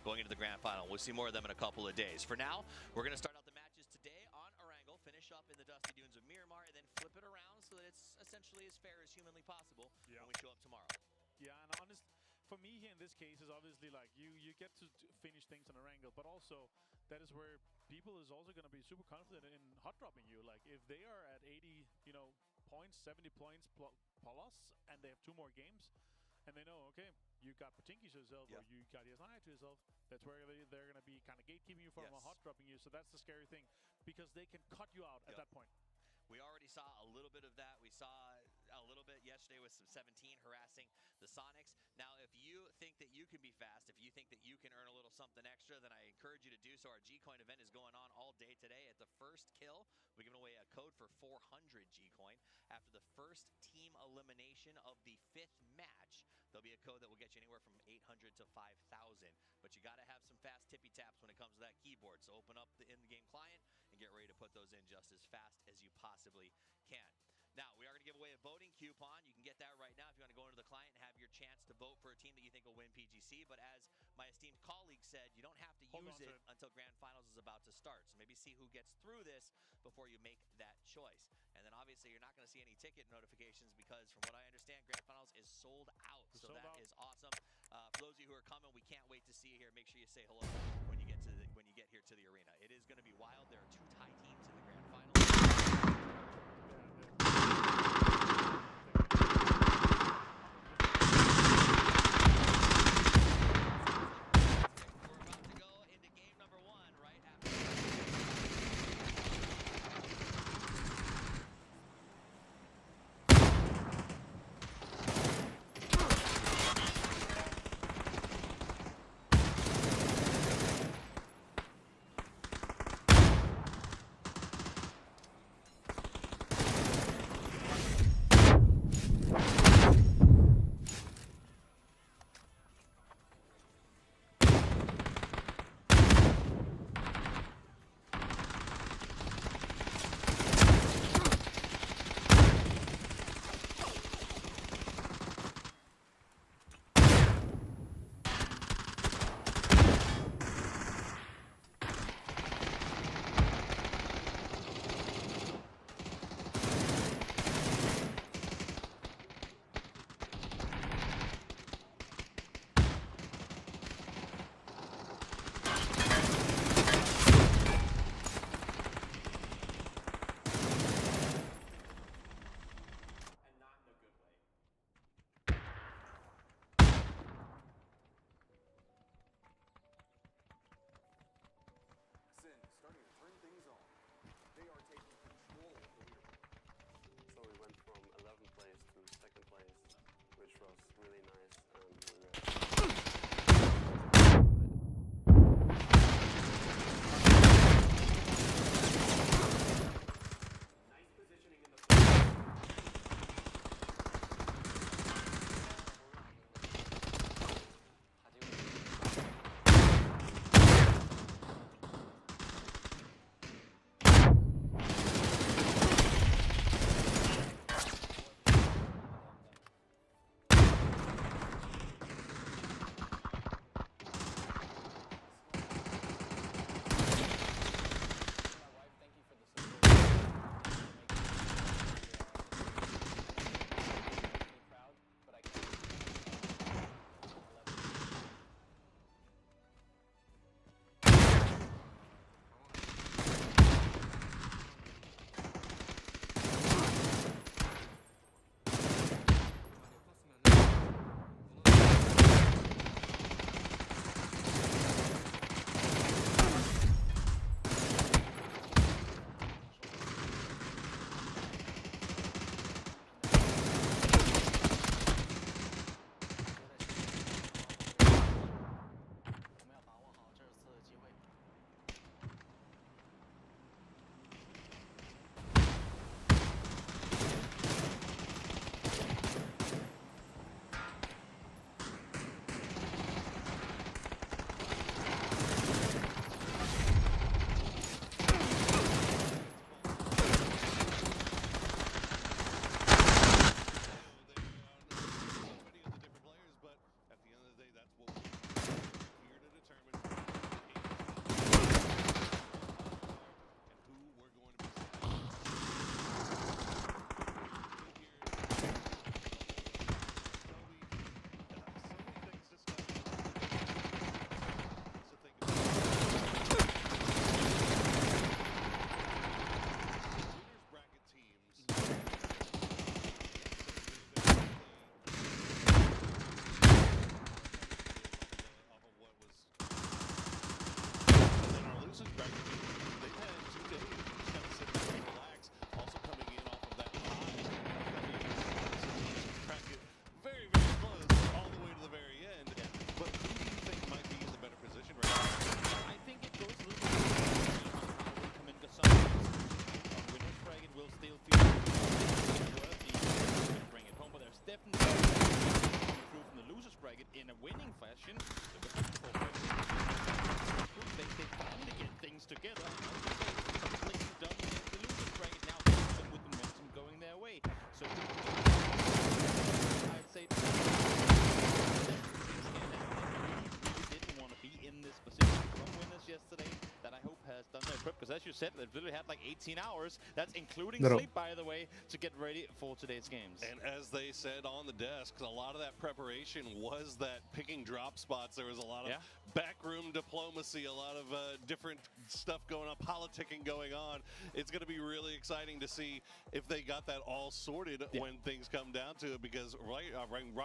going into the grand final. We'll see more of them in a couple of days. For now, we're going to start out the matches today on Erangel, finish up in the dusty dunes of Miramar, and then flip it around so that it's essentially as fair as humanly possible when we show up tomorrow. Yeah, and honest, for me here in this case is obviously like you get to finish things on Erangel, but also that is where people is also going to be super confident in hot dropping you. Like if they are at 80, points, 70 points plus, and they have 2 more games, and they know, okay, you got Patinky to yourself, or you got Yasnaya to yourself, that's where they're going to be kind of gatekeeping you from hot dropping you. So that's the scary thing, because they can cut you out at that point. We already saw a little bit of that. We saw a little bit yesterday with some 17 harassing the Sonics. Now, if you think that you can be fast, if you think that you can earn a little something extra, then I encourage you to do so. Our G-Coin event is going on all day today. At the first kill, we're giving away a code for 400 G-Coin. After the first team elimination of the 5th match, there'll be a code that will get you anywhere from 800 to 5,000. But you got to have some fast tippy taps when it comes to that keyboard. So open up the in-game client and get ready to put those in just as fast as you possibly can. Now, we are going to give away a voting coupon. You can get that right now if you want to go into the client and have your chance to vote for a team that you think will win PGC. But as my esteemed colleague said, you don't have to use it until Grand Finals is about to start. So maybe see who gets through this before you make that choice. And then obviously you're not going to see any ticket notifications because from what I understand, Grand Finals is sold out. So that is awesome. For those of you who are coming, we can't wait to see you here. Make sure you say hello when you get here to the arena. It is going to be wild. There are 2 tie teams in the Grand Finals. Starting to turn things on. They are taking control of the leaderboard. So we went from 11th place to 2nd place, which was really nice. Nice positioning in the as you said, they've literally had like 18 hours. That's including Darova. sleep, by the way, to get ready for today's games. And as they said on the desk, a lot of that preparation was that picking drop spots. There was a lot of backroom diplomacy, a lot of different stuff going on, politicking going on. It's going to be really exciting to see if they got that all sorted when things come down to it, because right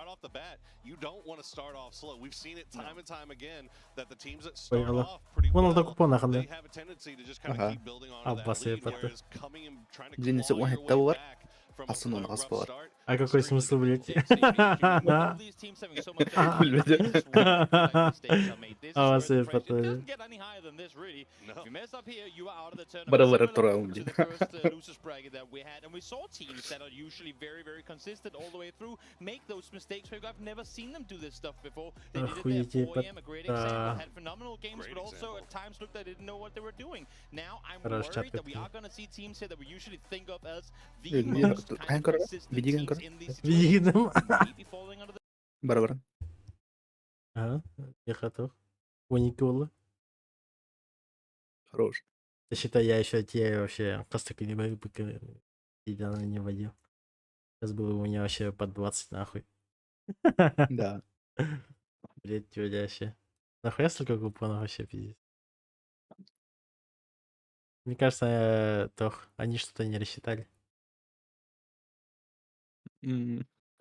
off the bat, you don't want to start off slow. We've seen it time and time again that the teams that start off pretty well, they have a tendency to just kind of keep building on that lead, whereas coming and trying to claw your way back from a rough start. А какой смысл, блядь? Бара-бара турау, блядь. That we had, and we saw teams that are usually very, very consistent all the way through make those mistakes. I've never seen them do this stuff before. They did it at 4 AM, a great example. Had phenomenal games, but also at times looked like they didn't know what they were doing. Now I'm worried that we are going to see teams here that we usually think of as the most kind of consistent teams in these situations. Maybe falling under the... Бара-бара. Ага, я готов. Уникулы. Хорош. Я считаю, я еще те вообще просто не водил. Сейчас было у меня вообще под 20 нахуй. Да. Блять, тёля вообще. Нахуя столько купонов вообще, пиздец. Мне кажется, Тох, они что-то не рассчитали.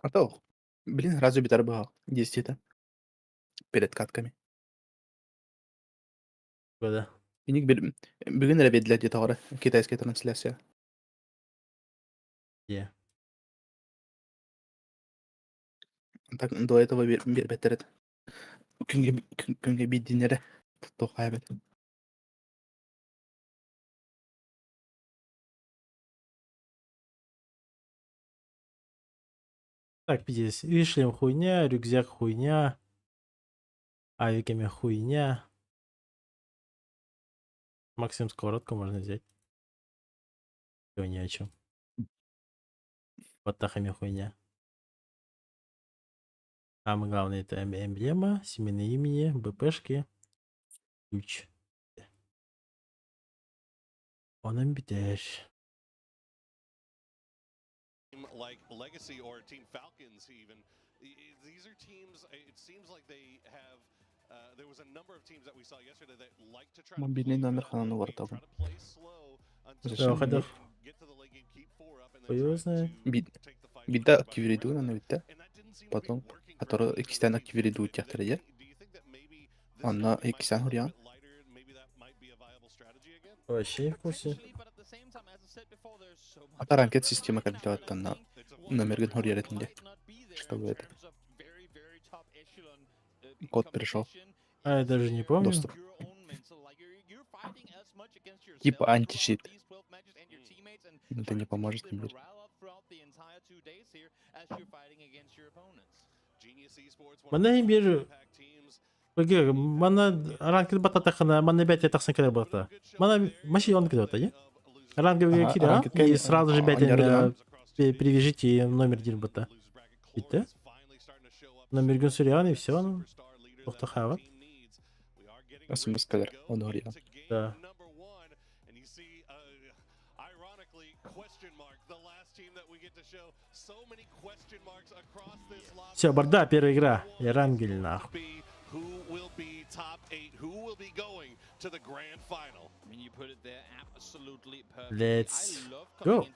А то, блин, разве был 10-то перед катками. Куда? Иник бүгін әлі бедлі де тағыры китайская трансляция. Где? Так, до этого беттерет. Күнге бейдінері тоқай бет. Так, пиздец. Вишлем хуйня, рюкзак хуйня. Авиками хуйня. Максимум сковородку можно взять. Всё, ни о чем. Ватахами хуйня. Самое главное это эмблема, семейное имени, БПшки, ключ. Он амбитяш. Like Legacy or Team Falcons even, these are teams, it seems like they have, there was a number of teams that we saw yesterday that like to try to Мобильный номер хананы бар табын. play slow until Зачем? they get to the late game, keep 4 up, and then try to take the fight. Бида активириду на битте. Потом, который ikisinden активириду тяхтырыя. Анна ikisinden хурян. Вообще в курсе. Ата ранкет система калитаваттан на номерген хурьяретинде. Чтобы это. Код пришел. А, я даже не помню. Доступ. Типа античит. Это не поможет теперь. Мана им бежу. Погоди, мана ранкет бататахана, мана 5 тахсан кидер бата. Мана маши он кидер бата, не? Ранговые кида, и сразу же 5 привяжите номер 1 бата. Видите? Номер гонсуриан и все, ну. Тохтахава. Асумбас кадр, он хурьян. Да. Все, борда, первая игра. И рангель нахуй. Let's go.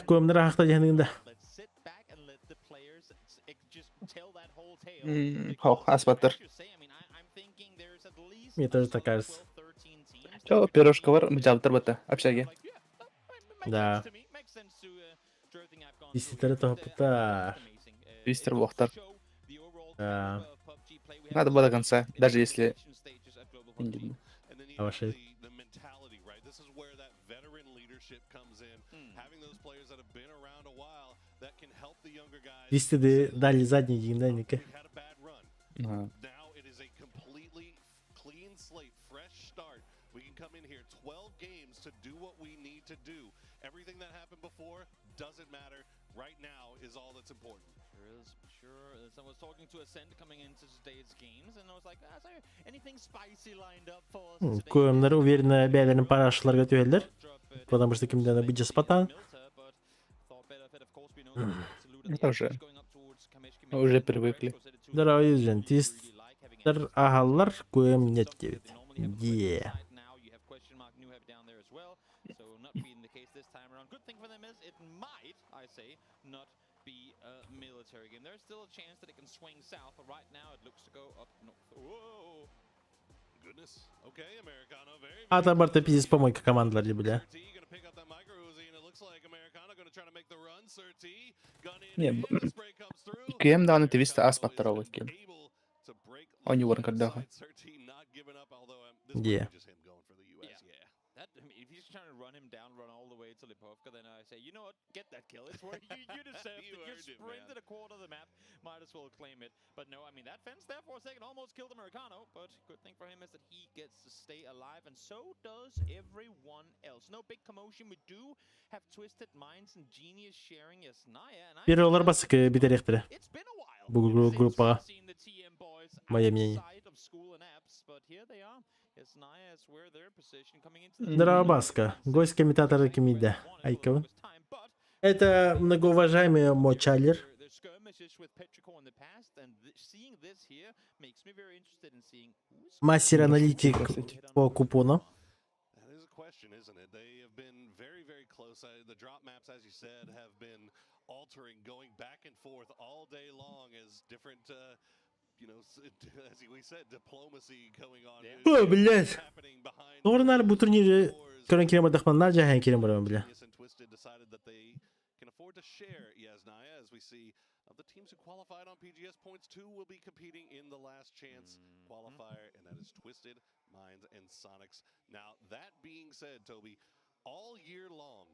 Көмір ақта жәніңді. Хау, асбаттыр. Мне тоже так кажется. Чё, пирожка бар, жабытыр бата, общаге. Да. Десятары топ-то. Твистер вохтар. Да. Надо было до конца, даже если... А ваши? Десятые дали задний динамика. Come in here 12 games to do what we need to do. Everything that happened before doesn't matter. Right now is all that's important. There is, sure. Someone was talking to Ascent coming into today's games, and I was like, is there anything spicy lined up for us today? Көмдер уверенно бәлерін парашыларға түйелдер. Потому что кімден бейджі спатан. Уже привыкли. Дарова юзен. Тистер ағалар көм нет девит. Е. Military game. There's still a chance that it can swing south, but right now it looks to go up north. Whoa! Goodness. Okay, Americano very. Ата барта пиздец помойка командалар бля. Не, QM да, ты виста аспа второго кем. Он не ворн когда. Е. If he's trying to run him down, run all the way to Lipovka, then I say, you know what, get that kill. It's where you deserved it. You sprinted a quarter of the map, might as well claim it. But no, I mean, that fence there for a second almost killed Americano, but good thing for him is that he gets to stay alive, and so does everyone else. No big commotion. We do have Twisted Minds and Genius sharing Yasnaya, and Первый олар басык битеректірі. it's been a while. Бұл группаға. Моя мнение. Дарова баска. Гость комментатора Кимида. Айкон. Это многоуважаемый Мочалер. Мастер-аналитик по купону. О, блядь. Норнар bu turniri körün kirema dağmanlar jahan kirema var bile. The teams who qualified on PGS points 2 will be competing in the last chance qualifier, and that is Twisted Minds and Sonics. Now, that being said, Toby, all year long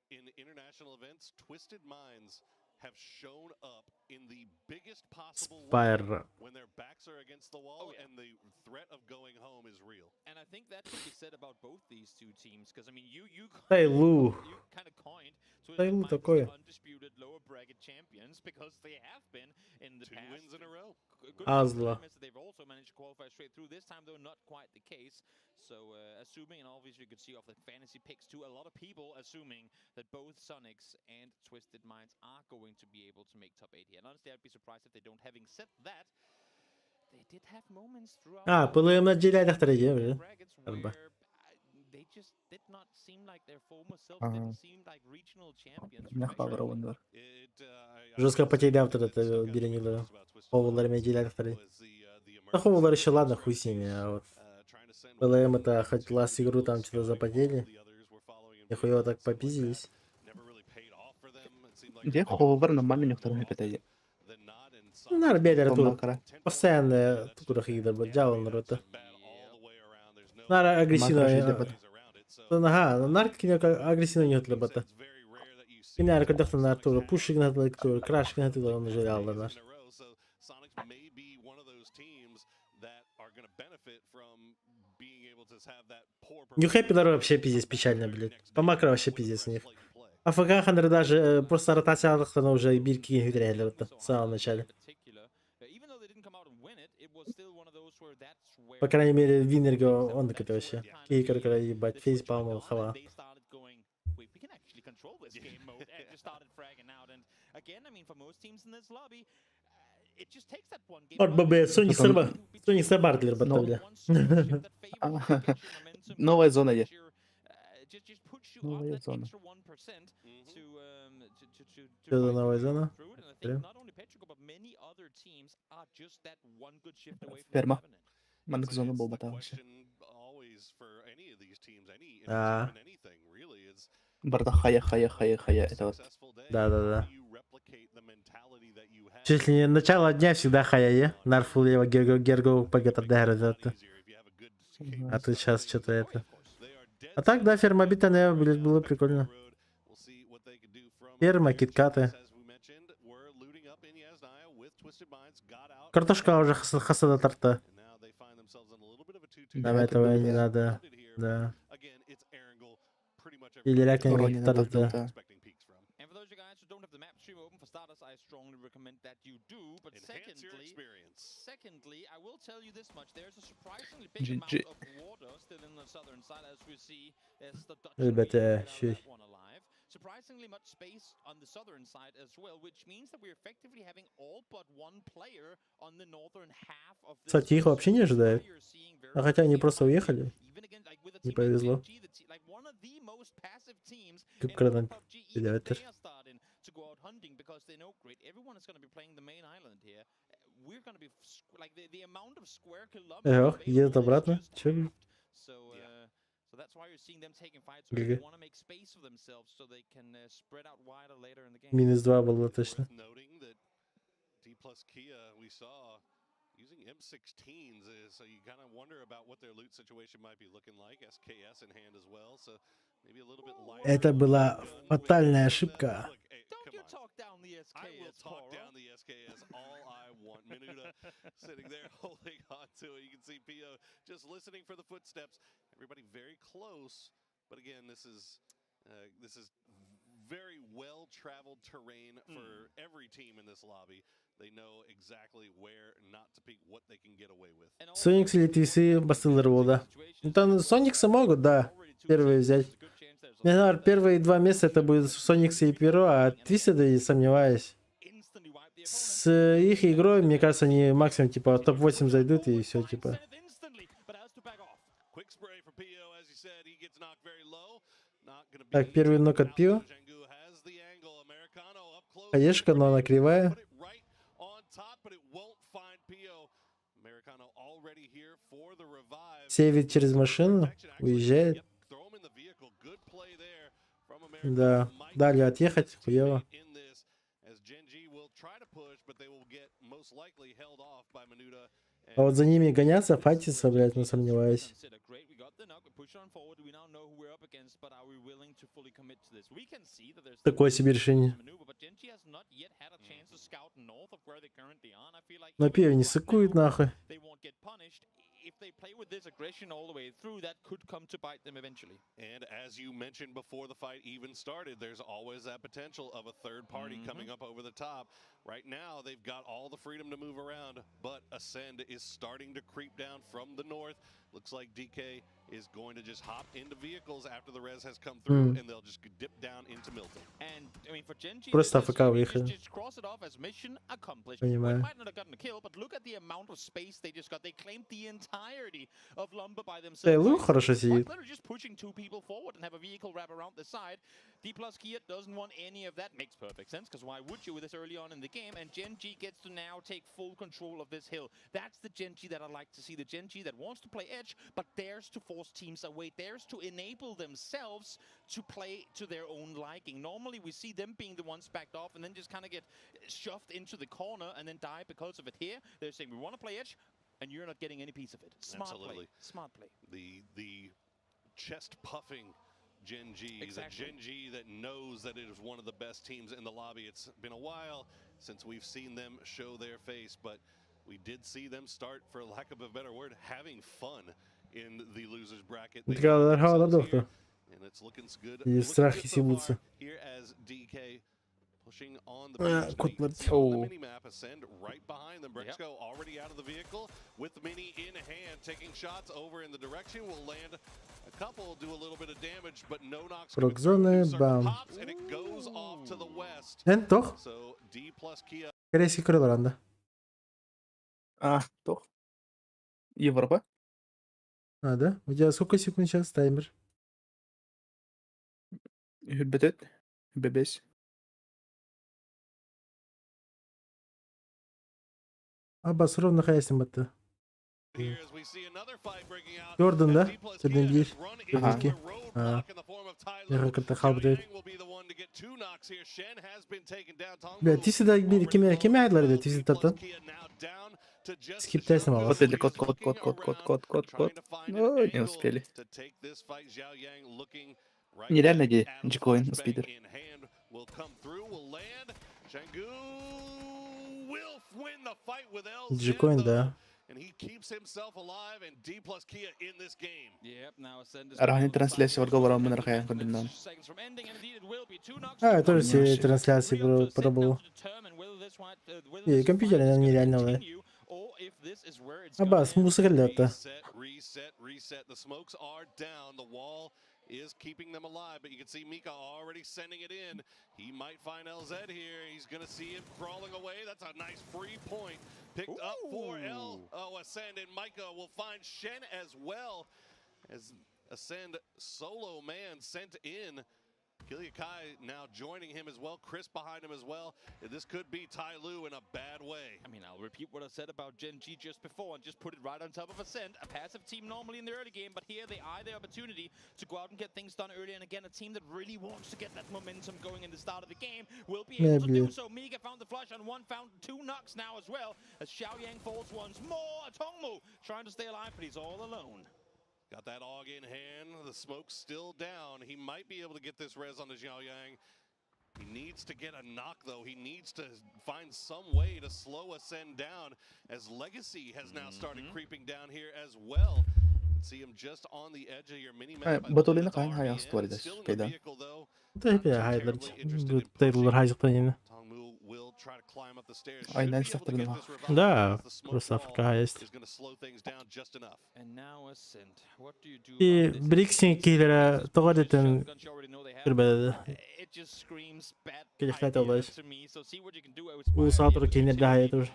in international events, Twisted Minds have shown up in the biggest possible way when their backs are against the wall and the threat of going home is real. And I think that can be said about both these two teams, because I mean, you kind of coined undisputed lower bracket champions because they have been in the past. 2 wins in a row. Azla. They've also managed to qualify straight through. This time, though, not quite the case. So, assuming, and obviously you could see off the fantasy picks too, a lot of people assuming that both Sonics and Twisted Minds are going to be able to make top 8 here. And honestly, I'd be surprised if they don't. Having said that, they did have moments throughout they just did not seem like their former self. Didn't seem like regional champions. Жестко потерял вот это деление. Ховулар медиаль второй. Ну, Ховулар еще ладно, хуй с ними, а вот ПЛМ это хоть лast игру там что-то запотели. Нихуя так попиздились. Где Ховулар нормально никто не питает. Ну, ребята, тут постоянно тут хигдер баджал народ. Нара агрессивно. Ага, наркотики агрессивно не отлебата. Кинар когда-то на тур пушик на тур краш на тур он уже реально наш. Нюхэппи Дарова вообще пиздец печально, блядь. По макро вообще пиздец у них. А ФК Хандыга даже просто ротация она уже бирки не выиграли вот в самом начале. По крайней мере, Виннерго, он такой вообще. Кейкер, когда ебать, фейс палмал, хава. Вот ББ, Соник Сарбар. Соник Сарбар для работы. Новая зона есть. Новая зона. Что за новая зона? Ферма. Манк зона был батал вообще. Барда хая. Это вот. Да. Чуть ли не начало дня всегда хая, нарфул его герго пагата дагрозата. А тут сейчас что-то это. А так, да, ферма битаная, блядь, было прикольно. Ферма, киткаты. Картошка уже хасада торта. Нам этого не надо, да. Или ляка не торта. don't have the map stream open, for starters, I strongly recommend that you do. But Enhance your experience. secondly, I will tell you this much: there's a surprisingly big amount of water still in the southern side, as we see as the Dutch Elbette that one alive. Surprisingly much space on the southern side as well, which means that we're effectively having all but one player on the northern half of this. Кстати, их вообще не ожидают. А хотя они просто уехали. Не повезло. Как гранат. Элеватор. Эх, едет обратно. Че? So that's why you're seeing them taking fights. They want to make space for themselves so they can spread out wider later in the game. -2 было точно. Noting that D plus Kia we saw using M16s, so you kind of wonder about what their loot situation might be looking like. SKS in hand as well, so maybe a little bit lighter. Это была фатальная ошибка. Don't you talk down the SKS, I will talk down the SKS all I want. Minuta sitting there holding on to it. You can see Pio just listening for the footsteps. Everybody very close, but again, this is very well-traveled terrain for every team in this lobby. They know exactly where not to peek, what they can get away with. Соникс или TC бастылдырып да. Ну там Сониксы могут, да, первые взять. Не знаю, первые 2 места это будет Сониксы и Перо, а Твисиды, сомневаюсь. С их игрой, мне кажется, они максимум типа топ-8 зайдут и все типа. Так, первый нок от Пио. Хаешка, но она кривая. Сейвит через машину, уезжает. Да, далее отъехать, хуево. А вот за ними гоняться, файтиться, блядь, ну сомневаюсь. Такое себе решение. Но Пио не сыкует нахуй. If they play with this aggression all the way through, that could come to bite them eventually. And as you mentioned before the fight even started, there's always that potential of a third party coming up over the top. Right now, they've got all the freedom to move around, but Ascend is starting to creep down from the north. Looks like DK is going to just hop into vehicles after the res has come through, and they'll just dip down into Milton. And I mean, for Genji, Просто АФК выехали. just cross it off as mission accomplished. They might not have gotten a kill, but look at the amount of space they just got. They claimed the entirety of Lumber by themselves. Тейлу хорошо сидит. They're just pushing 2 people forward and have a vehicle wrap around the side. D plus Kia doesn't want any of that. Makes perfect sense, because why would you with this early on in the game? And Genji gets to now take full control of this hill. That's the Genji that I like to see. The Genji that wants to play edge, but dares to force teams away, dares to enable themselves to play to their own liking. Normally we see them being the ones backed off and then just kind of get shoved into the corner and then die because of it. Here they're saying we want to play edge and you're not getting any piece of it. Smart play. Smart play. The chest puffing Genji, exactly. The Genji that knows that it is one of the best teams in the lobby. It's been a while since we've seen them show their face, but we did see them start, for lack of a better word, having fun in the losers bracket. And it's looking good. Here as DK pushing on the mini map, Ascend right behind them. Brexco already out of the vehicle with the mini in hand, taking shots over in the direction. Will land a couple, do a little bit of damage, but no knocks. Pops, and it goes off to the west. So D plus Kia. Корейский крыло, ранда. Toch? Европа? Да? У тебя сколько секунд сейчас таймер? Hübbetet. Hübbebes. Аббас ровно хаясим бата. Jordan, да? Jordan değil. Belki. Я как-то хабдет. Бля, TC да kime aydılar da TC taptan? Skip dersim ama. Код. Не успели. Нереально где G-Coin спидер. G-Coin, да. keeps himself alive, and D plus Kia in this game. Yep, now Ascend is Арахни трансляцияларга барамын аркаян кылдымдан. seconds from ending, and indeed it will be 2 knocks. А, тоже все трансляции пробовал. И компьютер нереально было. Аббас, музыка лёта. Reset. The smokes are down. The wall is keeping them alive, but you can see Mika already sending it in. He might find LZ here. He's going to see him crawling away. That's a nice free point. Picked up for Ascend, and Micah will find Shen as well. As Ascend solo man sent in. Killia Kai now joining him as well. Chris behind him as well. This could be Tai Lu in a bad way. I mean, I'll repeat what I said about Gen G just before and just put it right on top of Ascend. A passive team normally in the early game, but here they eye the opportunity to go out and get things done early. And again, a team that really wants to get that momentum going in the start of the game will be able to do so. Mika found the flush and one found 2 knocks now as well. As Xiaoyang falls once more. Tongmu trying to stay alive, but he's all alone. Got that AUG in hand. The smoke's still down. He might be able to get this res on the Xiaoyang. He needs to get a knock, though. He needs to find some way to slow Ascend down, as Legacy has now started creeping down here as well. See him just on the edge of your mini-map. Батулина кайын хаян створидас. Кайдан. Да hep ya hayırlar. Bu tayırlar hayızlıktan yine. Aynen istaftarına. Да, просто Африка есть. И Бриксинг кейлері тоғар етін көрбәді. Келек қайта олайыз. Бұл саатыры кейнерді хайытыр.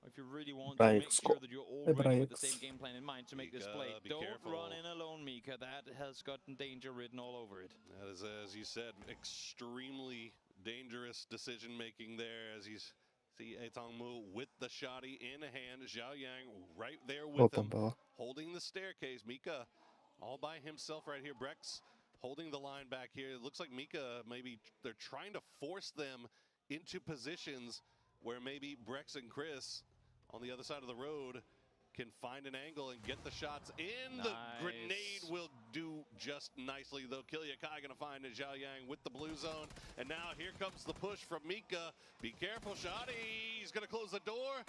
If you really want to make sure that you're all ready with the same game plan in mind to make this play, don't run in alone, Mika. That has gotten danger written all over it. That is, as you said, extremely dangerous decision making there. As you see Tongmu with the shotty in hand, Xiaoyang right there with him, holding the staircase. Mika all by himself right here. Brex holding the line back here. It looks like Mika, maybe they're trying to force them into positions where maybe Brex and Chris on the other side of the road can find an angle and get the shots in. Nice. The grenade will do just nicely, though. Killia Kai gonna find Xiaoyang with the blue zone. And now here comes the push from Mika. Be careful, Shotty. He's gonna close the door.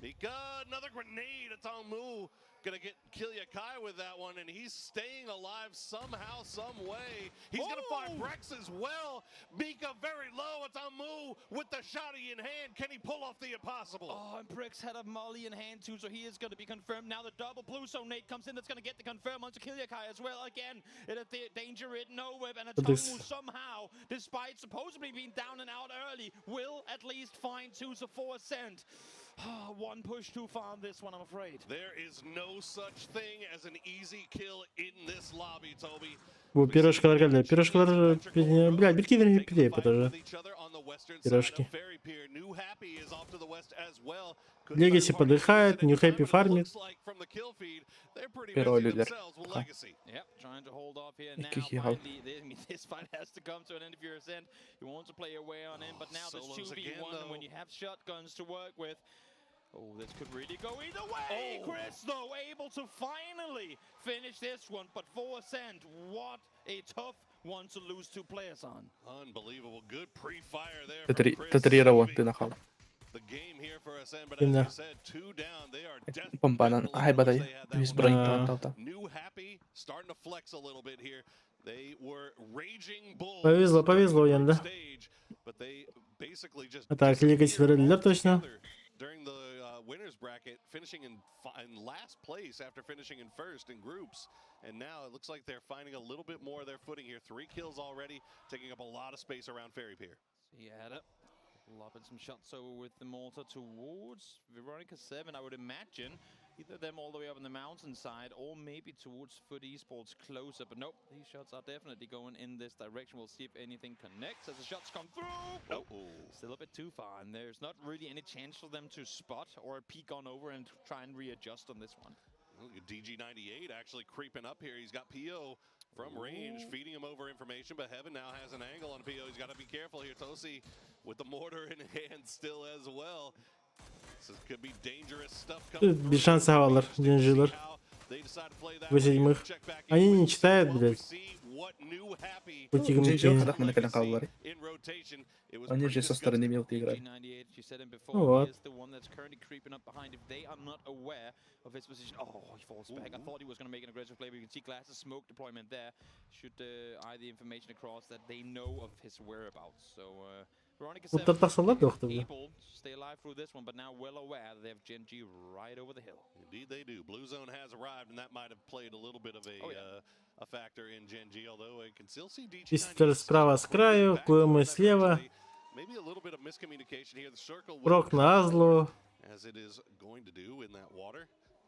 Mika, another grenade. It's on Mu. Gonna get Killia Kai with that one, and he's staying alive somehow, some way. He's gonna find Brex as well. Mika very low. It's on Mu with the shotty in hand. Can he pull off the impossible? Oh, and Brex had a molly in hand too, so he is gonna be confirmed. Now the double blue zone nade comes in. That's gonna get the confirm onto Killia Kai as well. Again, it is the danger written, no whip, and a Tongmu somehow, despite supposedly being down and out early, will at least find 2 to 4 cent. One push too far on this one, I'm afraid. There is no such thing as an easy kill in this lobby, Toby. Bu пирожкалар geldi. Пирожкалар, блядь, bir kere pide тоже. Пирожки. Legacy подыхает, New Happy фармит. Первый лидер. Yep, trying to hold off here now. Finally, this fight has to come to an end if you're Ascend. You want to play your way on in, but now there's 2v1, and when you have shotguns to work with, oh, this could really go either way. Chris, though, able to finally finish this one, but for Ascend, what a tough one to lose 2 players on. Unbelievable, good pre-fire there. The game here for Ascend, but as you said, 2 down. They are desperate. New happy, starting to flex a little bit here. They were raging bulls. Повезло енді. But they basically just Так, Legacy verdiler точно. during the winners bracket, finishing in last place after finishing in first in groups, and now it looks like they're finding a little bit more of their footing here. 3 kills already, taking up a lot of space around Fairy Pier. He had it. Lobbing some shots over with the mortar towards Veronica 7, I would imagine. Either them all the way up on the mountainside, or maybe towards Foot Esports closer. But nope, these shots are definitely going in this direction. We'll see if anything connects as the shots come through. Nope, still a bit too far, and there's not really any chance for them to spot or peek on over and try and readjust on this one. Look at DG98 actually creeping up here. He's got PO from range, feeding him over information, but Heaven now has an angle on PO. He's got to be careful here. Tosi with the mortar in hand still as well. This could be dangerous stuff coming Bir şans havalar, Genjiler. Высидим их. Они не читают, блядь. Джинджи хадах на канал говорит. Они же со стороны мелкой играют. Ну вот. Of his position. Oh, he falls back. I thought he was going to make an aggressive play, but you can see Glass's smoke deployment there. Should eye the information across that they know of his whereabouts. So, Veronica 7 able to stay alive through this one, but now well aware that they have Gen G right over the hill. Indeed they do. Blue Zone has arrived, and that might have played a little bit of a factor in Gen G, although I can still see DG Пистолет справа с краю, КМ слева. Maybe a little bit of miscommunication here. The circle Прок на Азлу. as it is going to do in that water.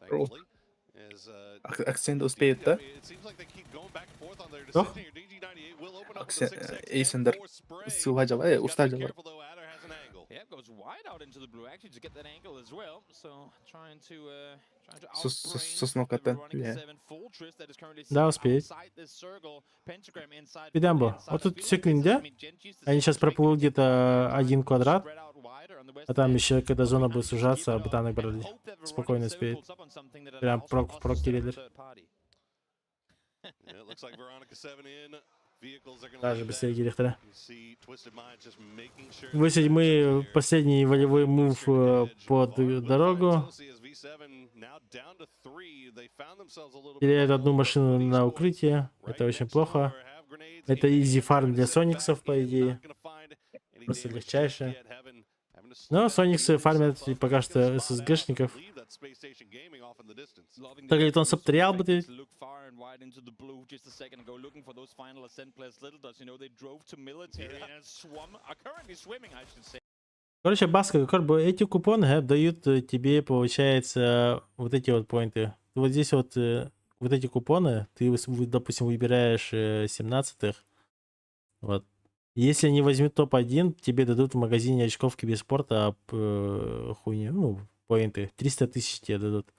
Рок. Акцент успеет, да? Ох. Эйсендер суға жала, уста жала. Соснокаттан. Да, успеет. Видамбо. Вот тут секунде. Они сейчас проплывут где-то 1 квадрат. А там еще, когда зона будет сужаться, ботаны брали. Спокойно успеет. Прям прок кириллер. Даже быстрее Гирихтера. Высадим мы последний волевой мув под дорогу. Теряют одну машину на укрытие. Это очень плохо. Это изи фарм для сониксов, по идее. Просто легчайшее. Но сониксы фармят пока что ССГшников. Так говорит, он сабтриал будет. Короче, Баска, эти купоны дают тебе, получается, вот эти вот поинты. Вот здесь вот эти купоны, ты, допустим, выбираешь 17-х. Вот. Если они возьмут топ-1, тебе дадут в магазине очков киберспорта хуйню, ну, поинты. 300 тысяч тебе дадут.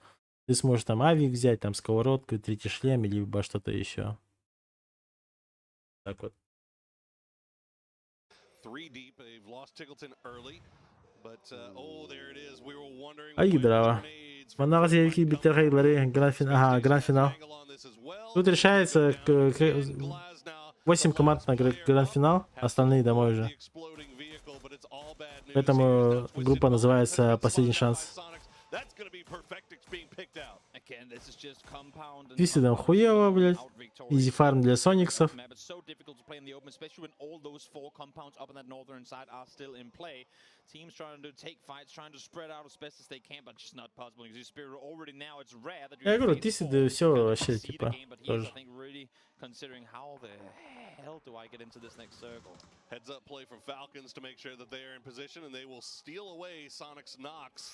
Ты сможешь там авик взять, там сковородку, третий шлем, либо что-то еще. Так вот. Ай, Дарова. Монах зелки битерхейлары, гранд-финал. Тут решается 8 команд на гранд-финал, остальные домой уже. Поэтому группа называется «Последний шанс». Висидом хуево, блядь. Изи фарм для сониксов. Я говорю, Тисиды все вообще типа тоже. Considering how the hell do I get into this next circle? Heads up play from Falcons to make sure that they are in position, and they will steal away Sonic's knocks.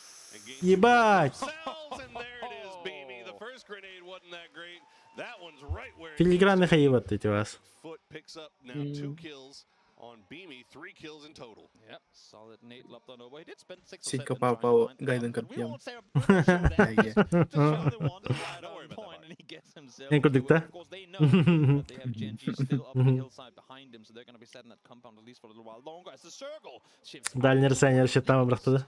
Ебать! And there it is, Beamy. The first grenade wasn't that great. That one's right where Филигранный хаиват эти вас. Foot picks up now 2 kills on Beamy, 3 kills in total. Yep, solid Nate lopped on over. He did spend 6 or 7 Силька папа гайден карпьем. Инкудикта. Дальний ресайнер еще там обратно.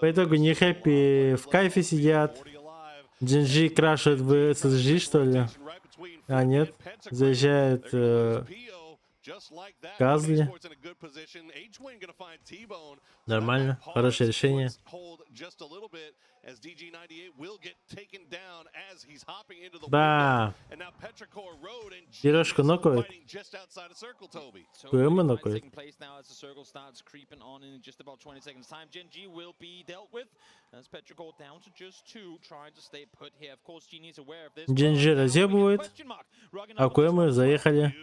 По итогу не хэппи в кайфе сидят. Джинджи крашит в ССЖ, что ли? А, нет. Заезжает Казли. Нормально. Хорошее решение. Да. Пирожку нокает. ПМ нокает. Джинджи разъебывает. А КМ заехали.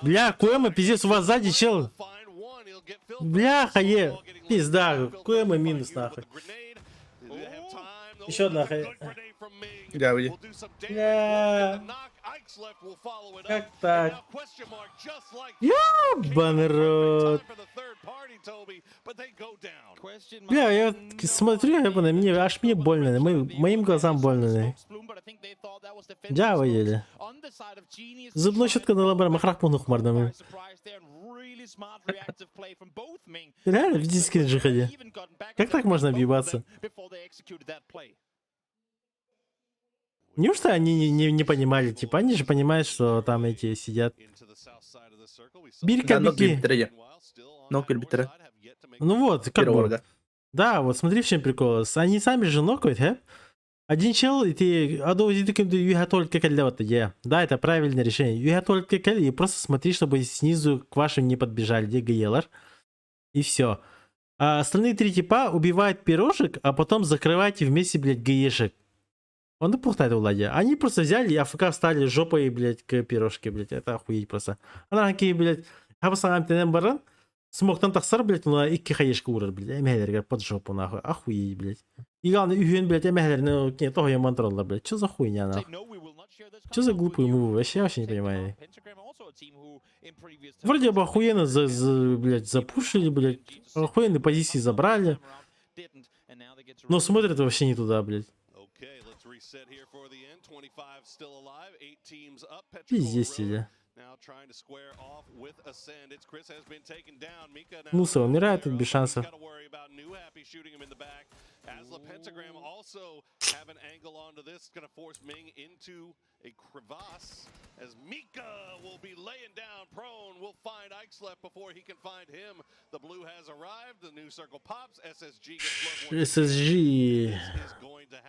Бля, КМ, пиздец, у вас сзади, чел. Бляха, пизда, КМ минус, нахуй. Еще одна хай. Бля. Как так? Ёбаный рот. Бля, я смотрю, мне аж мне больно. Моим глазам больно. Жава ели. Зубной щетканы лабар махрах пунух мардамы. Реально, физически же ходи. Как так можно объебаться? Неужто они не понимали? Типа, они же понимают, что там эти сидят. Бирка бики. Ну вот, как бы. Да, вот смотри, в чем прикол. Они сами же нокают, а? Один чел, и ты... Да, это правильное решение. И просто смотри, чтобы снизу к вашим не подбежали, где ГЛР. И все. А остальные три типа убивают пирожек, а потом закрывайте вместе, блядь, ГЕшек. Он и пухтает у Владя. Они просто взяли и АФК встали жопой, блядь, к пирожке, блядь. Это охуеть просто. Она такие, блядь, хабасам тенем баран. Смоктан тахсар, блядь, уна икки хаешка урар, блядь. Эмхелерге под жопу, нахуй. Охуеть, блядь. И главное, үйен, блядь, эмхелерне, не, того я монтролла, блядь. Что за хуйня, нахуй? Что за глупые мувы? Вообще не понимаю. Вроде бы охуенно, блядь, запушили, блядь. Охуенные позиции забрали. Но смотрят вообще не туда, блядь. Пиздец тебе. Муса умирает тут без шансов.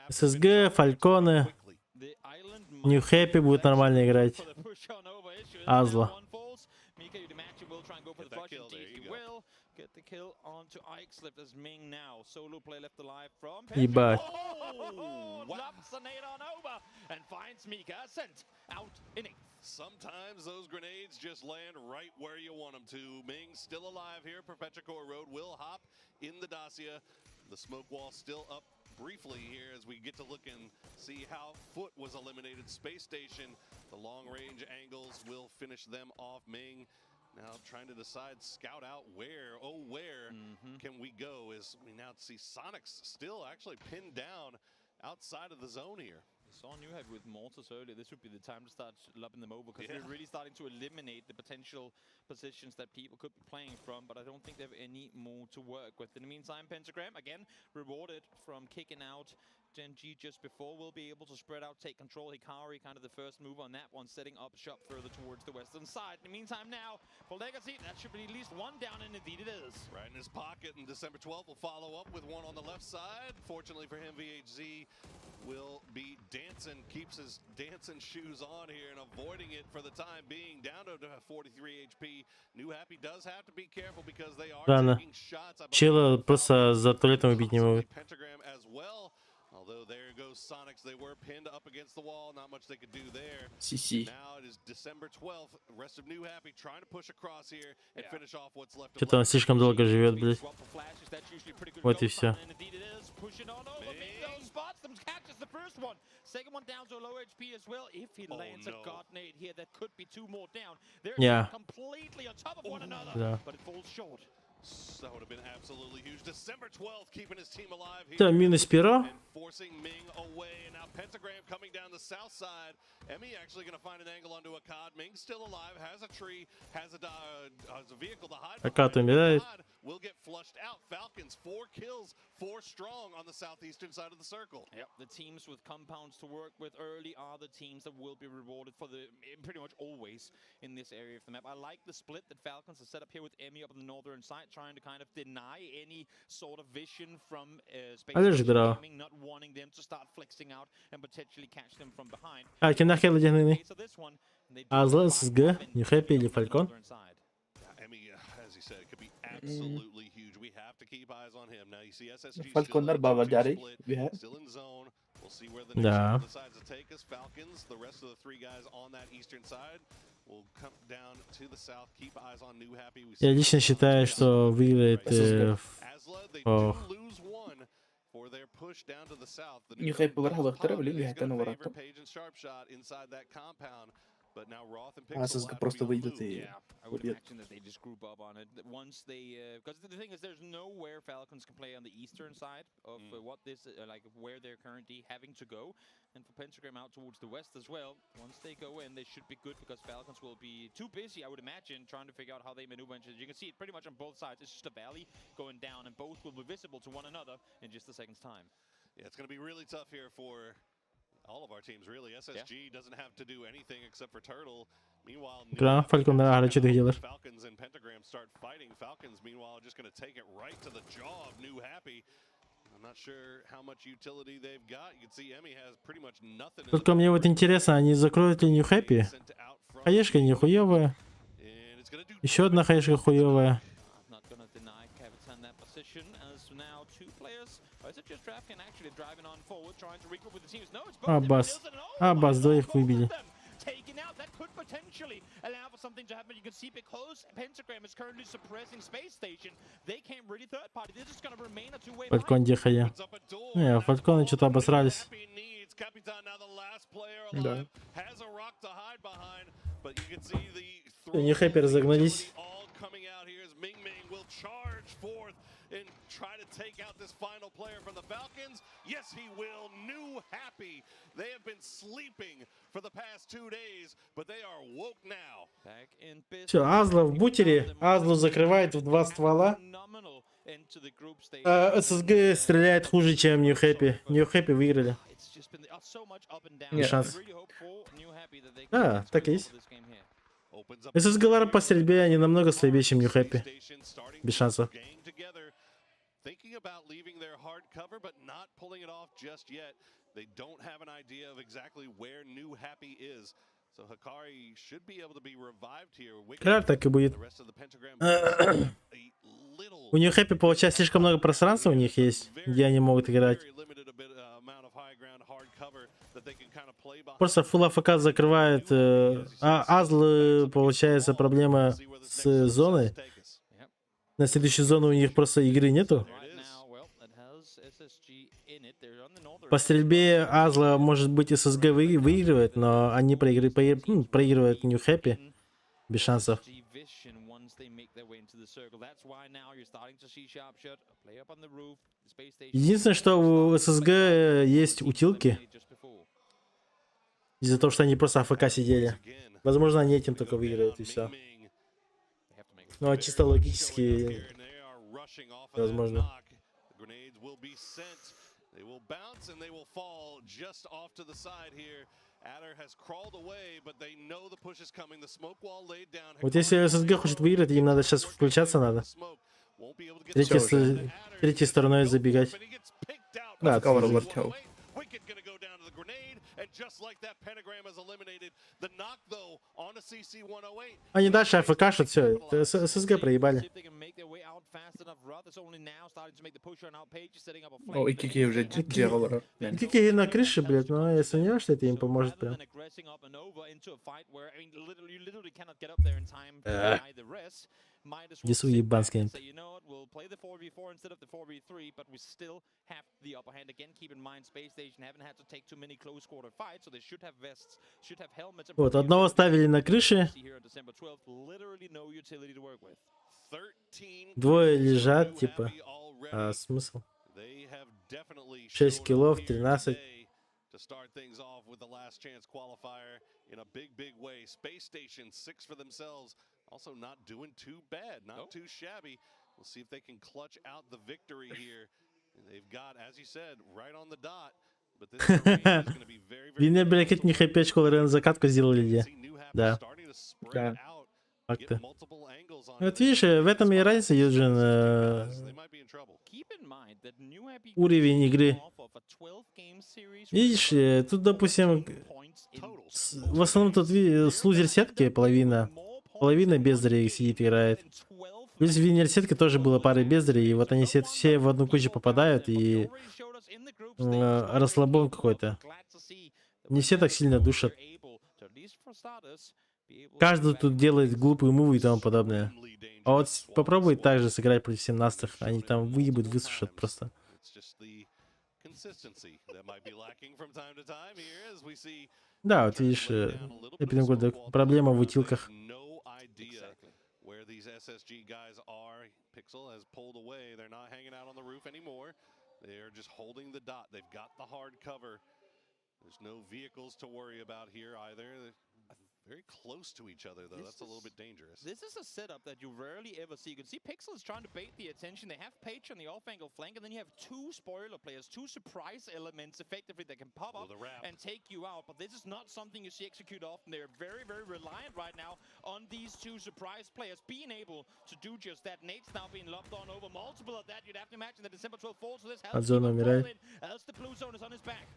ССГ, Фальконы. Нью Хэппи будет нормально играть. Азла. Ебать. Sometimes those grenades just land right where you want them to. Ming still alive here. Perpetual Road will hop in the Dacia. The smoke wall still up briefly here as we get to look and see how Foot was eliminated. Space Station, the long range angles will finish them off. Ming now trying to decide, scout out where can we go, as we now see Sonic's still actually pinned down outside of the zone here. Saw New Heavy with Mortars earlier. This would be the time to start lobbing them over, because we're really starting to eliminate the potential positions that people could be playing from, but I don't think they have any more to work with. In the meantime, Pentagram, again, rewarded from kicking out Gen G just before, will be able to spread out, take control. Hikari, kind of the first move on that one, setting up shop further towards the western side. In the meantime now, for Legacy, that should be at least one down, and indeed it is. Right in his pocket, and December 12th will follow up with one on the left side. Fortunately for him, VHZ will be dancing, keeps his dancing shoes on here and avoiding it for the time being, down to 43 HP. New Happy does have to be careful because they are taking shots. Чела просто за туалетом убить не могут. Pentagram as well. Although there goes Sonics, they were pinned up against the wall, not much they could do there. Now it is December 12th, rest of New Happy trying to push across here and finish off what's left. Что-то он слишком долго живет, блядь. Вот и все. Yeah. Да. That would have been absolutely huge. December 12th, keeping his team alive here. Да, минус перо. Forcing Ming away, and now Pentagram coming down the south side. Emmy actually going to find an angle onto a COD. Ming still alive, has a tree, has a vehicle to hide. COD умирает. Will get flushed out. Falcons 4 kills, 4 strong on the southeastern side of the circle. Yep, the teams with compounds to work with early are the teams that will be rewarded for the pretty much always in this area of the map. I like the split that Falcons have set up here with Emmy up on the northern side, trying to kind of deny any sort of vision from Space Gaming, not wanting them to start flexing out and potentially catch them from behind. Кем нахер ледяные? Азла, ССГ, New Happy или Falcon? Emmy, as you said, could be absolutely huge. We have to keep eyes on him. Now you see SSG Falconlar baba jari. Still in zone. We'll see where the next one decides to take us. Falcons, the rest of the 3 guys on that eastern side will come down to the south. Keep eyes on New Happy. Я лично считаю, что выиграет New Happy var hava اختار ولا اللي هتنا ورطة. ССГ просто выйдет и I would убьет. imagine that they just group up on it. Once they, because the thing is, there's nowhere Falcons can play on the eastern side of what this, like where they're currently having to go, and for Pentagram out towards the west as well. Once they go in, they should be good because Falcons will be too busy, I would imagine, trying to figure out how they maneuver. And you can see it pretty much on both sides. It's just a valley going down, and both will be visible to one another in just a second's time. Yeah, it's going to be really tough here for all of our teams, really. SSG doesn't have to do anything except for Turtle. Meanwhile, Gra Falcon'lar hala çöde gidiyorlar. Falcons and Pentagram start fighting. Falcons, meanwhile, are just going to take it right to the jaw of New Happy. I'm not sure how much utility they've got. You can see Emmy has pretty much nothing. Только мне вот интересно, они закроют ли New Happy? Хаешка нихуевая. Еще одна хаешка хуевая. Аббас. Аббас, двоих выбили. Taken out, that could potentially allow for something to happen. You can see because Pentagram is currently suppressing Space Station, they can't really third party. They're just going to remain a two-way fight. Фалькон дихая. Не, Фальконы что-то обосрались. Да. New Happy разогнались. And try to take out this final player from the Falcons. Yes, he will. New Happy. They have been sleeping for the past 2 days, but they are woke now. Все, Азла в бутере. Азлу закрывает в 2 ствола. ССГ стреляет хуже, чем New Happy. New Happy выиграли. Нет. Шанс. А, так и есть. ССГ по стрельбе они намного слабее, чем New Happy. Без шансов. Thinking about leaving their hard cover, but not pulling it off just yet. They don't have an idea of exactly where New Happy is. So Hikari should be able to be revived here. Claro, так и будет. У New Happy, получается, слишком много пространства у них есть, где они могут играть. Просто Full AFK закрывает. А Азлы, получается, проблема с зоной. На следующей зоне у них просто игры нету. По стрельбе Азла, может быть, ССГ выигрывает, но они проигрывают New Happy без шансов. Единственное, что у ССГ есть утилки. Из-за того, что они просто АФК сидели. Возможно, они этим только выиграют, и все. Ну, а чисто логически возможно. Вот если ССГ хочет выиграть, им надо сейчас включаться надо. Третьей стороной забегать. Да, они дальше АФКшат, все, ССГ проебали. О, и Кики уже делал. Кики на крыше, блядь, но я сомневаюсь, что это им поможет прям. Десу ебанский. Вот, одного ставили на крыше. Двое лежат, типа. А смысл? 6 киллов, 13. To start things off with the last chance qualifier in a big way. Space Station 6 for themselves. Also not doing too bad, not too shabby. We'll see if they can clutch out the victory here. They've got, as you said, right on the dot. But this is going to be very Винер, блядь, не хэппи очко, на закатку сделали где? Да. Факты. Вот видишь, в этом и разница, Юджин. Уровень игры. Видишь, тут, допустим, в основном тут с лузер сетки половина бездарей сидит, играет. Плюс в винер сетке тоже было пара бездарей, и вот они все в одну кучу попадают, и расслабон какой-то. Не все так сильно душат. Каждый тут делает глупые мувы и тому подобное. А вот попробуй так же сыграть против 17-х. Они там выебут, высушат просто. consistency that might be lacking from time to time here as we see. Да, вот видишь, проблема в утилках. No idea where these SSG guys are. Pixel has pulled away. They're not hanging out on the roof anymore. They're just holding the dot. They've got the hard cover. There's no vehicles to worry about here either. Very close to each other, though. That's a little bit dangerous. This is a setup that you rarely ever see. You can see Pixel is trying to bait the attention. They have Page on the off-angle flank, and then you have two spoiler players, two surprise elements, effectively, that can pop up and take you out. But this is not something you see execute often. They're very, very reliant right now on these two surprise players being able to do just that. Nate's now being lobbed on over multiple of that. You'd have to imagine that December 12th falls to this. As the blue zone is on his back.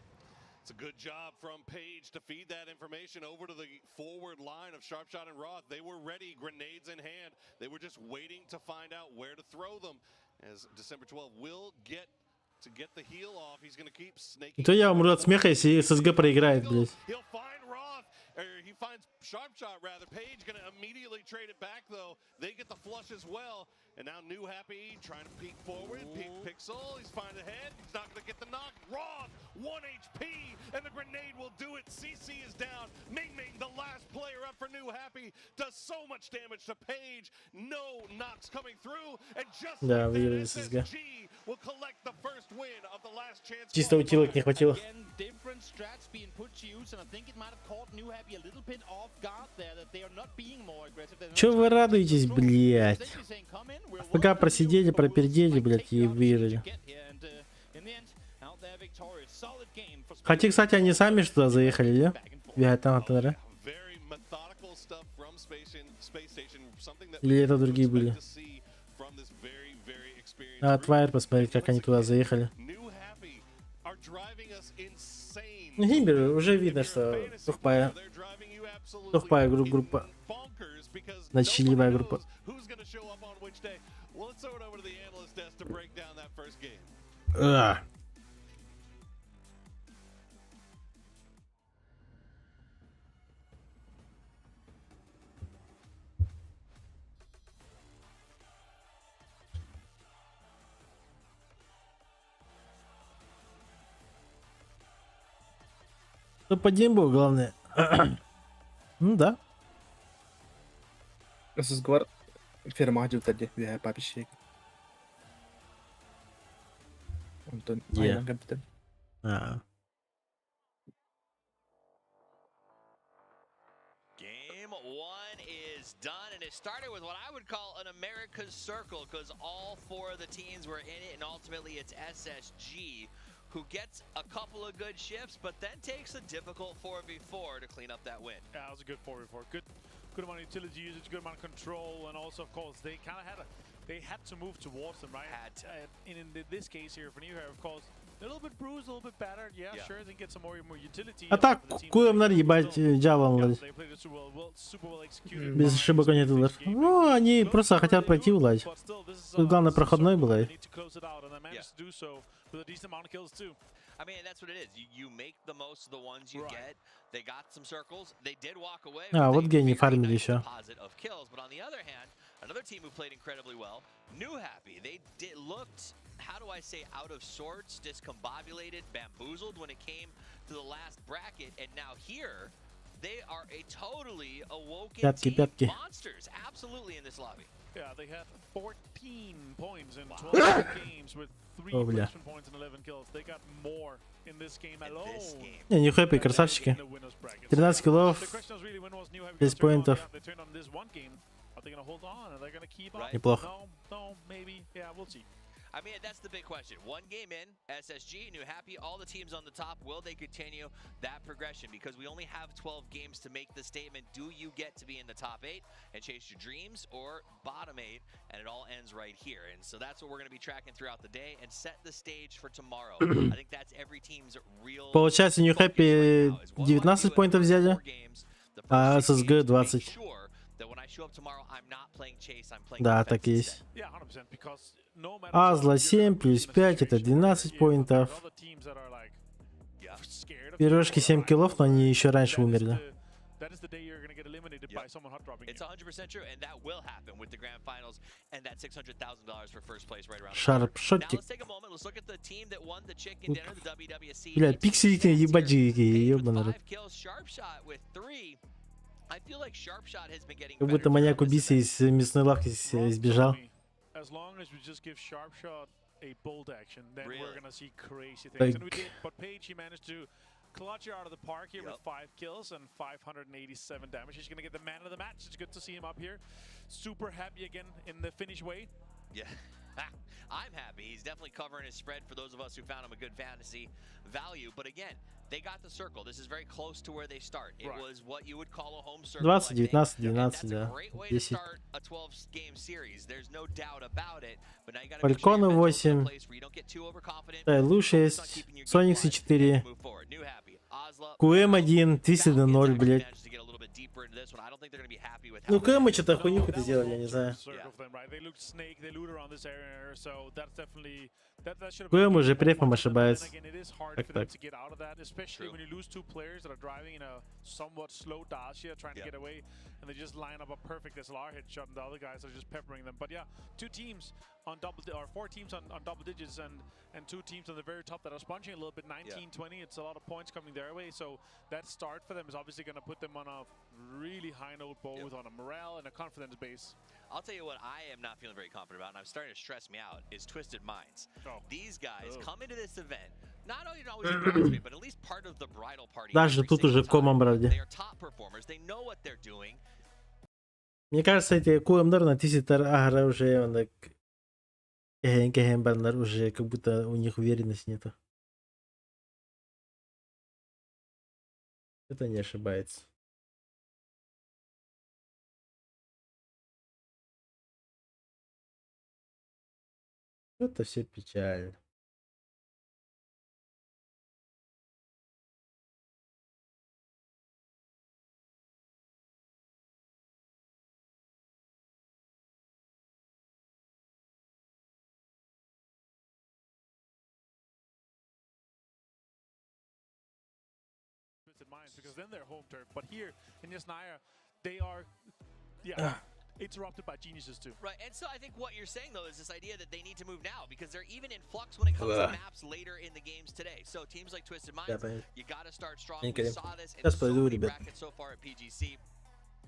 It's a good job from Page to feed that information over to the forward line of Sharpshot and Roth. They were ready, grenades in hand. They were just waiting to find out where to throw them. As December 12th will get the heal off. He's going to keep snaking. То я умру от смеха, если ССГ проиграет, блядь. He'll find Roth, or he finds Sharpshot rather. Page going to immediately trade it back though. They get the flush as well. And now New Happy trying to peek forward. Pixel, he's finding ahead. He's not going to get the knock. Roth, 1 HP, and the grenade will do it. CC is down. Ming Ming, the last player up for New Happy, does so much damage to Page. No knocks coming through, and just like that, SSG will collect the first win of the last chance. Чисто утилок не хватило. Different strats being put to use, and I think it might have caught New Happy a little bit off guard there, that they are not being more aggressive. Чё вы радуетесь, блядь? Пока просидели, пропердели, блядь, и выиграли. Хотя, кстати, они сами что-то заехали, да? Виатан, да? Или это другие были? А, Твайр, посмотреть, как они туда заехали. Гимбер, уже видно, что тухпая группа. Ночливая группа. Топ-1 был, главное. Ну да. SSG fermaggi tadi dia PUBG. Untuk Yeah. Captain. Game 1 is done, and it started with what I would call an America's Circle, because all four of the teams were in it, and ultimately it's SSG who gets a couple of good shifts, but then takes a difficult 4v4 to clean up that win. Yeah, it was a good 4v4. Good amount of utility usage, good amount of control, and also, of course, they kind of had to move towards them, right? Had to. And in this case here, for New Hair, of course, a little bit bruised, a little bit battered. Yeah, sure, they get some more utility. А так, куем надо ебать дьяволом, блядь. Без ошибок они туда. Ну, они просто хотят пройти, блядь. Тут главное проходной был. I mean, that's what it is. You make the most of the ones you get. They got some circles. They did walk away. А, вот гений фармили еще. Of kills, but on the other hand, another team who played incredibly well, New Happy. They looked, how do I say, out of sorts, discombobulated, bamboozled when it came to the last bracket, and now here they are a totally awoken team. Monsters, absolutely, in this lobby. Yeah, they had 14 points in 12 games with 3 placement points and 11 kills. They got more in this game alone. Не, не хэппи, красавчики. 13 киллов, 10 поинтов. Неплохо. I mean, that's the big question. One game in, SSG, New Happy, all the teams on the top, will they continue that progression? Because we only have 12 games to make the statement, do you get to be in the top 8 and chase your dreams, or bottom 8, and it all ends right here? And so that's what we're going to be tracking throughout the day and set the stage for tomorrow. I think that's every team's real... Получается, New Happy 19 поинтов взяли, а SSG 20. Да, так и есть. Азла 7 плюс 5, это 12 поинтов. Пирожки 7 киллов, но они еще раньше умерли. that is the day you're going to get eliminated by someone hot dropping. It's 100% true, and that will happen with the grand finals and that $600,000 for first place right around the corner. Now let's take a moment. Let's look at the team that won the chicken dinner, the WWC. Блядь, пиксельки ебаджики, ёбаный рот. 5 kills, Sharpshot with 3. I feel like Sharpshot has been getting Как будто маньяк убийца из мясной лавки сбежал. As long as we just give Sharpshot a bold action, then Really? we're gonna see crazy things. Like- And we did, but Paige, he managed to clutch it out of the park here with 5 kills and 587 damage. He's gonna get the man of the match. It's good to see him up here. Super happy again in the finish way. Yeah. I'm happy. He's definitely covering his spread for those of us who found him a good fantasy value. But again, they got the circle. This is very close to where they start. It was what you would call a home circle. 20, 19, That's 12, a да. great way to 10. start a 12-game series. There's no doubt about it. But now you got to Фальконы 8. place where you don't get too overconfident. Лу 6. Сониксы 4. Move forward. New happy. Oslo. КМ 1. 300-0, блядь. Managed to get a little bit deeper into this one. I don't think they're going to be happy with Ну, how КМ что-то хуйню какую-то сделали, я не знаю. Circle of them, right? They looked snake, they loot around this area, so that's definitely that should have КМ уже been префом one. ошибается. And again, it is hard Так, for them так. to get out of that, especially when you lose 2 players that are driving in a somewhat slow dash here, trying to get away, and they just line up a perfect SLR headshot, and the other guys are just peppering them. But yeah, 2 teams on or 4 teams on double digits, and 2 teams on the very top that are sponging a little bit, 19-20. It's a lot of points coming their way, so that start for them is obviously going to put them on a really high note, both on a morale and a confidence base. I'll tell you what I am not feeling very confident about, and I'm starting to stress me out, is Twisted Minds. These guys come into this event, not only always the bridesmaid, but at least part of the bridal party. Даже тут уже комом, правда. They are top performers. They know what they're doing. Мне кажется, эти КМ на тиситер агра уже он так кехен уже как будто у них уверенности нету. Это не ошибается. Это все печально. Minds, because then they're home turf. But here in Yasnaya, they are interrupted by geniuses too. Right, and so I think what you're saying though is this idea that they need to move now because they're even in flux when it comes to maps later in the games today. So teams like Twisted Minds, you got to start strong. We saw this in so many brackets so far at PGC.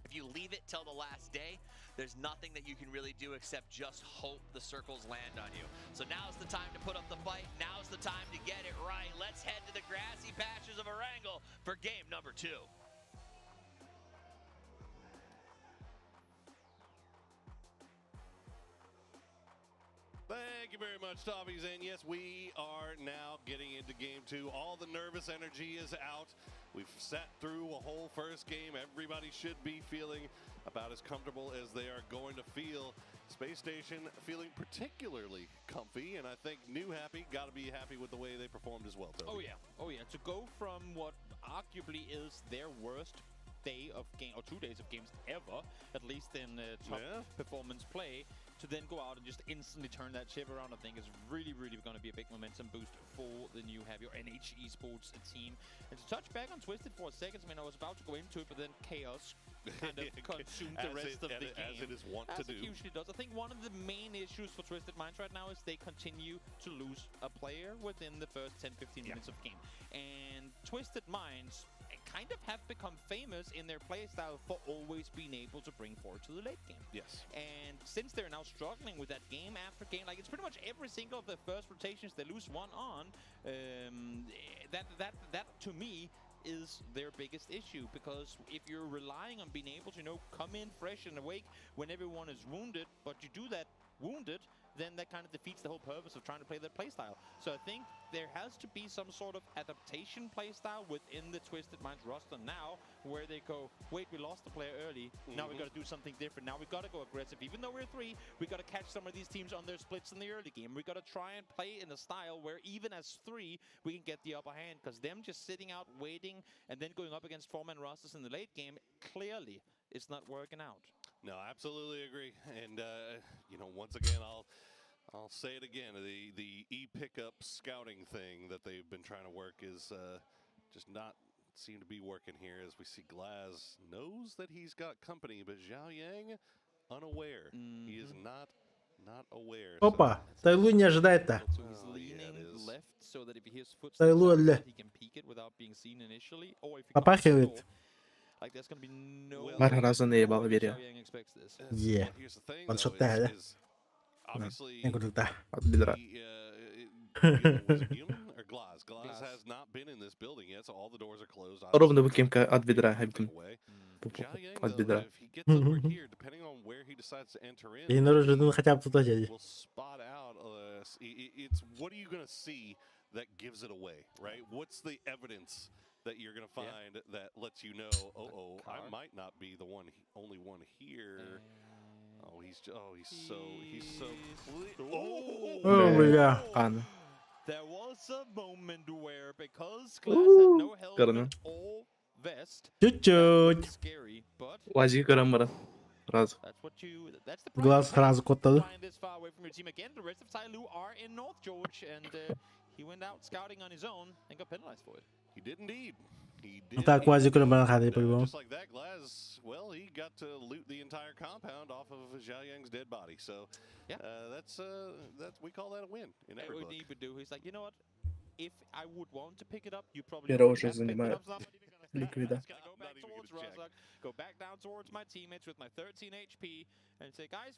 If you leave it till the last day, there's nothing that you can really do except just hope the circles land on you. So now's the time to put up the fight. Now's the time to get it right. Let's head to the grassy patches of Erangel for game number 2. Thank you very much, Tobbies. And yes, we are now getting into game 2. All the nervous energy is out. We've sat through a whole first game. Everybody should be feeling about as comfortable as they are going to feel. Space Station feeling particularly comfy, and I think New Happy got to be happy with the way they performed as well, Toby. Oh yeah. To go from what arguably is their worst day of game or 2 days of games ever, at least in top performance play, to then go out and just instantly turn that ship around, I think is really going to be a big momentum boost for the New Happy or NH Esports team. And to touch back on Twisted for a second, I mean, I was about to go into it, but then chaos kind of consumed the rest of the game. As it is wont to do. As it usually does. I think one of the main issues for Twisted Minds right now is they continue to lose a player within the first 10-15 minutes of game. And Twisted Minds kind of have become famous in their playstyle for always being able to bring forward to the late game. Yes. And since they're now struggling with that game after game, like it's pretty much every single of the first rotations they lose one on, that to me is their biggest issue, because if you're relying on being able to, come in fresh and awake when everyone is wounded, but you do that wounded, then that kind of defeats the whole purpose of trying to play their playstyle. So I think there has to be some sort of adaptation playstyle within the Twisted Minds roster now, where they go, wait, we lost the player early, now we got to do something different. Now we got to go aggressive. Even though we're 3, we got to catch some of these teams on their splits in the early game. We got to try and play in a style where even as 3, we can get the upper hand, because them just sitting out, waiting, and then going up against 4-man rosters in the late game, clearly it's not working out. No, absolutely agree. And, once again, I'll say it again. The e-pickup scouting thing that they've been trying to work is just not seem to be working here as we see Glaz knows that he's got company, but Zhao Yang unaware. He is not aware. Опа, Тайлу не ожидает-то. So he's leaning left so that if he hears footsteps Тайлу outside, алле. he can peek it without being seen initially. Or if he comes to the Попахивает. door, like there's gonna be no Бар разы наебал way бере. Zhao Yang expects this. Е. Here's the thing, Он though, что-то, да? obviously Не круто. От бедра. was it Human or Glaz? Glaz has not been in this building yet, so all the doors are closed. Ровно выкимка от бедра. Обидим. Zhao Yang, От though, бедра. if he gets over here, depending on where he decides to enter in, Я неожиданно хотя бы туда дядя. will spot out. It's what are you going to see that gives it away, right? What's the evidence that you're going to find that lets you know, I might not be the only one here. He's so О, бля. Ан. There was a moment where because Glass had no Гарно. helmet or vest, Чуть-чуть. scary, but Лази граммара. Раз. that's the Глаз сразу коттады. flying this far away from your team again. The rest of Tyloo are in North George, and he went out scouting on his own and got penalized for it. He did indeed. Так, Квази Кулембан ходит по-любому. Just like that, Glaz, well, he got to loot the entire compound off of Zhao Yang's dead body. So that's we call that a win in every book. What he would do, he's like, you know what? If I would want to pick it up, you probably Перо would уже have picked it занимает up, so I'm not even gonna ликвида. Just gonna go back towards Razak, go back down towards my teammates with my 13 HP, and say, guys,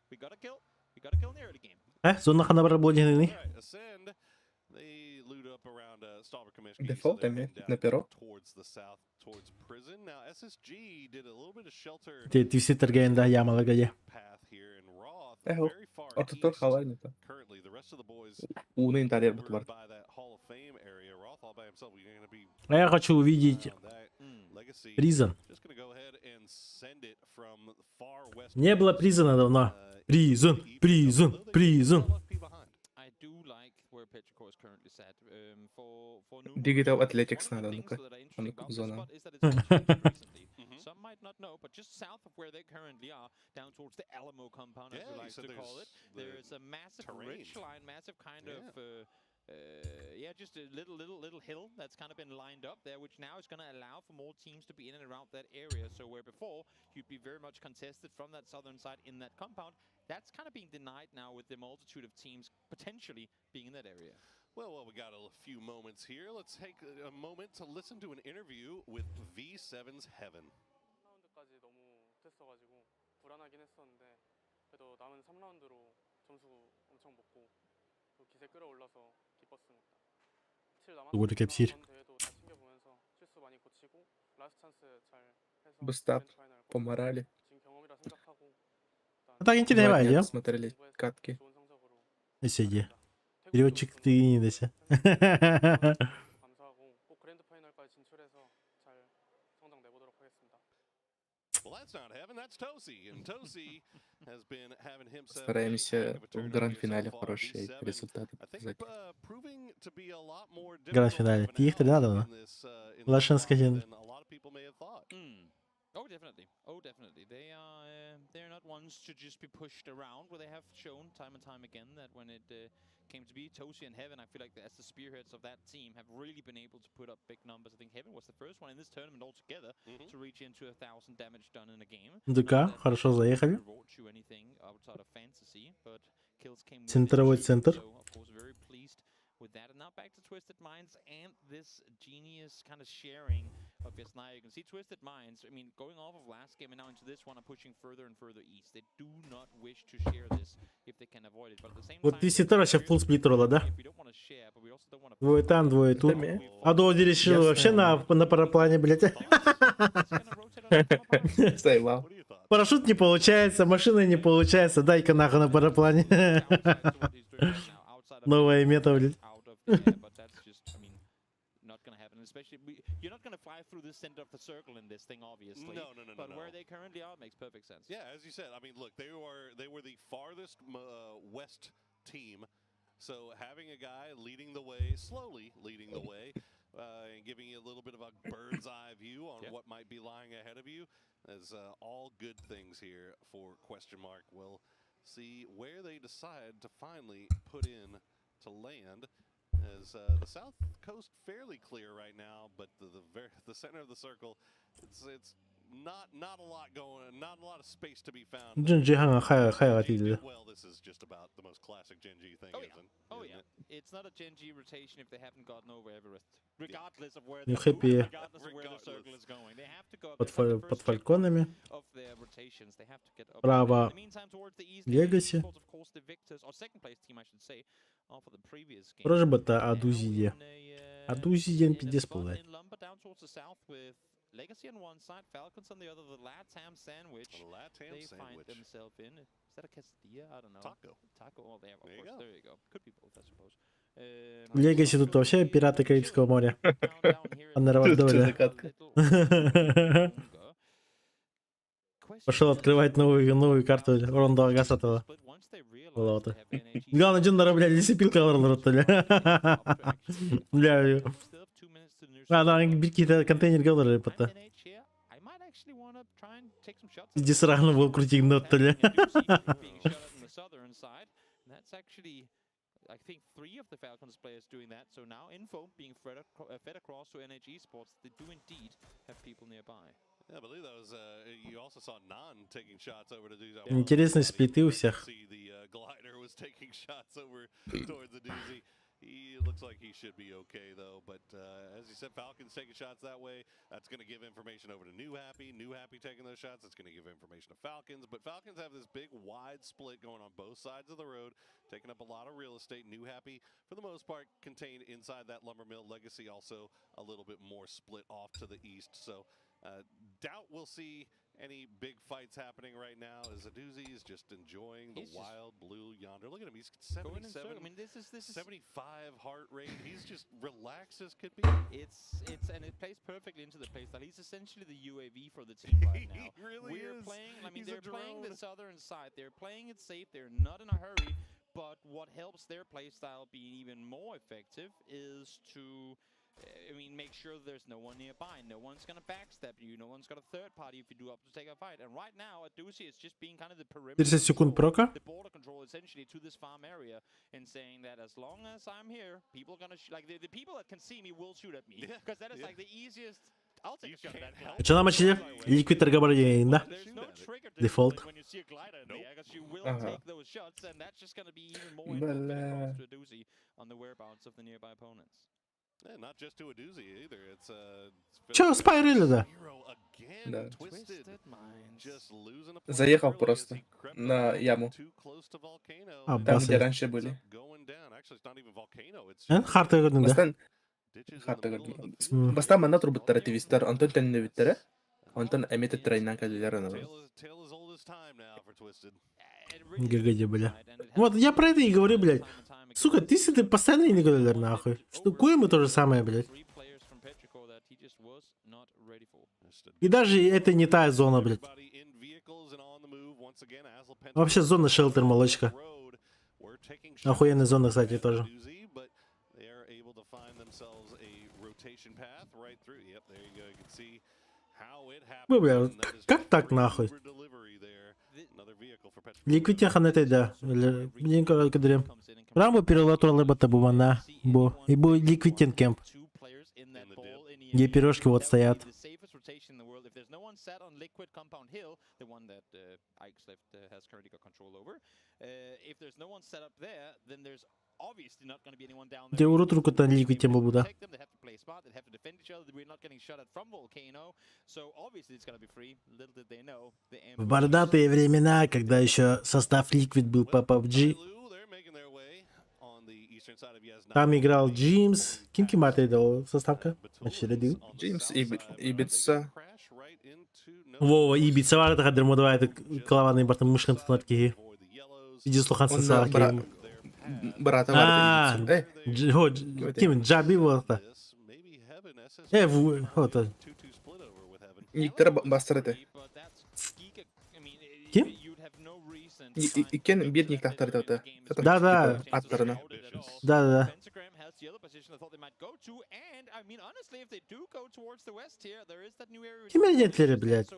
we got a kill. We got a kill in the early game. Зона хана работает. Right, ascend. They loot up around Stalker Comiskey. Дефолт на перо. Towards the south, towards prison. Now SSG did a little bit of shelter Твиси Тергейн, да, я малагаде. path here in Roth. Эхо. Very far Ото east. халайнута. Currently, the rest of the boys Уны интерьер were бутвар. by that Hall of Fame area. Roth all by himself. We're going to be А я хочу увидеть around that legacy. Призон. Just going to go ahead and send it from far west. Не было Призона давно. Призон, Призон, Призон. I do like where Petrichor is currently set. For Digital Numo, Athletics one of the надо, things ну-ка. that are А interesting ну-ка, about this зона. spot is that it's been changed recently. Some might not know, but just south of where they currently are, down towards the Alamo compound, as Yeah, we you like said to call it, there's there is a massive terrain. ridge line, massive kind of just a little hill that's kind of been lined up there, which now is going to allow for more teams to be in and around that area. So where before you'd be very much contested from that southern side in that compound, that's kind of being denied now with the multitude of teams potentially being in that area. Well, we got a few moments here. Let's take a moment to listen to an interview with V7's Heaven. 3라운드까지 너무 못했어가지고 불안하긴 했었는데 그래도 남은 3라운드로 점수 엄청 먹고 또 기세 끌어올라서 기뻤습니다. 7 누구를 캡실? 남았던 대회도 다 챙겨보면서 실수 많이 고치고 라스트 찬스 잘 해서 Бустап. 그랜드 파이널 По морали. 지금 경험이라 생각하고 А так интересно, 2 дня да? смотрели катки. 좋은 성적으로 Сиди. Переводчик ты не дайся. 감사하고 꼭 그랜드 파이널까지 진출해서 잘 성적 내보도록 하겠습니다. Well, that's not Heaven, that's Tosi. And Tosi has been having himself Стараемся в гранд-финале хорошие результаты I think показать. proving to be a lot more Гранд-финале. difficult of an Их тогда outcome надо. in this, in Лашинская this тема. than a lot of people may have thought. Oh, definitely. Oh, definitely. They're not ones to just be pushed around, where they have shown time and time again that when it came to be Tosi and Heaven, I feel like as the spearheads of that team have really been able to put up big numbers. I think Heaven was the first one in this tournament altogether to reach into 1,000 damage done in a game. ДК, хорошо заехали. Brought you anything outside of fantasy, but kills came with Центровой it, центр. so of course very pleased with that. And now back to Twisted Minds and this genius kind of sharing of Yasnaya. You can see Twisted Minds, I mean, going off of last game and now into this one are pushing further and further east. They do not wish to share this if they can avoid it. But at the same Вот time, Твиситер вообще фулл сплит рола, да? if we don't want to share, but we also don't want to Двое там, двое тут. А Доди решил вообще на параплане, блядь. Заебал. Парашют не получается, машина не получается. Дай-ка нахуй на параплане. Новая мета, блядь. out of the air, but that's just, I mean, not gonna happen. Especially, you're not gonna fly through the center of the circle in this thing, obviously. No. But where they currently are makes perfect sense. Yeah, as you said, I mean, look, they were the farthest west team. So having a guy leading the way, slowly leading the way, and giving you a little bit of a bird's eye view on what might be lying ahead of you is all good things here for Question Mark. We'll see where they decide to finally put in to land as the South coast fairly clear right now, but the center of the circle, it's not a lot going, not a lot of space to be found. Genji hanga khaya tiydi. Well, this is just about the most classic Genji thing, isn't Oh yeah. It's not a Genji rotation if they haven't gotten over Everest. Regardless of where Ну, they're хэппи. moving, regardless of where the circle is going. They have to go up Под that's like the под first фальконами. checkpoint of their rotations. They have to get up. Право. In the meantime, towards the east, Legacy. of course, the victors, or second place team, I should say, for the previous game. Тоже бата Now Адузиде. in a, Адузиден in a пиздец spot пулай. in Lumber down towards the south with Legacy on one side, Falcons on the other, the Latam sandwich. A Latam They find sandwich. themselves in. Is that a quesadilla? I don't know. Taco. Taco. Oh, there. Of There you course. go. There you go. Could be both, I suppose. Legacy тут вообще пираты Карибского моря. Аннаравадоля. Пошел открывать новую карту Рондо Гасатова. Лота. Главное, Джиндара, блядь, дисциплинка Рондо. Бля. Да, какие-то контейнер говорили, пота. Иди сразу в крутик нотали. That's actually, I think, 3 of the Falcons players doing that. So now info being fed across to NAG Sports. They do indeed have people nearby. Yeah, I believe that was. You also saw Nan taking shots over to Doozy. Интересные сплиты у всех. See, the glider was taking shots over towards the Doozy. He looks like he should be okay though, but as you said, Falcons taking shots that way. That's going to give information over to New Happy. New Happy taking those shots. That's going to give information to Falcons. But Falcons have this big wide split going on both sides of the road, taking up a lot of real estate. New Happy, for the most part, contained inside that lumber mill. Legacy also a little bit more split off to the east. So doubt we'll see any big fights happening right now as Aduzi is just enjoying the wild blue yonder. Look at him, he's 77, I mean, this is 75 heart rate. He's just relaxed as could be. It's and it plays perfectly into the playstyle. He's essentially the UAV for the team right now. He really We're is. playing, I mean, He's a they're playing the drone. southern side. They're playing it safe. They're not in a hurry. But what helps their playstyle be even more effective is to I mean, make sure there's no one nearby. No one's going to backstab you. No one's got a third party if you do up to take a fight. And right now, Aduzi is just being kind of the perimeter 30 секунд прока. the border control essentially to this farm area and saying that as long as I'm here, people are going to like the people that can see me will shoot at me. Because that is like the easiest. I'll take a shot at that. Что нам очили? Liquid торговали да? There's no trigger to Default. when you see a glider in there, because you will take those shots, and that's just going to be even more info across to Aduzi on the whereabouts of the nearby opponents. Yeah, not just to a doozy either. It's Чё, спайрили, да? Да. Заехал Заехал просто на яму. Там, где раньше были. Харта көрдің, да? Бастан мана турбуттар активисттер, Антон төннөбүттөр. Антон эмете трайнан калдылар ана. ГГД, бля. Вот я про это и говорю, блядь. Сука, ты постоянно не говоришь, нахуй. Что, мы то же самое, блядь. И даже это не та зона, блядь. Вообще зона шелтер, молочка. Охуенная зона, кстати, тоже. Вы, бля, как так, нахуй? Ликвитяха на этой, да. Блин, кадрем. Рамбо перелатур лебата бумана. Бо. И бо ликвитен кемп. Где пирожки вот стоят. Где урут руку-то ликвитен бабуда. В бородатые времена, когда еще состав Liquid был по PUBG, там играл Джимс. Ким Кимата дал составка? Очередил. Джеймс, Ибица. Вова, Ибица var da kadar moda var klavanın bartın muşkın tutar ki. Video слухан саса ki. Брата var. Kim? Джаби var da. Вот. Никтер бастырды. Kim? Икен бир ник тактарды да. Да. Аттарына. Да. the other position I thought they might go to. And I mean, honestly, if they do go towards the west here, there is that new area. Kim oynayetleri, блядь?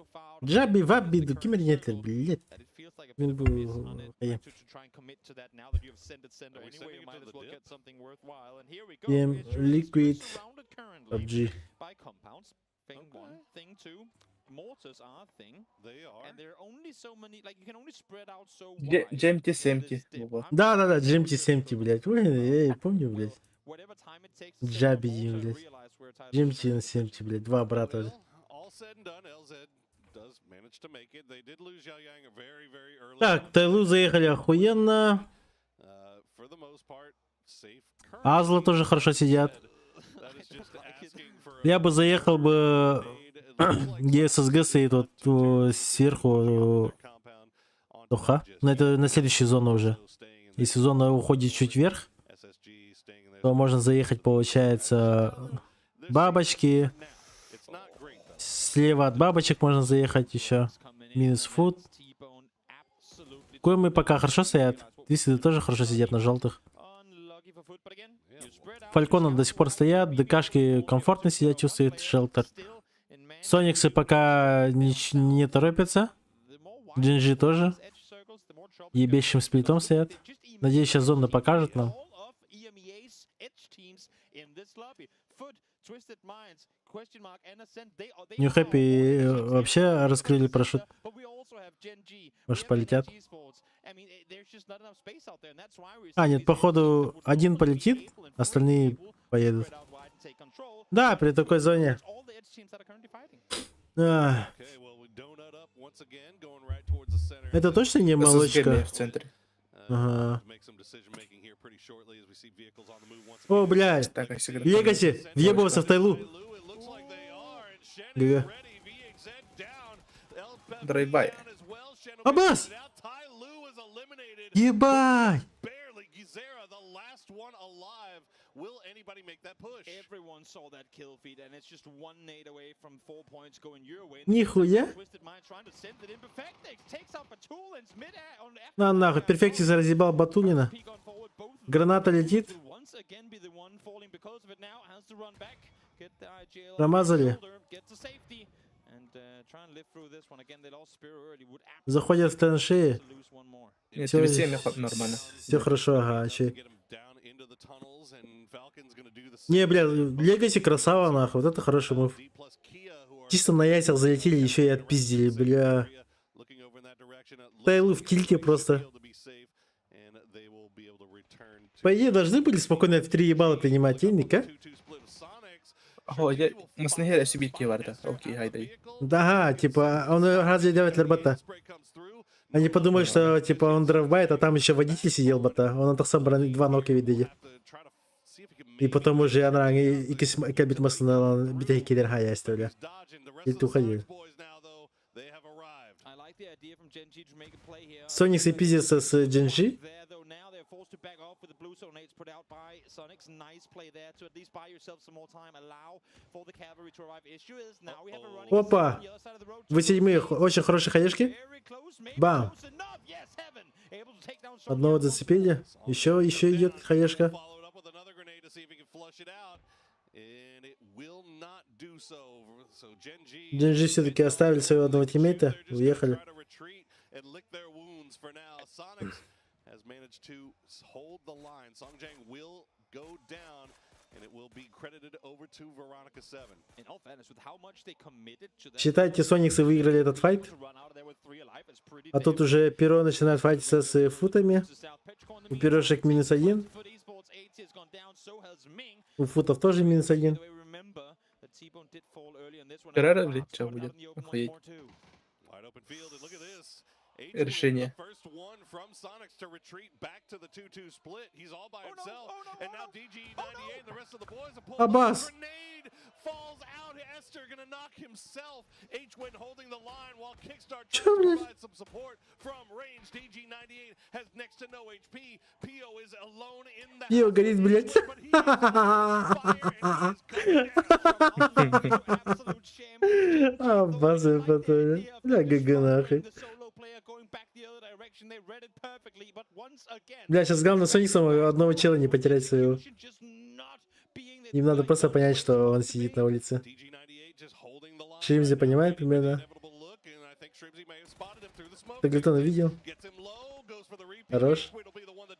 Джаби, Вабби, kim oynayetleri, блядь? That it feels like a Мен bit of a miss on bu... it, to try and commit to that now that you have sent it center anyway, you might as well get something worthwhile. And here we go. Game It's just Liquid surrounded currently PUBG. by compounds. Thing one, thing two. Mortars are a thing. They are. And there are only so many, like you can only spread out so wide. Джемти Семти. Да-да-да, Джемти Семти, блядь. Ой, я помню, блядь. Whatever time it takes to set Джаби, up mortar and блядь. realize where title Джемти Семти, блядь. Два брата. All said and done, LZ does manage to make it. They did lose Yao Yang very, very early. Так, Тайлу заехали охуенно. For the most part, safe. Азла тоже хорошо сидят. That is just asking for Я бы заехал бы ГССГ стоит вот сверху Тоха. Но это на следующую зону уже. Если зона уходит чуть вверх, то можно заехать, получается, бабочки. Слева от бабочек можно заехать еще. Минус фут. Коймы пока хорошо стоят. Твисты тоже хорошо сидят на желтых. Фальконы до сих пор стоят. ДКшки комфортно сидят, чувствует шелтер. Сониксы пока не торопятся. Джинджи тоже. Ебещим сплитом стоят. Надеюсь, сейчас зона покажет нам. New Happy вообще раскрыли парашют. Может, полетят. А, нет, походу, один полетит, остальные поедут. Да, при такой зоне. Это точно не молочка? В центре. Ага. О, блядь. Так, ACER. Легаси, въебывался в Тайлу. ГГ. Драйвбай. Абас! Ебать! Will anybody make that push? Everyone saw that kill feed, and it's just one nade away from 4 points going your way. Нихуя. Twisted Mind trying to send it in. Perfectix takes out Batul and mid on F. На нахуй, Перфектис разъебал Батулина. Peek on forward, both Граната летит. will once again be the one falling because of it now. Has to run back. Get the IGL Промазали. get to safety. And try and live through this one again. They lost Spear early. Would Заходят в траншеи. to lose one more. Нет, Всё, 9-7 нормально. Все хорошо, ага. Чё? Get him down into the tunnels, and Falcon's gonna do the same. Не, бля, Легаси красава, нахуй. Вот это хороший мув. D plus Kia, who are Чисто на яйцах залетели, еще и отпиздили, бля. looking over in that direction. It looks Тайлу like в тильте it's просто. able to be safe, and they will be able to return to По идее, должны были спокойно в 3 ебала принимать тельник, а? 2-2 split of Sonics. О, я... Маснахер SBK vardı. Окей, хайдай. Да, типа, он разве делает бота? Spray comes through. Они подумали, что, типа, он драйвбайт, а там еще водитель сидел бота. Он так сам 2 нока видели. Have to try to see if he can И make потом уже она и кабит масло битая кидер хая оставили. dodging. The rest И of the уходили. Sonics boys now, though, they have arrived. I like the idea from Gen G to make a play here. Соникс и пиздится с Джинджи. There though now they're forced to back off with the blue zone nades put out by Sonics. Nice play there to at least buy yourself some more time. Allow for the cavalry to arrive. Issue is now we have a running Опа! on the other side of the road. Вы седьмые, очень хорошие хаешки. Very close, maybe Бам! close enough. Yes, Heaven able to take down Одного зацепили. Еще идет хаешка. Followed up with another grenade to see if he can flush it out, and it will not do so. So Gen G. Джинджи все-таки оставили своего одного тиммейта. Уехали. Try to retreat and lick their wounds for now. Sonics has managed to hold the line. Songjang will go down, and it will be credited over to Veronica 7. In all fairness, with how much they committed to that, Считайте, Сониксы выиграли этот файт. to run out of there with 3 alive is pretty А тут уже Перо начинает файтиться с футами. to South Pitch corner. У Перошек -1. Foot Esports 80 has gone down, so has Ming. У футов тоже -1. Do we remember that T-Bone did fall early on this one? Перерыв And ли? perhaps Чё got out будет? in the open once Охуеть. more too. Wide open field, and look at this. H Решение. the first one from Sonics to retreat back to the 2-2 split. He's all by himself, and now DG98 and the rest of the boys are pulled Abbas. back. Grenade falls out. Esther gonna knock himself. H-Win holding the line while Kickstart tries to provide some support from range. DG98 has next to no HP. PO is alone in the Пио горит, блядь. but he is on fire, and he is going down. Absolute shame. А, базы потом. Бля, ГГ нахуй. The solo player going back the other direction. They read it perfectly, but once again, Бля, сейчас главное Сониксом одного чела не потерять своего. just not Им надо просто понять, что он сидит на улице. Шримзи понимает примерно. Таглитон увидел. Хорош.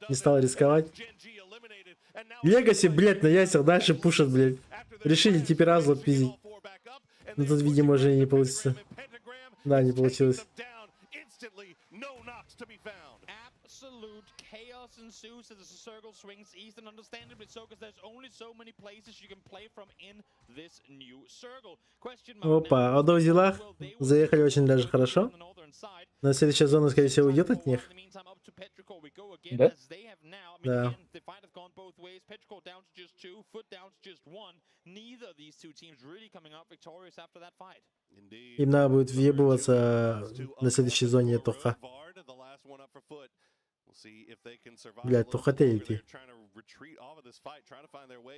Не стал рисковать. Легаси, блядь, на яйцах дальше пушат, блядь. Решили теперь Азло пиздить. Но тут, видимо, уже не получится. Да, не получилось. Absolute chaos ensues as the circle swings east, and understandably so, because there's only so many places you can play from in this new circle. Question mark. Опа, о двух делах. Заехали очень даже хорошо. Но следующая зона, скорее всего, уйдет от них. Да? Да. Им надо будет въебываться на следующей зоне Тоха. Блядь, Тоха-то идти.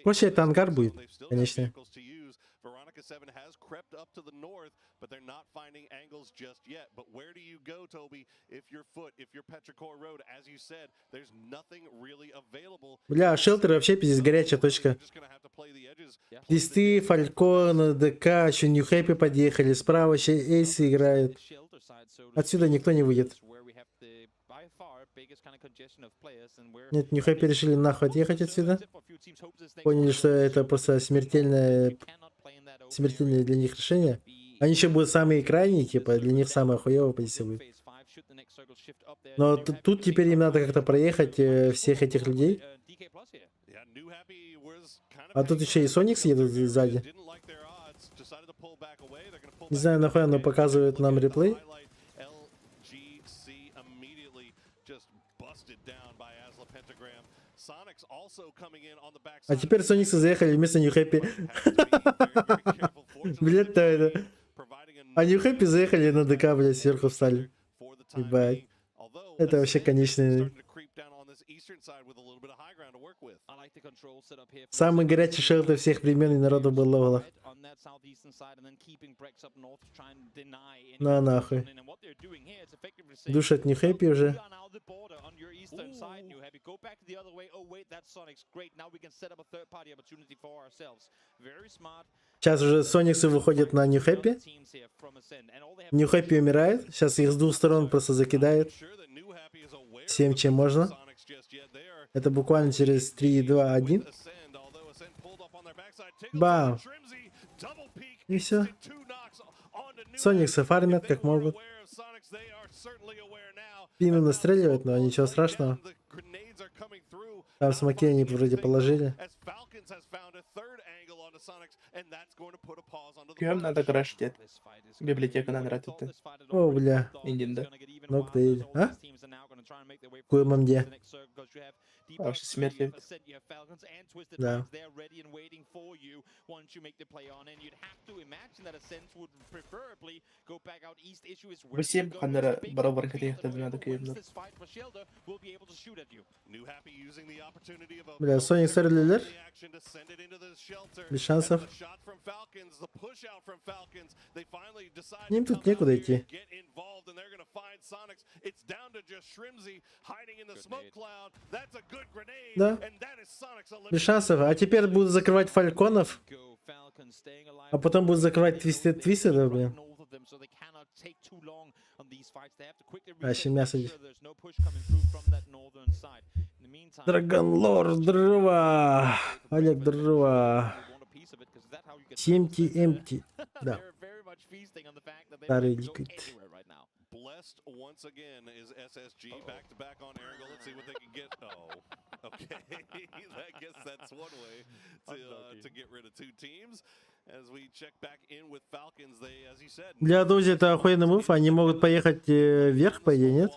Проще это ангар будет, конечно. Бля, шелтер вообще пиздец горячая точка. Листы, Фалькон, ДК, еще Нью Хэппи подъехали, справа еще Эйси играет. Отсюда никто не выйдет. Нет, Нью Хэппи решили нахуй отъехать отсюда. Поняли, что это просто смертельное для них решение. Они еще будут самые крайние, типа, для них самая хуевая позиция будет. Но тут теперь им надо как-то проехать всех этих людей. А тут еще и Соникс едут сзади. Не знаю, нахуй оно показывает нам реплей. А теперь Сониксы заехали вместо Нью Хэппи. Блядь-то это. А Нью Хэппи заехали на ДК, блядь, сверху встали. Ебать. Это вообще конечный. Самый горячий шелтер всех времен и народу был ловало. На нахуй. Душат Нью Хэппи уже. Сейчас уже Сониксы выходят на Нью Хэппи. Нью Хэппи умирает. Сейчас их с двух сторон просто закидает. Всем, чем можно. Это буквально через 3, 2, 1. Бам! И все. Сониксы фармят как могут. Пину настреливают, но ничего страшного. Там смоки они вроде положили. Кем надо крашить это? Библиотека надо ратить. О, бля. Индин, да? Ну, кто едет? А? Куемам где? А что смерть любит? Да. Вы всем Хандыга барабар категория надо киевнуть. Бля, Соник стреляли? Без шансов. Им тут некуда идти. Да. Без шансов. А теперь будут закрывать фальконов. А потом будут закрывать твистедов, блин. А, еще мясо здесь. Драгонлор, Дарова. Олег, Дарова. Семти, эмти. Да. Старый ликвид. Blessed once again is SSG back to back on Erangel. Let's see what they can get. Oh, okay. I guess that's one way to get rid of two teams. As we check back in with Falcons, they, as you said, для Дози это охуенный мув. Они могут поехать вверх, по идее, нет?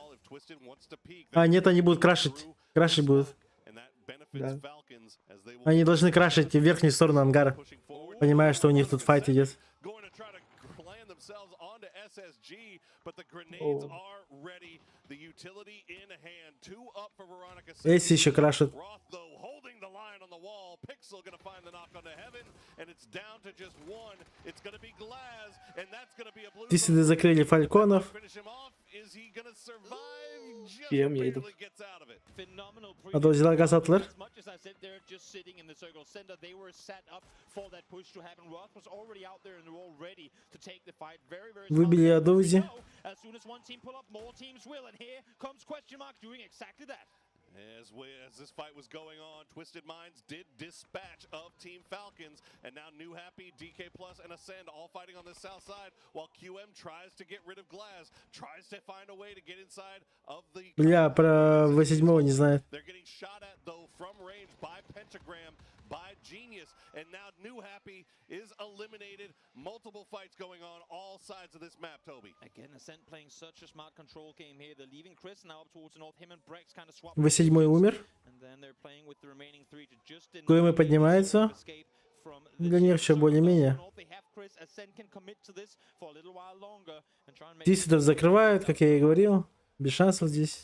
А, нет, они будут крашить. Крашить будут. Да. Они должны крашить в верхнюю сторону ангара. Понимая, что у них тут файт идет. Эйси еще крашит. Тысяды закрыли фальконов. QM едет. А то взяла Гасатлер. Выбили Адоузи. As this fight was going on, Twisted Minds did dispatch of Team Falcons, and now New Happy, DK Plus, and Ascend all fighting on the south side, while QM tries to get rid of Glass, tries to find a way to get inside of the... Бля, про V7 не знаю. They're getting shot at, though, from range by Pentagram, by Genius, and now New Happy is eliminated. Multiple fights going on all sides of this map, Toby. Again, Ascent playing such a smart control game here. They're leaving Chris now up towards the north. Him and Brex kind of swap. V7 умер. And then they're playing with the remaining three to just КМ поднимается. Для них все более-менее. Тисидов закрывают, как я и говорил. Без шансов здесь.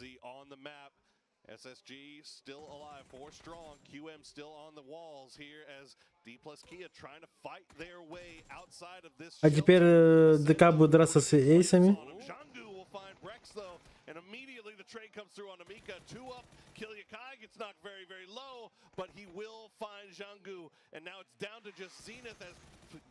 SSG still alive, 4 strong. QM still on the walls here as D plus Kia trying to fight their way outside of this. А теперь ДК будет драться с эйсами. Jangu will find Brex though, and immediately the trade comes through on Amika. 2 up. Kilyakai gets knocked very, very low, but he will find Jangu, and now it's down to just Zenith as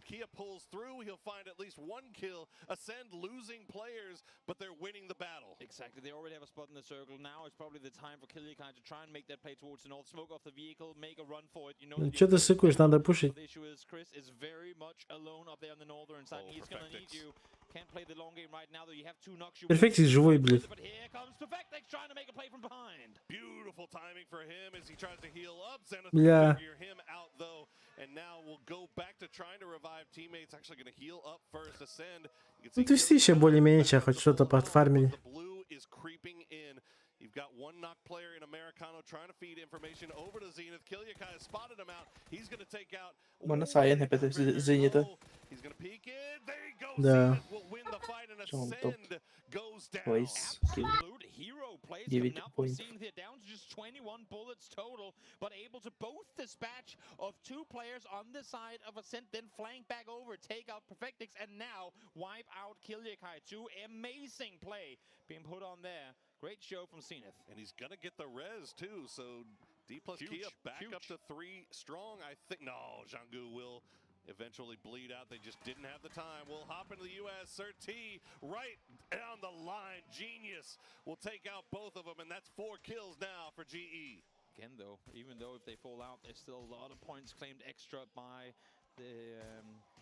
Kia pulls through. He'll find at least 1 kill. Ascend losing players, but they're winning the battle. Exactly. They already have a spot in the circle. Now it's probably the time for Kilyakai to try and make that play towards the north. Smoke off the vehicle, make a run for it. You know. Что ты сыкуешь, надо пушить. The issue is Chris is very much alone up there on the northern side. He's gonna need you. Can't play the long game right now, though. You have 2 knocks. Перфектик живой, блядь. But here comes Perfectix trying to make a play from behind. Beautiful timing for him as he tries to heal up. Zenith Yeah. will figure him out though, and now we'll go back to trying to revive teammates. Actually going to heal up first. Ascend. Ну ты все еще более-менее, хоть что-то подфармили. The blue is creeping in. You've got 1 knock player in Americano trying to feed information over to Zenith. Kilyakai has spotted him out. He's going to take out. Mana sayang hepede Zenith'e. He's going to peek in. There you go. Да. Zenith will win the fight and Çok top. Ascend goes down. Twice kill. Absolute hero plays 9 coming out from point. scene here, down to just 21 bullets total, but able to both dispatch of 2 players on the side of Ascent, then flank back over, take out Perfectix, and now wipe out Kilyakai. 2 amazing play being put on there. Great show from Zenith. And he's going to get the res too, so D plus Kia back up to 3 strong. I think, no, Jangu will eventually bleed out. They just didn't have the time. We'll hop into the US. Sir T right down the line. Genius will take out both of them, and that's 4 kills now for GE. Again, though, even though if they fall out, there's still a lot of points claimed extra by the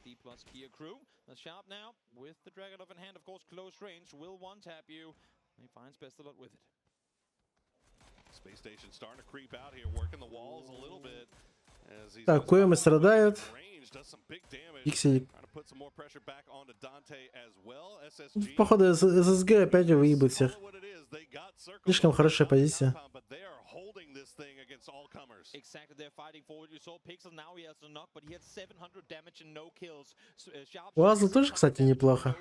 D plus Kia crew. The Sharp now with the Dragon in hand, of course, close range, will one-tap you. He finds best of luck with it. Space station starting to creep out here, working the walls a little bit. Так, КМ страдают. Пикселик. Походу, ССГ опять выебут всех. Слишком хорошая позиция. У Азла тоже, кстати, неплохо.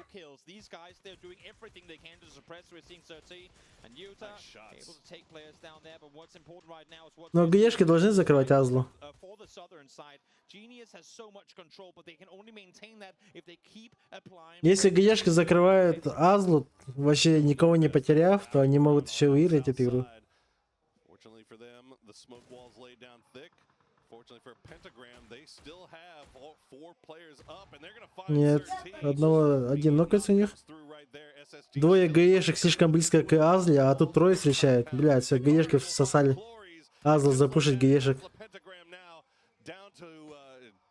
Но ГЕшки должны закрывать Азлу. Если ГЕшки закрывают Азлу, вообще никого не потеряв, то они могут еще выиграть эту игру. Нет, один нокается у них. 2 ГЕшек слишком близко к Азле, а тут 3 встречают. Блядь, все, ГЕшки всосали. Азла запушить ГЕшек.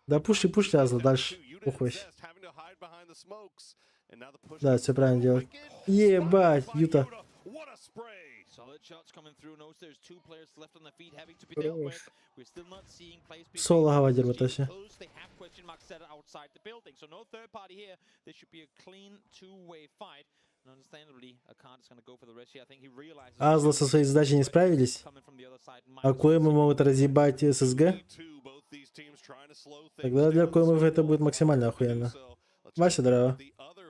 Да пуши Азла дальше. Похуй. Да, все правильно делать. Ебать, Юта. Соло гавадер вот вообще. Азла со своей задачей не справились. А КМ могут разъебать ССГ. Тогда для КМ это будет максимально охуенно. Вася, Дарова.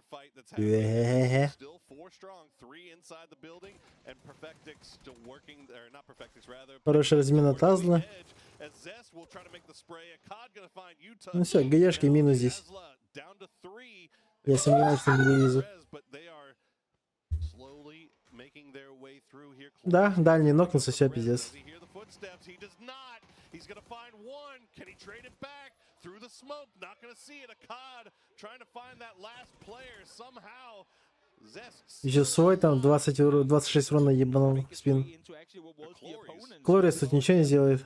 fight that's happening. Still 4 strong, 3 inside the building, and Perfectix still working, or not Perfectix, rather. Хорошая размена Тазла. Ну все, ГЕшки минус здесь. Я сомневаюсь, что не вывезу. Да, дальний нокнулся, все, пиздец. He's gonna find one. Can he trade it back through the smoke? Not gonna see it. Akkad trying to find that last player somehow. Еще свой там 26 урона ебанул в спину. Клорис тут ничего не сделает.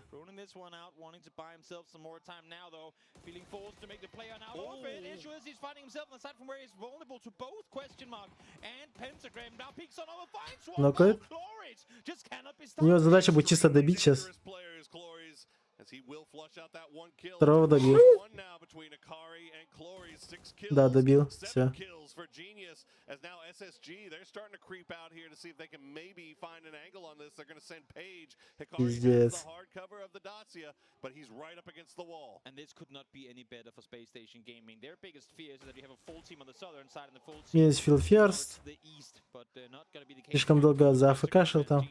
Ну-ка. У него задача будет чисто добить сейчас. Второго добил. Да, добил. Все. Пиздец. Минус филферст. Слишком долго зафкашил там.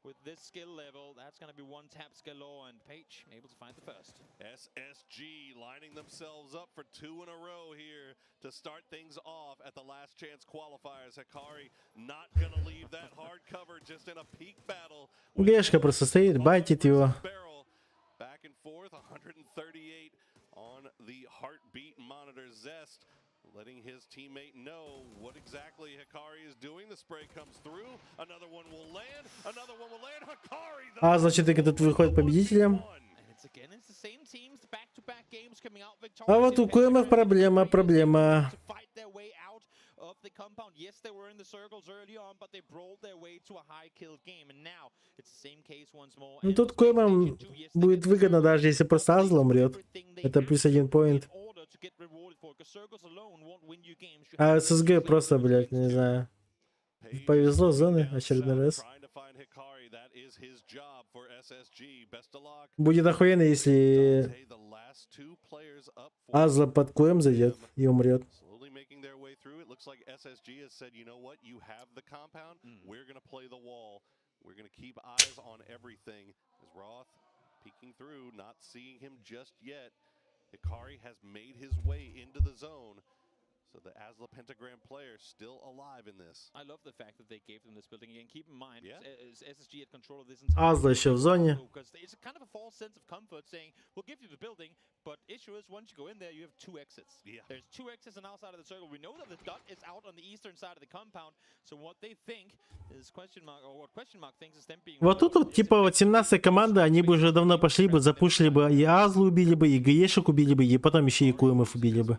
With this skill level, that's going to be one taps galore, and Page able to find the first. SSG lining themselves up for 2 in a row here to start things off at the last chance qualifiers. Hikari not going to leave that hard cover just in a peak battle. ГЕшка просто стоит, байтит его. Back and forth, 138 on the heartbeat monitor. Zest letting his teammate know what exactly Hikari is doing. The spray comes through. Another one will land. Another one will land. Hikari. А, значит, этот выходит победителем. А вот у КМФ проблема. Ну тут КМФ будет выгодно, даже если просто Азла умрет. Это плюс 1 поинт. А ССГ просто, блядь, не знаю. Повезло зоны очередной раз. Будет охуенно, если Азла под КМ зайдет и умрет. Hikari has made his way into the zone. So the Asla Pentagram player still alive in this. I love the fact that they gave them this building again. Keep in mind, SSG had control of this entire Азла еще в зоне. It's kind of a false sense of comfort saying, we'll give you the building, but issue is once you go in there, you have 2 exits. Yeah. There's 2 exits on outside of the circle. We know that the dot is out on the eastern side of the compound. So what they think is question mark, or what question mark thinks is them being... Вот тут вот, типа, вот 17-я команда, они бы уже давно пошли бы, запушили бы, и Азлу убили бы, и ГЕшек убили бы, и потом еще и КУМФ убили бы.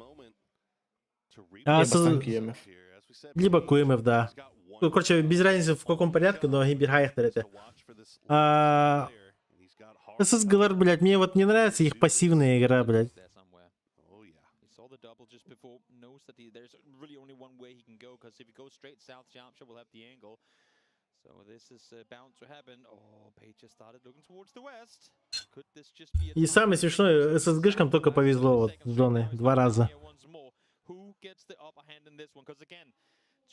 Либо КУМФ, да. Короче, без разницы в каком порядке, но Гибергайхтер это. ССГЛР, блядь, мне вот не нравится их пассивная игра, блядь. И самое смешное, ССГшкам только повезло вот в зоны 2 раза. Who gets the upper hand in this one? Because again,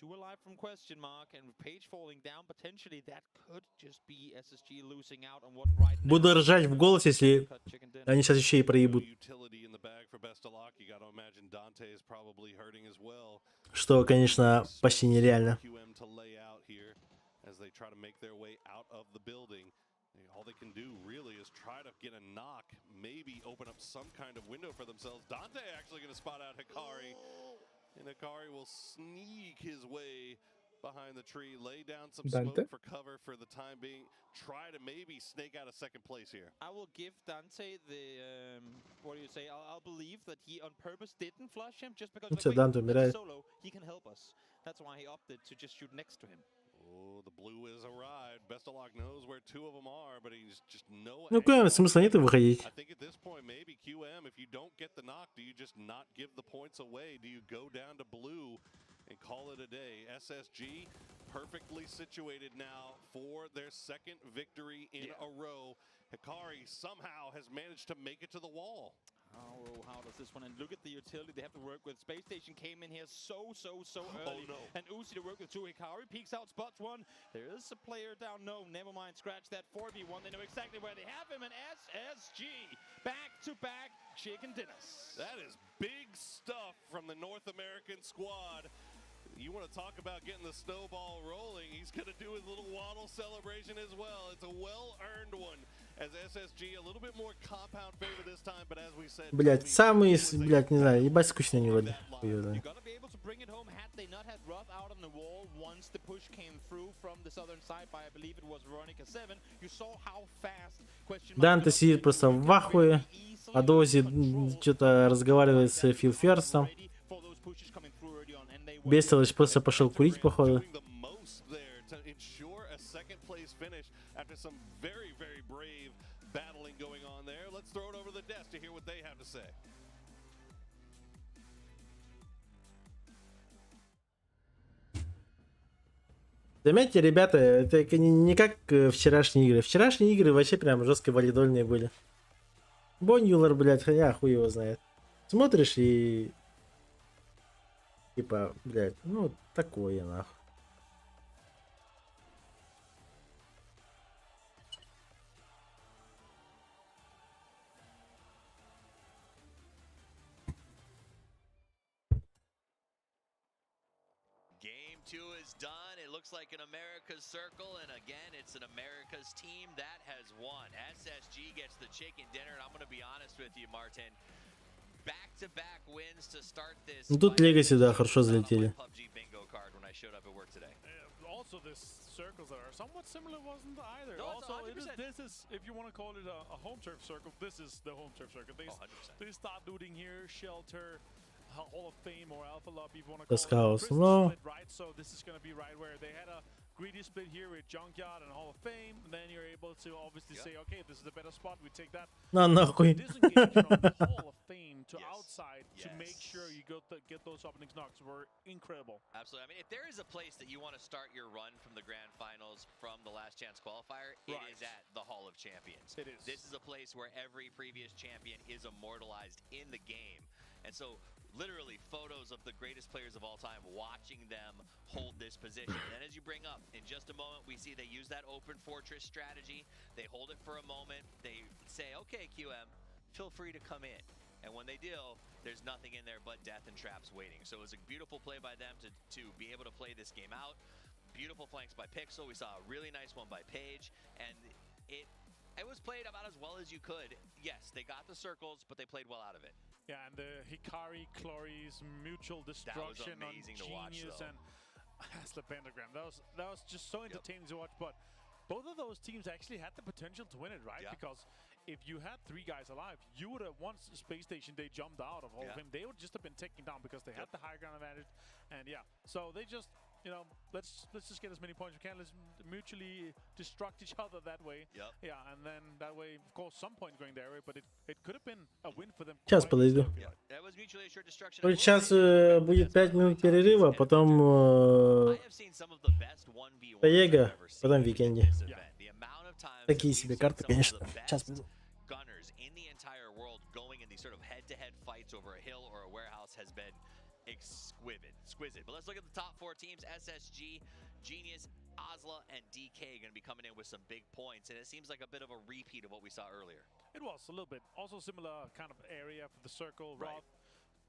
2 alive from question mark and Page falling down, potentially that could just be SSG losing out on what right now. Буду ржать в голос, если они сейчас еще и проебут. Что, конечно, почти нереально. All they can do really is try to get a knock, maybe open up some kind of window for themselves. Dante actually going to spot out Hikari, and Hikari will sneak his way behind the tree, lay down some smoke for cover for the time being, try to maybe snake out a second place here. I will give Dante the, what do you say, I'll believe that he on purpose didn't flush him just because like, solo, he can help us. That's why he opted to just shoot next to him. Oh, the blue has arrived. Bestalock knows where 2 of them are, but he's just no. Ну, КМ, смысла нет выходить. I think at this point, maybe QM, if you don't get the knock, do you just not give the points away? Do you go down to blue and call it a day? SSG perfectly situated now for their second victory in a row. Hikari somehow has managed to make it to the wall. How does this one end? Look at the utility they have to work with. Space Station came in here so early. Oh, no. And Uzi to work with two. Hikari peeks out, spots one. There is a player down. No, never mind. Scratch that 4v1. They know exactly where they have him. And SSG back-to-back chicken dinners. That is big stuff from the North American squad. You want to talk about getting the snowball rolling. He's going to do his little waddle celebration as well. It's a well-earned one. As SSG, a little bit more compound favor this time, but as we said... Блять, самые, блять, не знаю, ебать скучные они были. You gotta be able to bring it home. Had they not had Roth out on the wall once the push came through from the southern side by, I believe it was Veronica 7, you saw how fast... Данте сидит просто в ахуе, а Дози что-то разговаривает с Фил Ферстом. Бестолочь просто пошел курить, походу. After some very brave battling going on there. Let's throw it over the desk to hear what they have to say. Заметьте, ребята, это не как вчерашние игры. Вчерашние игры вообще прям жестко валидольные были. Бонюлер, блядь, я хуй его знает. Смотришь и... Типа, блядь, ну такое нахуй. Game 2 is done. It looks like an America's circle, and again, it's an America's team that has won. SSG gets the chicken dinner, and I'm going to be honest with you, Martin. Back-to-back wins to start this. Ну тут Legacy, да, хорошо залетели. PUBG bingo card when I showed up at work today. Also, this circles that are somewhat similar wasn't either. No, also, this is, if you want to call it a home turf circle, this is the home turf circle. They start looting here, shelter, Hall of Fame or Alpha Lobby, if you want to call it. No. Right, so this is going to be right where they had a greedy split here with Junkyard and Hall of Fame. And then you're able to obviously say, okay, this is a better spot. We take that. На нахуй. Disengage from the Hall of Fame to outside to make sure you get those openings knocks were incredible. Absolutely. I mean, if there is a place that you want to start your run from the grand finals from the last chance qualifier, it is at the Hall of Champions. It is. This is a place where every previous champion is immortalized in the game. And so literally photos of the greatest players of all time, watching them hold this position. And as you bring up, in just a moment, we see they use that open fortress strategy. They hold it for a moment. They say, okay, QM, feel free to come in. And when they do, there's nothing in there but death and traps waiting. So it was a beautiful play by them to be able to play this game out. Beautiful flanks by Pixel. We saw a really nice one by Paige. And it was played about as well as you could. Yes, they got the circles, but they played well out of it. Yeah, and the Hikari, Clory's mutual destruction on Genius and as the pentagram. That was just so entertaining to watch. But both of those teams actually had the potential to win it, right? Because if you had three guys alive, you would have, once Space Station, they jumped out of Hall of Fame, they would just have been taken down because they had the higher ground advantage. And yeah, so they just, you know, let's just get as many points as we can. Let's mutually destruct each other that way. Yeah, and then that way, of course, some points going their way, but it could have been a win for them. Сейчас подойду. That was mutually assured destruction. Сейчас будет 5 минут перерыва, потом Поега, потом Викенди. Такие себе карты, конечно. Сейчас буду. Gunners in the entire world going in these sort of head-to-head fights over a hill or a warehouse has been exquisite. But let's look at the top four teams. SSG, Genius, Osla, and DK going to be coming in with some big points. And it seems like a bit of a repeat of what we saw earlier. It was a little bit. Also similar kind of area for the circle. Roth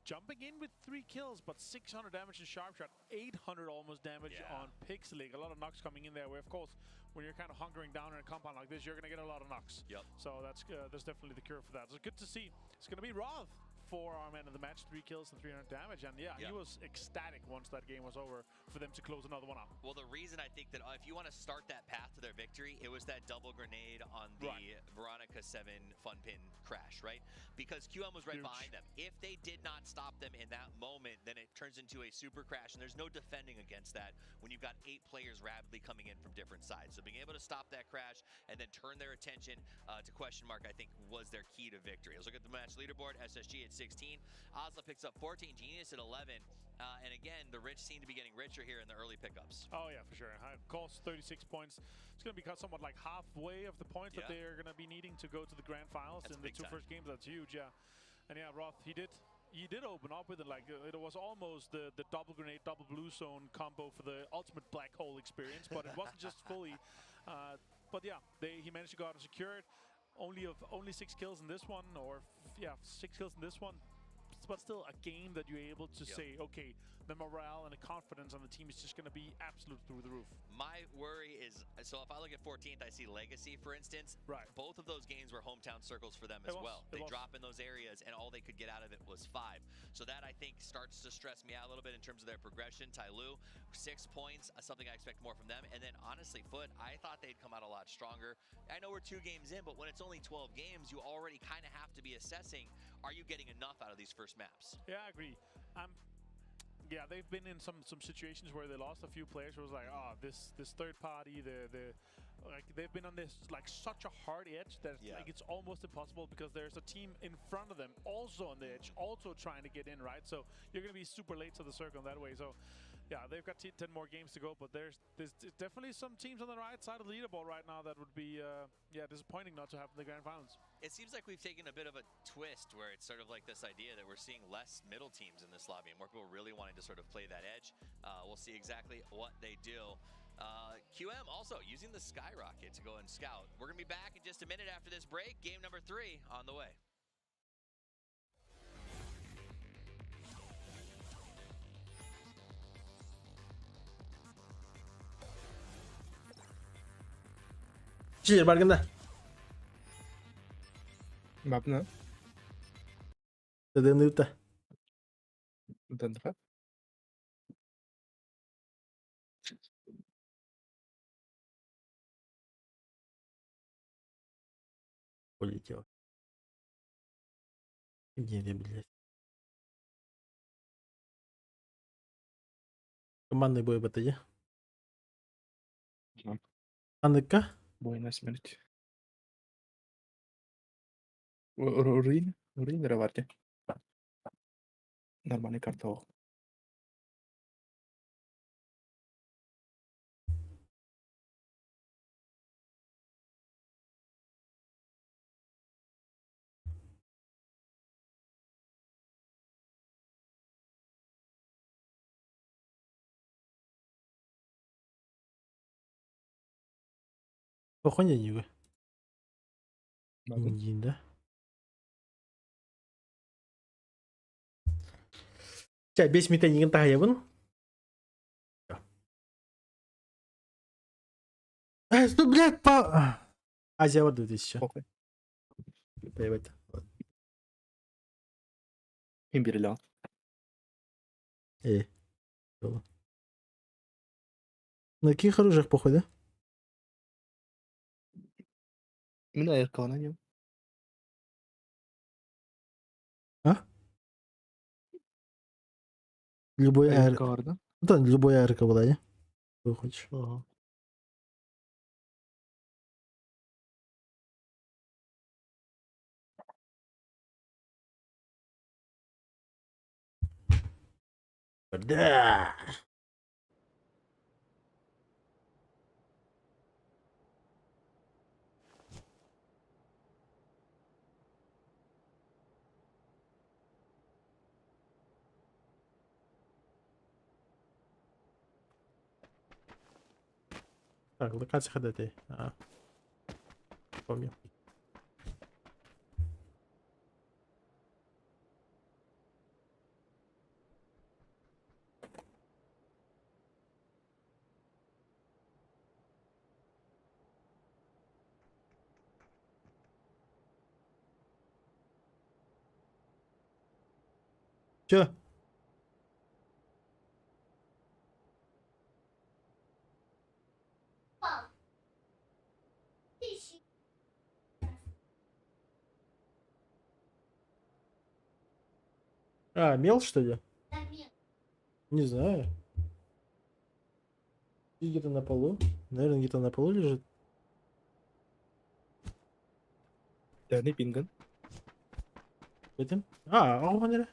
jumping in with 3 kills, but 600 damage in sharp shot, 800 almost damage on Pixeling. A lot of knocks coming in there. Where of course, when you're kind of hunkering down in a compound like this, you're going to get a lot of knocks. So that's definitely the cure for that. So good to see. It's going to be Roth for our man of the match, 3 kills and 300 damage, and he was ecstatic once that game was over for them to close another one up. Well, the reason I think that if you want to start that path to their victory, it was that double grenade on the Veronica 7 fun pin crash, right? Because QM was right behind them. If they did not stop them in that moment, then it turns into a super crash, and there's no defending against that when you've got 8 players rapidly coming in from different sides. So being able to stop that crash and then turn their attention to question mark, I think, was their key to victory. Let's look at the match leaderboard. SSG at 16. Osla picks up 14. Genius at 11. And again, the rich seem to be getting richer here in the early pickups. Oh, yeah, for sure. Cost 36 points. It's going to be somewhat like halfway of the points that they're going to be needing to go to the grand finals in the 2 first games. That's huge, And yeah, Roth, he did open up with it. Like it was almost the double grenade, double blue zone combo for the ultimate black hole experience, but it wasn't just fully. But yeah, he managed to go out and secure it. Only 6 kills in this one, or yeah, 6 kills in this one. But still a game that you're able to say, okay, the morale and the confidence on the team is just going to be absolute through the roof. My worry is, so if I look at 14th, I see Legacy, for instance. Right. Both of those games were hometown circles for them as well. They drop in those areas, and all they could get out of it was 5. So that, I think, starts to stress me out a little bit in terms of their progression. Tyloo, 6 points, something I expect more from them. And then, honestly, Foot, I thought they'd come out a lot stronger. I know we're 2 games in, but when it's only 12 games, you already kind of have to be assessing, are you getting enough out of these first maps? Yeah, I agree. Yeah, they've been in some situations where they lost a few players who was like, oh, this third party, like they've been on this like such a hard edge that like it's almost impossible because there's a team in front of them also on the edge, also trying to get in, right? So you're gonna be super late to the circle that way. So yeah, they've got 10 more games to go, but there's definitely some teams on the right side of the leaderboard right now that would be disappointing not to have in the grand finals. It seems like we've taken a bit of a twist where it's sort of like this idea that we're seeing less middle teams in this lobby and more people really wanting to sort of play that edge. We'll see exactly what they do. QM also using the Skyrocket to go and scout. We're going to be back in just a minute after this break. Game number 3 on the way. Cheer barganda. Mapna. Tadın ute. Дандра. Полетел. Где, блядь? Командный бой БТЕ. Хандыга. Бой на смерть. Руин Раварди. Нормальный картовал. Похоня не вы. Да. 자, бес метаник은 таябын. Что, блядь, по... Азия вот 2000. Поебать. Имбирля. На каких оружиях, похуй, да? Именно Эркала на нем. А? Любой АРК. Да? Да, любой АРК была, не? Что хочешь. Ага. Да. Так, локация ходатей. Помню. Чё? Мел, что ли? Не знаю. Где-то на полу. Наверное, где-то на полу лежит. Да, не пинган. Этим? Ағуған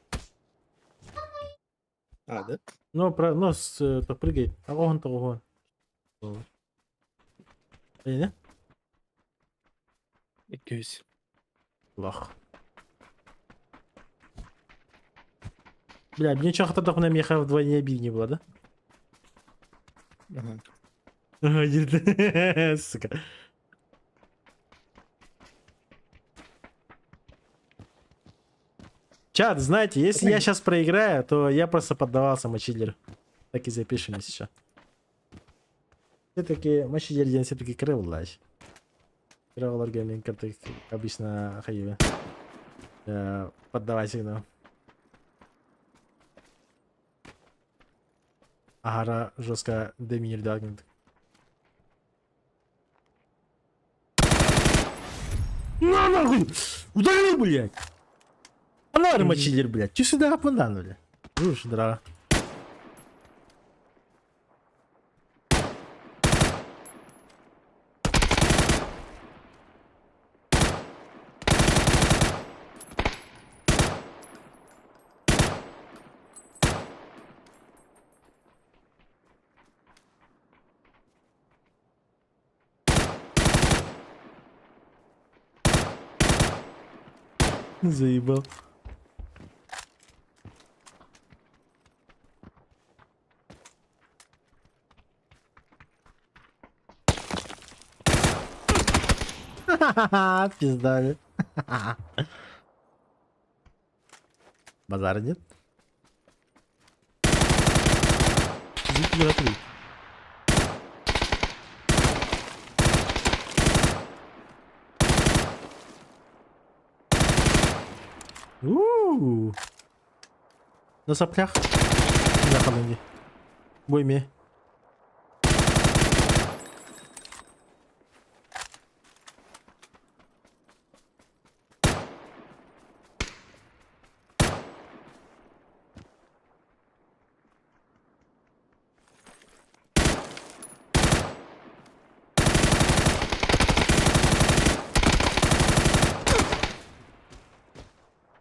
Да? Ну, прыгай. Ағуған. Не? 200. Лох. Бля, мне чё хата так на меха вдвойне бить не было, да? Ага. Ага, нет. Сука. Чат, знаете, если я сейчас проиграю, то я просто поддавался мочилеру. Так и запишем еще. Все-таки мочилер все-таки крылач. Крылар гейминг, как обычно хайве. Поддавай сигнал. Агара жестко доминир дагнет. На нахуй! Удалил, блядь! Она мочилер, блядь. Че сюда опанданули? Жуж, дра. Заебал. Ха-ха-ха, пиздали. Базара нет? Смотри. На соплях. На холодне. Бойме.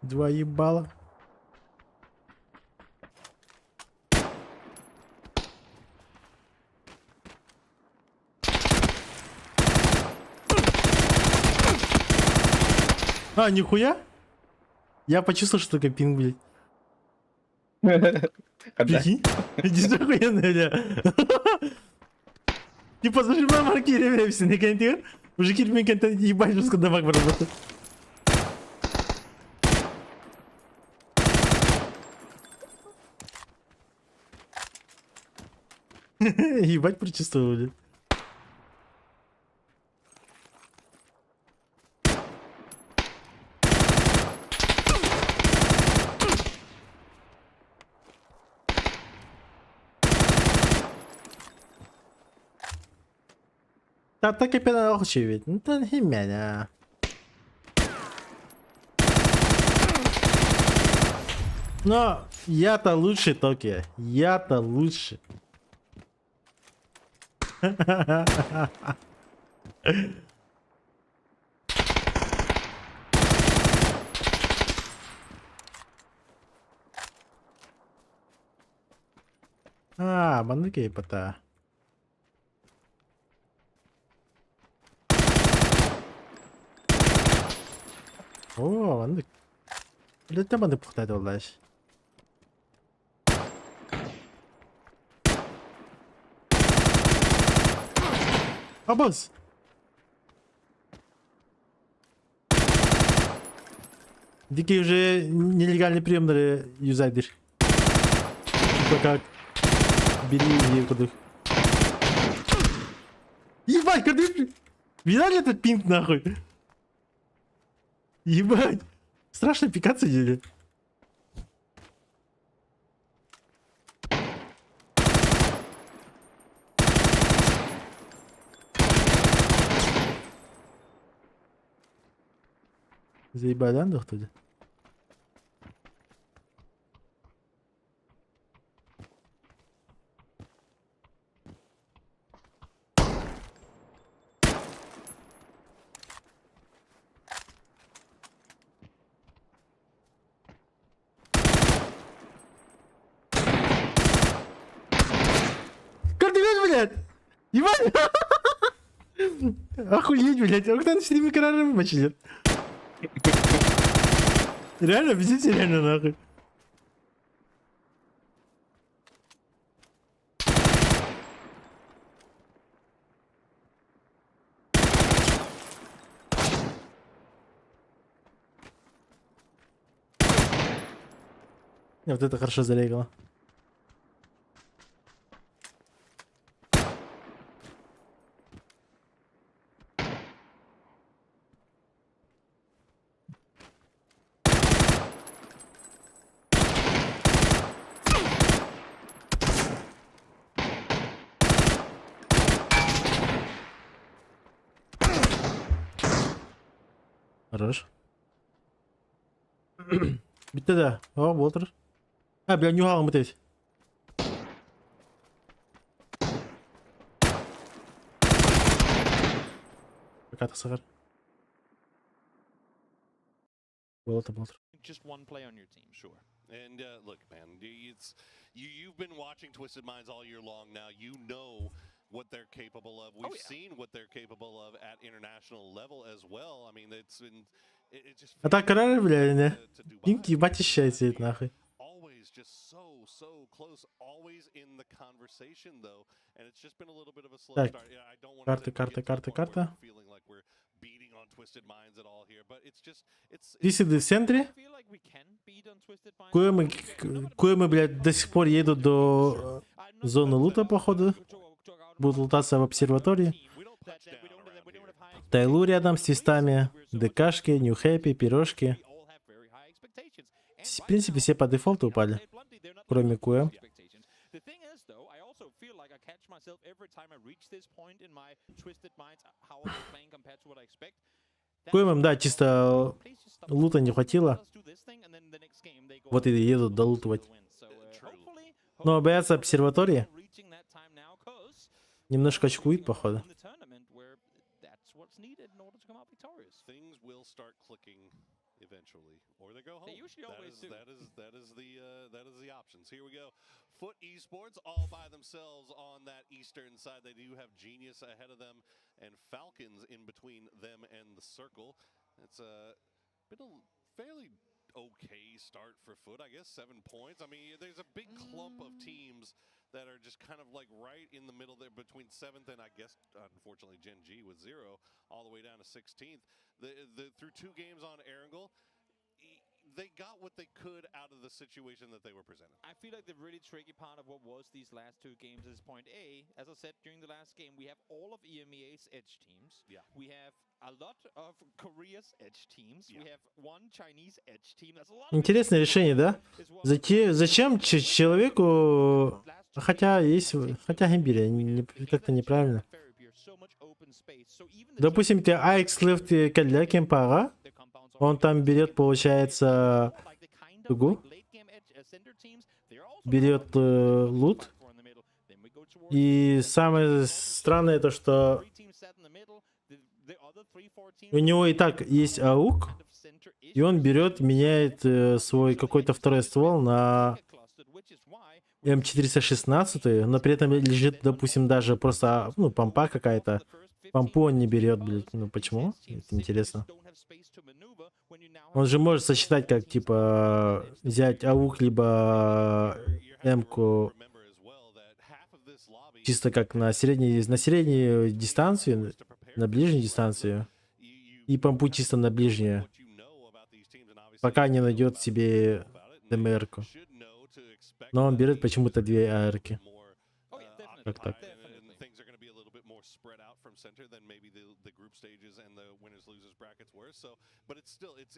Два ебала. А, нихуя? Я почувствовал, что такое пинг, блядь. Прикинь? Иди охуенная, бля. Типа, зажимай маркире, бля, все на контент. Мужики, мне контент ебать, жестко дамаг выработать. Ебать, прочувствовали. Та так и пенал ведь. Ну то не меня. Но я-то лучше, Токи. Я-то лучше. А, бандыки пата. О, бандык. Летте бандык пухтайды олдаш. Абаз. Дикий уже нелегальные приемы юзайдер. Типа как бери и куда. Ебать, куда? Видали этот пинг нахуй? Ебать. Страшно пикаться деле. Заебали, да, кто-то? Блядь! Ебать! Охуеть, блядь! А кто на стриме карары вымочили? Реально, пиздите, реально нахуй. Вот это хорошо зарегало. Хорош. Bitti de. О, болтыр. Бля, нюхалым бітет. Какая-то сахар. Болтыр. Just one play on your team, sure. And look, man, you've been watching Twisted Minds all year long now. You know what they're capable of. We've seen what they're capable of at international level as well. I mean, it's just. А так рары, бля, не? Пинки, ебать, исчезает, нахуй. Always just so close, always in the conversation though, and it's just been a little bit of a slow Так, start. Yeah, I don't want карта. feeling like we're beating on Twisted Minds at all here, but it's just Висиды в центре. Куемы, блядь, до сих пор едут до зоны лута, походу. Будут лутаться в обсерватории. Тайлу рядом с твистами. ДКшки, нью-хэппи, пирожки. В принципе, все по дефолту упали. Кроме КУМ. КУМ, да, чисто лута не хватило. Вот и едут долутывать. Но боятся обсерватории. Немножко очкует, походу. Eventually, or they go home. That is the options. Here we go. Foot Esports all by themselves on that eastern side. They do have Genius ahead of them and Falcons in between them and the Circle. It's been a fairly okay start for Foot, I guess. 7 points. I mean, there's a big clump of teams that are just kind of like right in the middle there between 7th and I guess unfortunately Gen G with 0 all the way down to 16th. Through 2 games on Erangel, they got what they could out of the situation that they were presented. I feel like the really tricky part of what was these last 2 games is point A. As I said during the last game, we have all of EMEA's edge teams. Yeah. We have a lot of Korea's edge teams. Yeah. We have one Chinese edge team. That's a lot. Интересное решение, да? Зачем человеку... Хотя геймбили, как-то неправильно. Допустим, ты AX left кальля кемпара, он там берет, получается, тугу, берет лут. И самое странное то, что у него и так есть аук, и он берет, меняет свой какой-то второй ствол на М416, но при этом лежит, допустим, даже просто, ну, помпа какая-то. Помпу он не берет, блядь. Ну, почему? Это интересно. Он же может сочетать, как, типа, взять аук, либо М-ку чисто как на среднюю дистанцию, на ближнюю дистанцию, и помпу чисто на ближнюю, пока не найдет себе ДМР-ку. Но он берет почему-то 2 АР-ки. Как так? Center than maybe the group stages and the winners losers brackets were. So, but it's still it's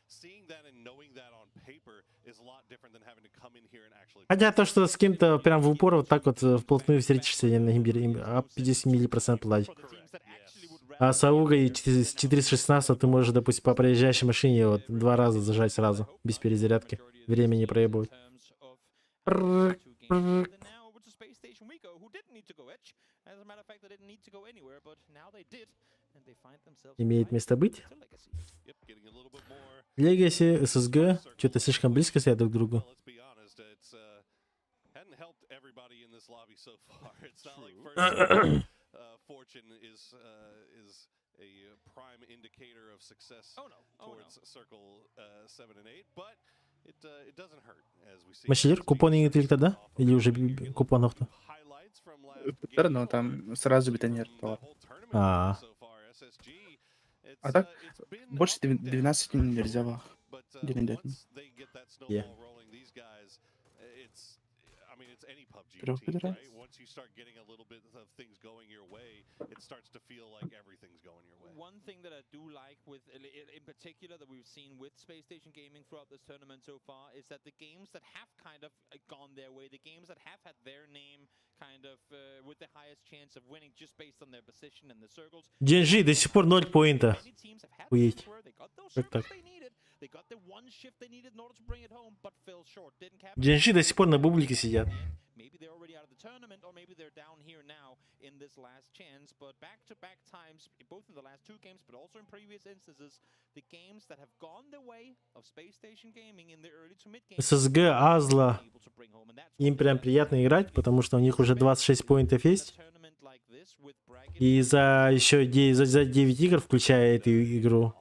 seeing that and knowing that on paper is a lot different than having to come in here and actually. Хотя то, что с кем-то прям в упор вот так вот вплотную встретишься на гимбере, 50 миллипроцент платить. А с аугой с 416 ты можешь, допустим, по проезжающей машине вот 2 раза зажать сразу, без перезарядки. Время не проебывать. Имеет место быть. Legacy, SSG, что-то слишком близко стоят друг к другу. Машелер, купоны не тогда? Или уже купонов-то? Но там сразу бетонер. А так, больше 12 нельзя. mean, it's any PUBG Pero team, federal. right? Once you start getting a little bit of things going your way, it starts to feel like everything's going your way. One thing that I do like with, in particular, that we've seen with Space Station Gaming throughout this tournament so far, is that the games that have kind of gone their way, the games that have had their name kind of with the highest chance of winning just based on their position in the circles. GNG до сих пор 0 поинта. Many teams have had Уедь. games where they got those Как circles так? they needed, they got the one shift they needed in order to bring it home, but fell short. Didn't capitalize. GNG до сих пор на бублике сидят. Maybe they're already out of the tournament, or maybe they're down here now in this last chance. But back-to-back times, both in the last two games, but also in previous instances, the games that have gone the way of Space Station Gaming in the early to mid game. ССГ, Азла. Им прям приятно играть, потому что у них уже 26 поинтов есть. И за еще 9 игр, включая эту игру,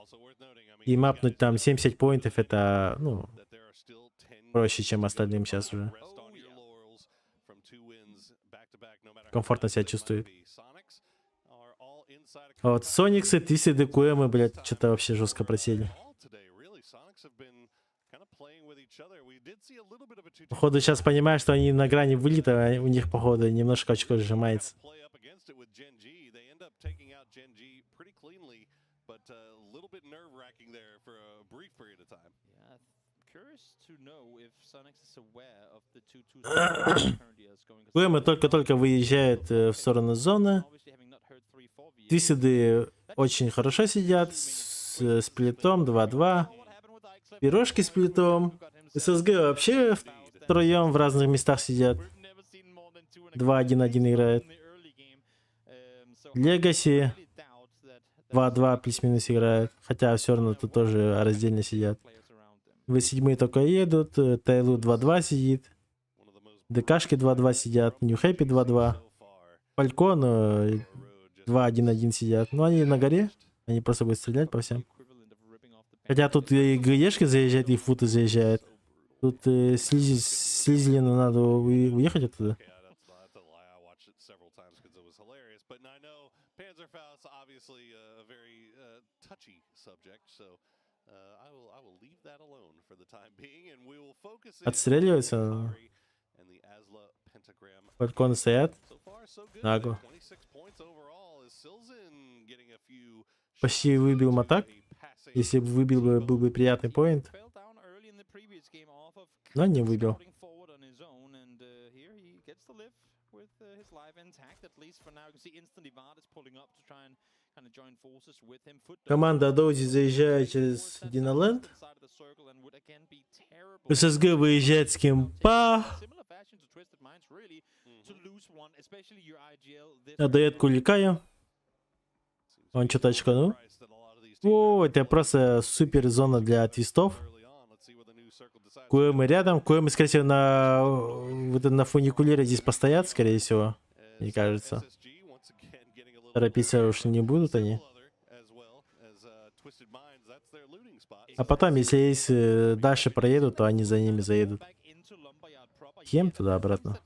и мапнуть там 70 поинтов, это, ну, проще, чем остальным сейчас уже. Комфортно себя чувствует. А вот Сониксы, Твистеды, Куэмы, блядь, что-то вообще жестко просели. Походу сейчас понимаю, что они на грани вылета, а у них, походу, немножко очко сжимается. Куэмы только-только выезжают в сторону зоны. Твистеды очень хорошо сидят, с сплитом 2-2. Пирожки с сплитом. ССГ вообще втроем в разных местах сидят. 2-1-1 играет. Легаси 2-2 плюс-минус играет. Хотя все равно тут тоже раздельно сидят. В7 только едут. Тайлу 2-2 сидит. ДКшки 2-2 сидят. Нью-Хэппи 2-2. Фалькон 2-1-1 сидят. Ну, они на горе. Они просто будут стрелять по всем. Хотя тут и ГЕшки заезжают, и футы заезжают. Тут Слизелину надо уехать оттуда. Отстреливаются. Фальконы стоят. Нагло. Почти выбил Матак. Если бы выбил, был бы приятный поинт. Но не выбил. Команда Доузи заезжает через Диноленд. ССГ выезжает с кемпа. Отдает Куликаю. Он что-то очканул. О, это просто супер зона для твистов. Куэмы рядом. Куэмы, скорее всего, на фуникулере здесь постоят, скорее всего. Мне кажется. Торопиться уж не будут они. А потом, если дальше проедут, то они за ними заедут. Хем туда-обратно.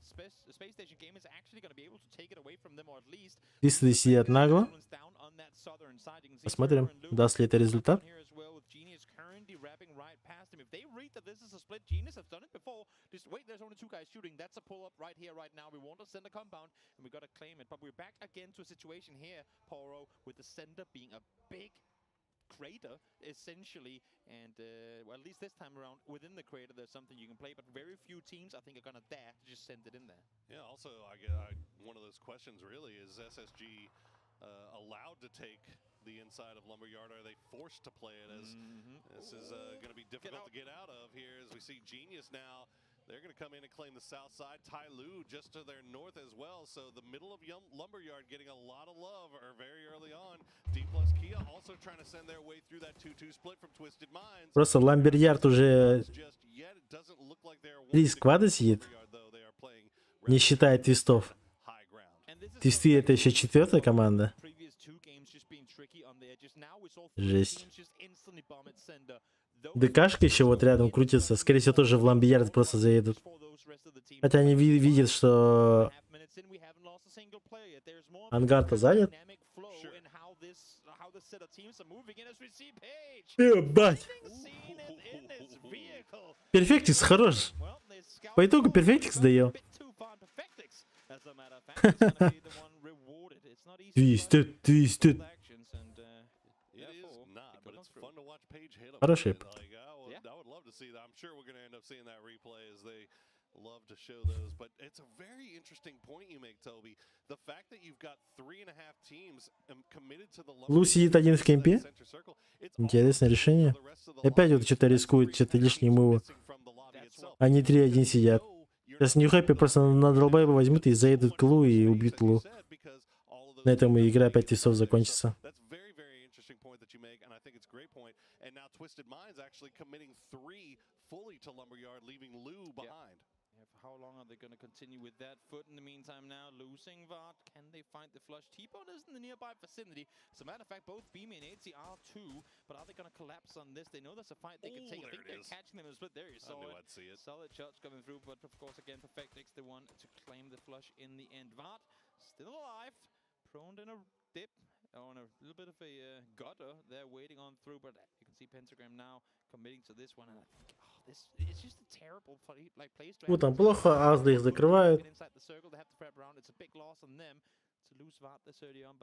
Твисты сидят нагло. Посмотрим, даст ли это результат. Crater essentially, and well, at least this time around within the crater there's something you can play, but very few teams I think are gonna dare to just send it in there. Yeah, also one of those questions really is SSG allowed to take the inside of Lumberyard? Are they forced to play it as this is going to be difficult to get out of here as we see Genius now. They're going to come in and claim the south side. Tyloo just to their north as well. So the middle of Lumberyard getting a lot of love very early on. D plus Kia also trying to send their way through that 2-2 split from Twisted Minds. Просто Lumberyard уже 3 сквада сидит, не считая твистов. Твисты — это еще 4-я команда. Жесть. ДКшка еще вот рядом крутится. Скорее всего, тоже в Ламбиярд просто заедут. Хотя они видят, что ангар-то занят. Ебать! Перфектикс хорош. По итогу Перфектикс доел. Твистед, твистед. It is not, but it's fun to watch Paige hit him. Хороший. Like, I would love to see that. I'm sure we're going to end up seeing that replay as they love to show those. But it's a very interesting point you make, Toby. The fact that you've got 3.5 teams committed to the Лу сидит один в кемпе. Интересное решение. Опять вот что-то рискует, что-то лишнее мыло. Они 3-1 сидят. Сейчас Нью-Хэппи просто на долбайба возьмут и заедут к Лу и убьют Лу. На этом и игра 5 часов закончится. How long are they going to continue with that foot in the meantime now? Losing Vart. Can they find the flush? T-Bone is in the nearby vicinity. As a matter of fact, both Beamy and ACER are too. But are they going to collapse on this? They know there's a fight they can take. I think they're catching them in a split. There you saw it. Solid shots coming through. But of course, again, Perfectix the one to claim the flush in the end. Vart still alive. Prone in a dip. On a little bit of a gutter there waiting on through. But you can see Pentagram now committing to this one. And I think, this it's just a terrible like place to Вот там плохо, Азда их закрывают.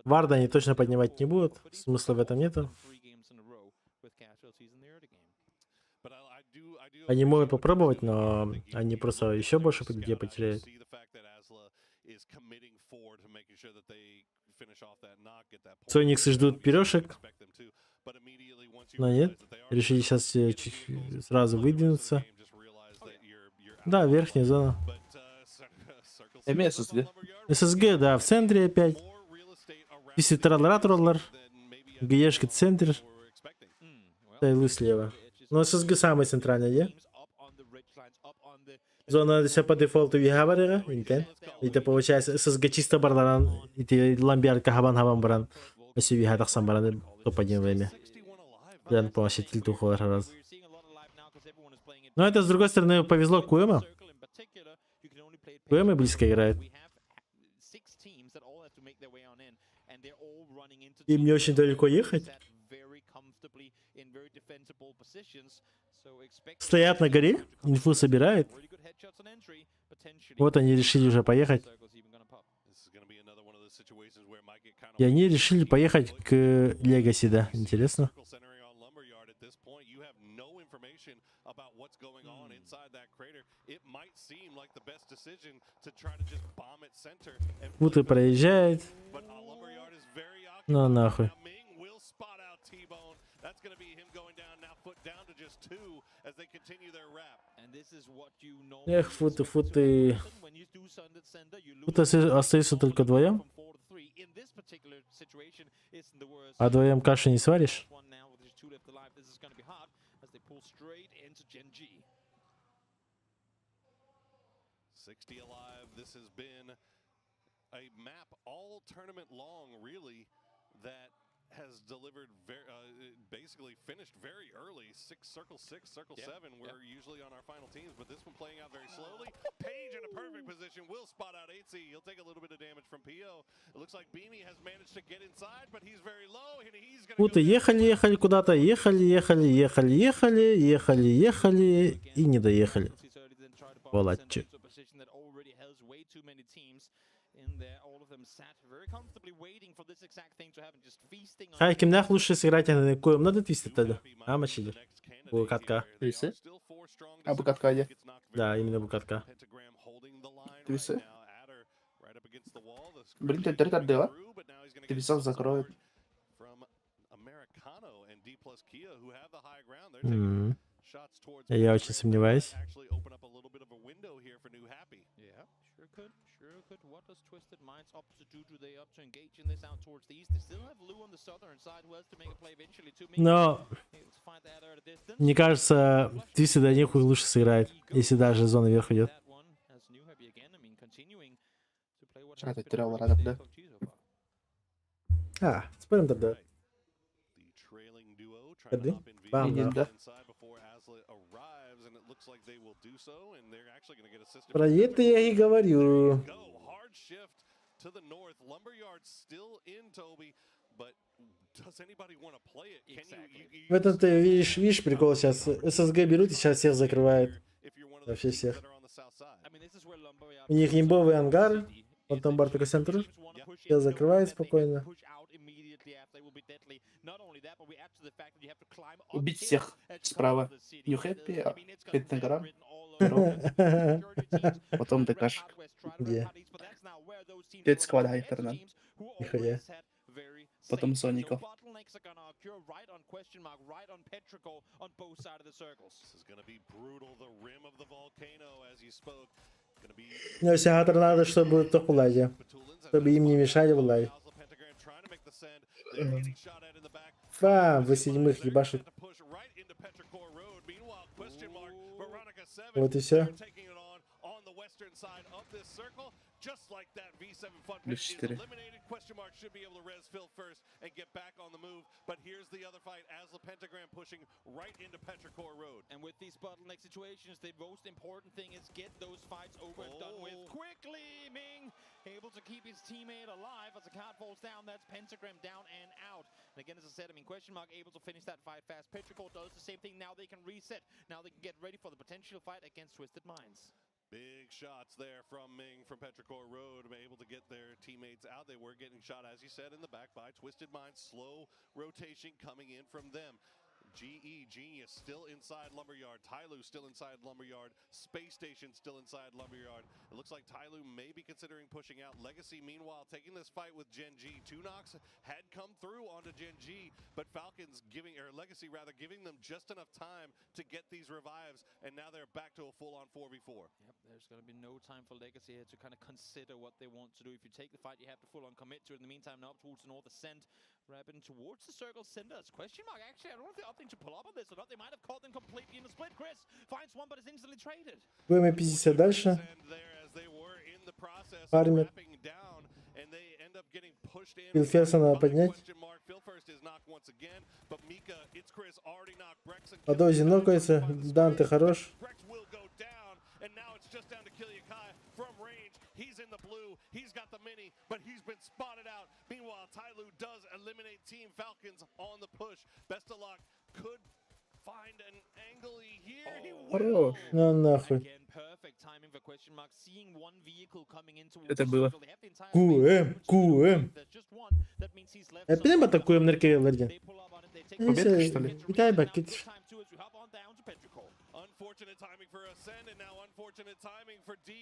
Варда они точно поднимать не будут. Смысла в этом нету. Они могут попробовать, но они просто еще больше где потеряют. Сониксы ждут пирожек. Но нет. Решили сейчас сразу выдвинуться. Да, верхняя зона. ССГ. ССГ, да, в центре опять. Если традлер, ГЕшка центр. Тайлы слева. Но ССГ самый центральный, да? Зона все по дефолту виhavарера, интент. Это получается ССГ чисто барларан. И ламбиар кахабан баран. Если вихадах сам баран, топ-1 время. Прям помощь тильтуху раз. Но это, с другой стороны, повезло Куэма. Куэма близко играет. Им не очень далеко ехать. Стоят на горе, инфу собирают. Вот они решили уже поехать. И они решили поехать к Легаси, да. Интересно. Путы проезжает. Ну нахуй. Эх, футы. Футы остаются только вдвоем. А вдвоем каши не сваришь? Has delivered basically finished very early. Circle 6, circle 7. We're usually on our final teams, but this one playing out very slowly. Page in a perfect position will spot out ACER. He'll take a little bit of damage from PO. It looks like Beamy has managed to get inside, but he's very low and he's going to Вот ехали куда-то, ехали и не доехали. Володчик. Хай, кимнах лучше сыграть, а коем надо твистить тогда? А, мочили. Букатка. Твисты? А, букатка где? Да, именно букатка. Твисты? Блин, ты территория дела? Твистов закроет. Я очень сомневаюсь. What does Twisted Minds opt to do? Do they opt to engage in this out towards the east? They still have Lou on the southern side who has to make a play eventually. Но мне кажется, Twisted до них лучше сыграет, если даже зона вверх идет. А, ты терял рядом, да? А, спорим тогда. Ходы? Бам, да. Про это я и говорю. В этом-то, видишь, прикол сейчас. ССГ берут и сейчас всех закрывают. Вообще всех. У них имбовый ангар. Он там бар такой центр. Я закрываю спокойно. Убить всех справа. You happy? Хит на гора. Потом ДКш. Где? 5 сквада хайтерна. Нихуя. Потом Соников. Ну, сигатор надо, чтобы топ лайде. Чтобы им не мешали в лай. Вы седьмых ебашит. Вот и все. Just like that, V7 Fun Плюс is 4. eliminated. Question mark should be able to res Phil first and get back on the move. But here's the other fight as the Pentagram pushing right into Petrichor Road. And with these bottleneck situations, the most important thing is get those fights over and done with quickly. Ming able to keep his teammate alive as the card falls down. That's Pentagram down and out. And again, as I said, I mean, question mark able to finish that fight fast. Petrichor does the same thing. Now they can reset. Now they can get ready for the potential fight against Twisted Minds. Big shots there from Ming from Petrichor Road, able to get their teammates out. They were getting shot, as you said, in the back by Twisted Minds. Slow rotation coming in from them. GE, Genius, still inside Lumberyard. Tyloo still inside Lumberyard. Space Station still inside Lumberyard. It looks like Tyloo may be considering pushing out. Legacy, meanwhile, taking this fight with Gen G. Two knocks had come through onto Gen G, but Falcons giving, or Legacy rather, giving them just enough time to get these revives, and now they're back to a full-on 4v4. Yep, there's going to be no time for Legacy here to kind of consider what they want to do. If you take the fight, you have to full-on commit to it. In the meantime, now up towards the north ascent, wrapping towards the circle centers. Question mark, actually, I don't know if they're opting to pull up on this or not. They might have caught them completely in the split. Chris finds one, but is instantly traded. Будем пиздиться дальше. Фармит. Филферса надо поднять. Адози нокается. Данте хорош. He's in the blue. He's got the mini, but he's been spotted out. Meanwhile, Tyloo does eliminate Team Falcons on the push. Best of luck. Could find an angle here. Хорош. Ну нахуй. Again, perfect timing for question mark. Seeing one vehicle coming into Это было. QM. Опять атакуем на рекаве варде. Победка, что ли? Витай бакет.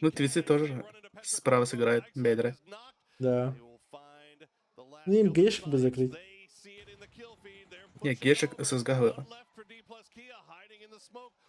Ну, 30 тоже справа сыграет Бедра. Да. Ну, им гешек бы закрыть. Не, Гешек ССГ было.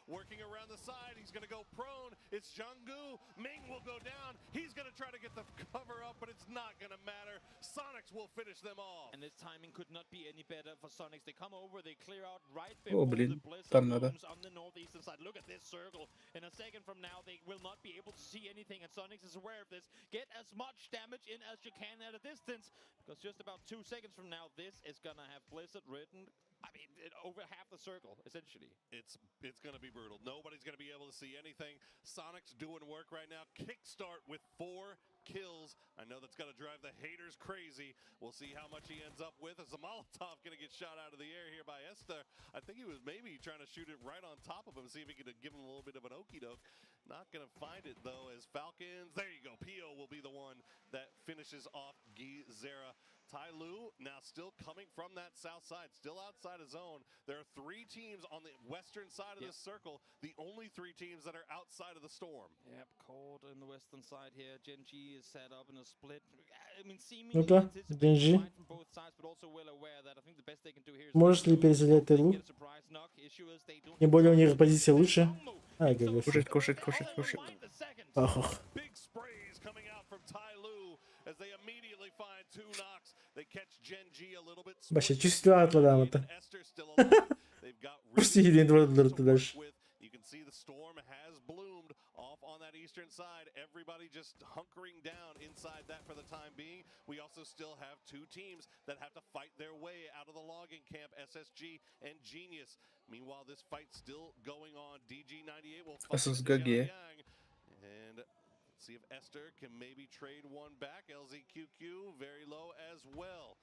Working around the side, he's going to go prone. It's Junggu. Ming will go down. He's going to try to get the cover up, but it's not going to matter. Sonics will finish them off. And this timing could not be any better for Sonics. They come over, they clear out right before О, блин, the blizzard торнадо. looms on the northeastern side. Look at this circle. In a second from now, they will not be able to see anything, and Sonics is aware of this. Get as much damage in as you can at a distance, because just about 2 seconds from now, this is going to have blizzard written. I mean, over half the circle, essentially. It's going to be brutal. Nobody's going to be able to see anything. Sonic's doing work right now. Kickstart with 4 kills. I know that's going to drive the haters crazy. We'll see how much he ends up with. Is the Molotov going to get shot out of the air here by Esther? I think he was maybe trying to shoot it right on top of him, see if he could give him a little bit of an okie doke. Not going to find it, though, as Falcons. There you go. P.O. will be the one that finishes off Gizera. Tyloo now still coming from that south side, still outside of zone. There are 3 teams on the western side of this circle, the only 3 teams that are outside of the storm. Yep, caught in the western side here. Gen G is set up in a split. I mean, seemingly anticipating from both sides, but also well aware that I think the best they can do here is Можешь ли перезалять Tyloo? Тем более у них позиция лучше. Ай, как бы. Кушать. Ах, ах. Big sprays coming out from Tyloo as they immediately find 2 knocks. They catch Gen G a little bit. Баша, чувствую отладам это. Просто едем дальше. You can see the storm has bloomed off on that eastern side. Everybody just hunkering down inside that for the time being. We also still have 2 teams that have to fight their way out of the logging camp, SSG and Genius. Meanwhile, this fight's still going on. DG98 will fight SSG. And let's see if Esther can maybe trade one back. LZQQ very low as well.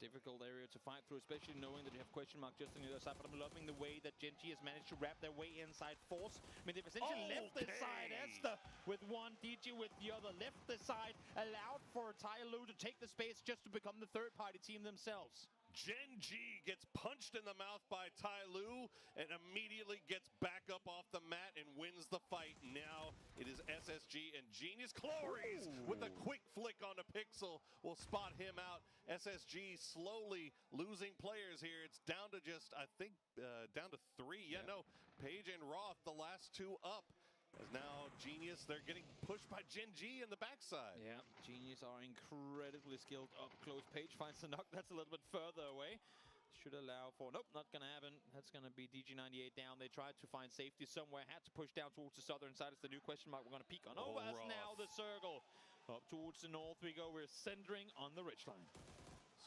Difficult area to fight through, especially knowing that you have question mark just on the other side. But I'm loving the way that Gen G has managed to wrap their way inside Force. I mean, they've essentially left this side, Esther with one, DJ with the other, left the side, allowed for Tyloo to take the space just to become the third-party team themselves. Gen G gets punched in the mouth by Tyloo and immediately gets back up off the mat and wins the fight. Now it is SSG and Genius. Clories with a quick flick on the pixel will spot him out. SSG slowly losing players here. It's down to just, I think, down to 3. Yeah, no, Page and Roth, the last 2 up. As now Genius, they're getting pushed by Gen G in the backside. Yeah, Genius are incredibly skilled up close. Page finds the knock, that's a little bit further away. Should allow for, nope, not gonna happen. That's gonna be DG98 down. They tried to find safety somewhere, had to push down towards the southern side. It's the new question mark we're gonna peek on. Oh, that's now the circle. Up towards the north we go, we're centering on the ridgeline.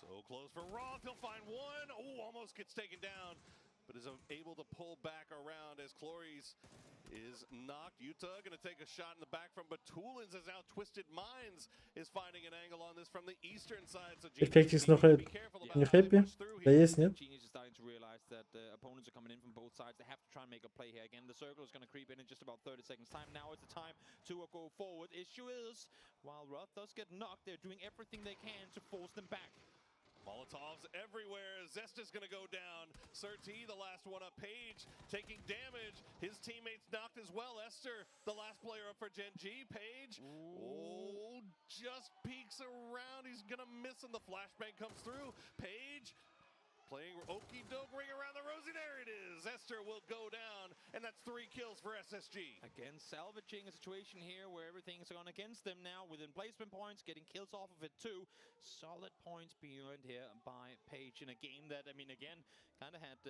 So close for Roth, he'll find one. Oh, almost gets taken down, but is able to pull back around as Clories is knocked. Utah gonna take a shot in the back from Batulins as now Twisted Minds is finding an angle on this from the eastern side. So Эффектикс не хэппи? Да есть, нет? Genius is starting to realize that opponents are coming in from both sides. They have to try and make a play here. Again, the circle is gonna creep in just about 30 seconds time. Now is the time to go forward. Issue is, while Roth does get knocked, they're doing everything they can to force them back. Molotovs everywhere. Zesta's gonna go down. Surti, the last one up. Page taking damage. His teammates knocked as well. Esther, the last player up for Gen G. Page, oh, just peeks around. He's gonna miss and the flashbang comes through. Page playing okey doke, ring around the rosy. There it is. Esther will go down, and that's 3 kills for SSG. Again, salvaging a situation here where everything's gone against them now with placement points, getting kills off of it too. Solid points being earned here by Page in a game that, I mean, again, kind of had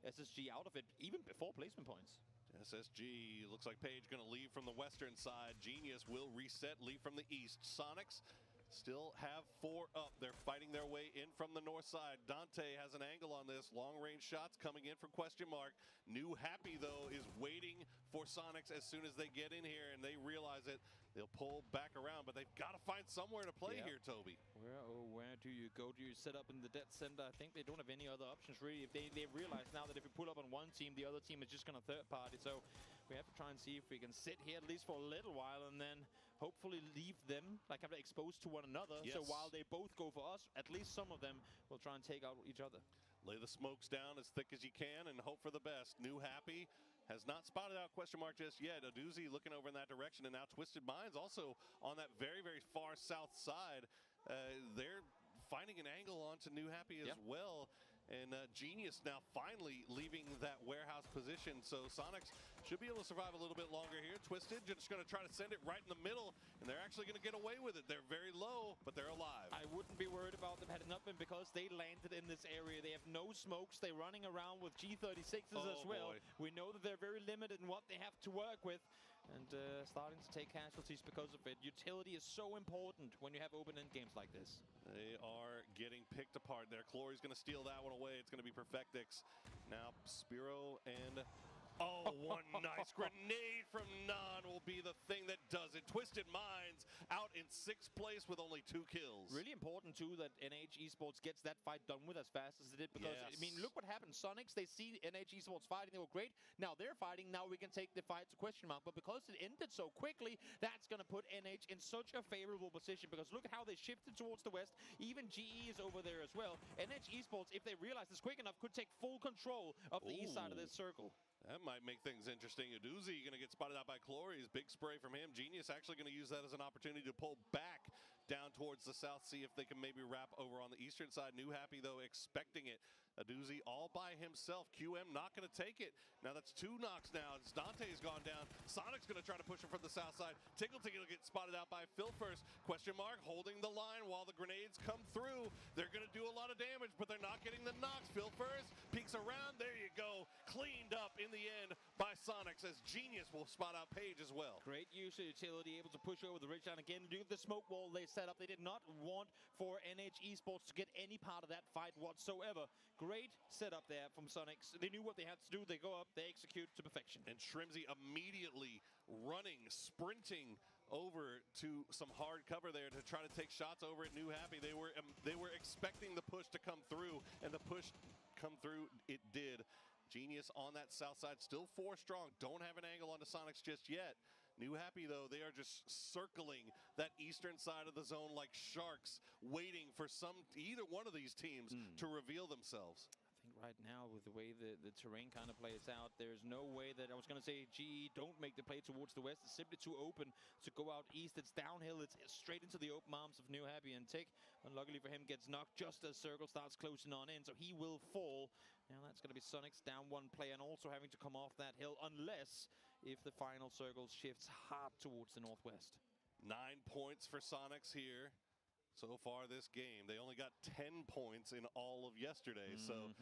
SSG out of it even before placement points. SSG looks like Page gonna leave from the western side. Genius will reset, leave from the east. Sonics still have 4 up. They're fighting their way in from the north side. Dante has an angle on this. Long-range shots coming in from question mark. New Happy, though, is waiting for Sonics as soon as they get in here, and they realize it. They'll pull back around, but they've got to find somewhere to play here, Toby. Where do you go? Do you set up in the dead center? I think they don't have any other options, really. If they realize now that if we pull up on one team, the other team is just going to third party. So we have to try and see if we can sit here at least for a little while and then hopefully leave them like I'm exposed to one another. So while they both go for us, at least some of them will try and take out each other. Lay the smokes down as thick as you can and hope for the best. New Happy has not spotted out question mark just yet. Aduzi looking over in that direction, and now Twisted Minds also on that very, very far south side. They're finding an angle onto New Happy as well. And Genius now finally leaving that warehouse position. So Sonics should be able to survive a little bit longer here. Twisted just going to try to send it right in the middle, and they're actually going to get away with it. They're very low, but they're alive. I wouldn't be worried about them heading up, and because they landed in this area, they have no smokes. They're running around with G36s as well. Boy. We know that they're very limited in what they have to work with, and starting to take casualties because of it. Utility is so important when you have open-end games like this. They are getting picked apart there. Clory's going to steal that one away. It's going to be Perfectix. Now Spiro and... oh, one nice grenade from Non will be the thing that does it. Twisted Minds out in 6th place with only 2 kills. Really important, too, that NH Esports gets that fight done with as fast as it did. Because, I mean, look what happened. Sonics, they see NH Esports fighting. They were great. Now they're fighting. Now we can take the fight to question mark. But because it ended so quickly, that's going to put NH in such a favorable position. Because look at how they shifted towards the west. Even GE is over there as well. NH Esports, if they realize this quick enough, could take full control of the east side of this circle. That might make things interesting. Uduzi going to get spotted out by Clories. Big spray from him. Genius actually going to use that as an opportunity to pull back down towards the south, see if they can maybe wrap over on the eastern side. New Happy, though, expecting it. Aduzi all by himself. QM not going to take it. Now that's 2 knocks now. Dante's gone down. Sonic's going to try to push him from the south side. Tickle will get spotted out by Phil first. Question mark holding the line while the grenades come through. They're going to do a lot of damage, but they're not getting the knocks. Phil first peeks around. There you go. Cleaned up in the end by Sonics as Genius will spot out Page as well. Great use of utility, able to push over the ridge line again. Do the smoke wall they set up. They did not want for NH Esports to get any part of that fight whatsoever. Great setup there from Sonics. They knew what they had to do. They go up, they execute to perfection. And Shrimsy immediately running, sprinting over to some hard cover there to try to take shots over at New Happy. They were expecting the push to come through, and the push come through it did. Genius on that south side, still 4 strong. Don't have an angle onto Sonics just yet. New Happy, though, they are just circling that eastern side of the zone like sharks, waiting for either one of these teams to reveal themselves. I think right now, with the way the terrain kind of plays out, there's no way that I was going to say, GE, don't make the play towards the west. It's simply too open to go out east. It's downhill. It's straight into the open arms of New Happy. And Tick, unluckily for him, gets knocked just as Circle starts closing on in. So he will fall. Now that's going to be Sonics down 1 player and also having to come off that hill, unless if the final circle shifts hard towards the northwest. 9 points for Sonics here. So far this game, they only got 10 points in all of yesterday. So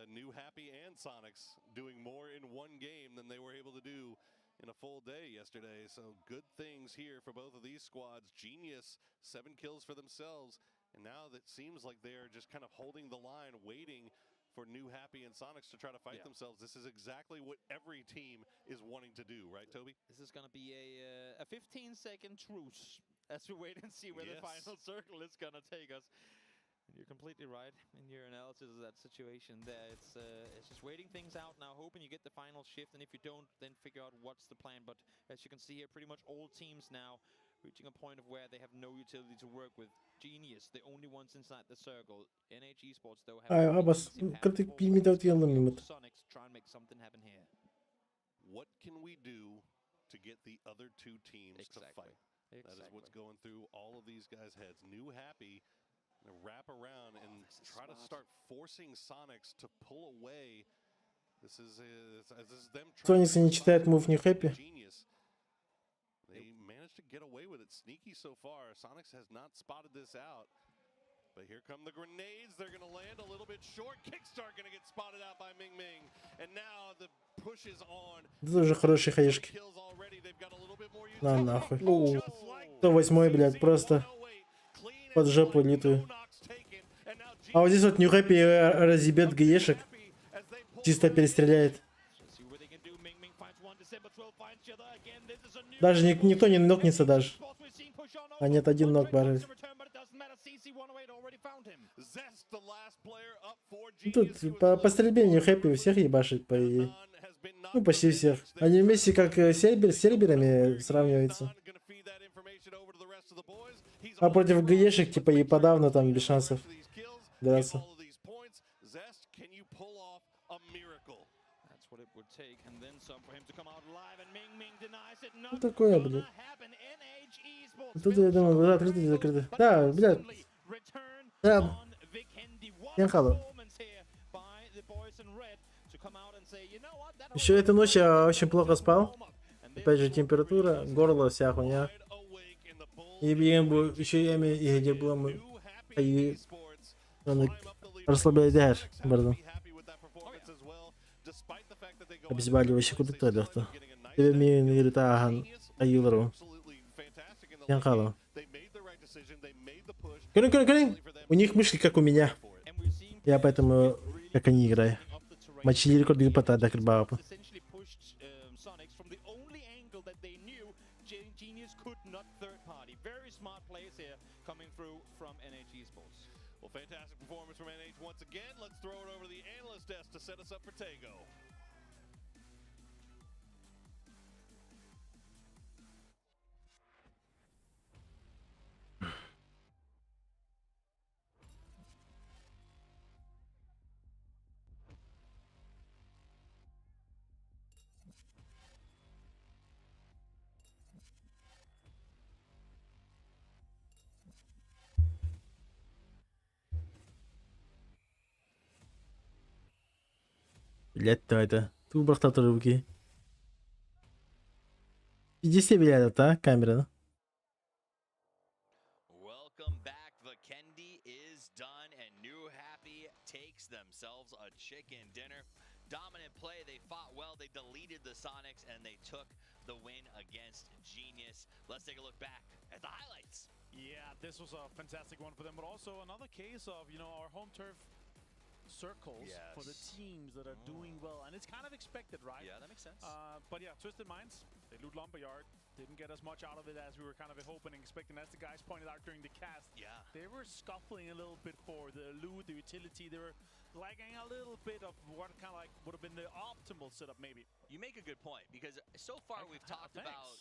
New Happy and Sonics doing more in 1 game than they were able to do in a full day yesterday. So good things here for both of these squads. Genius, 7 kills for themselves. And now that seems like they're just kind of holding the line, waiting for New Happy and Sonics to try to fight themselves. This is exactly what every team is wanting to do, right, Toby? This is going to be a 15-second truce as we wait and see where the final circle is going to take us. And you're completely right in your analysis of that situation there. It's just waiting things out now, hoping you get the final shift, and if you don't, then figure out what's the plan. But as you can see here, pretty much all teams now reaching a point of where they have no utility to work with. Genius, the only ones inside the circle. NH Esports, though, have bas 41 yılım limit. Sonics try and make something happen here. What can we do to get the other 2 teams to fight? That is what's going through all of these guys' heads. New Happy wrap around and try to start forcing Sonics to pull away. This is them trying Sonics не читает move New Happy. They managed to get away with it sneaky so far. Sonics has not spotted this out. But here come the grenades. They're going to land a little bit short. Kickstart going to get spotted out by Ming Ming. And now the push is on. Тоже хорошие хаешки. На нахуй. 108, блядь, просто под жопу литую. А вот здесь вот New Happy разъебет гаешек. Чисто перестреляет. Даже никто не нокнется даже. А нет, 1 нок барит. Тут по стрельбе New Happy всех ебашит, по идее. Ну, почти всех. Они вместе как с серберами сравниваются. А против гаешек, типа, и подавно там без шансов драться. Ну, такое, блядь. Тут, я думаю, да, открыто, закрыто. Да, блядь. Да. Янхало. Еще этой ночью я очень плохо спал. Опять же, температура, горло, вся хуйня. И еще я и где было мы. Расслабляет, пардон. Обезболивающий куда-то легко. Тебе мне иритахан аюлару. Янхало. У них мысли как у меня. Я поэтому как они играю. Мочили рекорд гипота до крбаапа. Well, fantastic performance from NH once again. Let's throw it over to the analyst desk to set us up for Tego. Блять, то это. Тут брахта руки. 50 блядь, да, камера, да? Welcome back. Vikendi is done and New Happy takes themselves a chicken dinner. Dominant play, they fought well, they deleted the Sonics and they took the win against Genius. Let's take a look back at the highlights. Yeah, this was a fantastic one for them, but also another case of, you know, our home turf circles for the teams that are doing well, and it's kind of expected, right? Yeah, that makes sense. But yeah, Twisted Minds, they loot Lumberyard, didn't get as much out of it as we were kind of hoping and expecting. As the guys pointed out during the cast, they were scuffling a little bit for the loot, the utility. They were lagging a little bit of what kind of like would have been the optimal setup, maybe. You make a good point, because so far we've talked about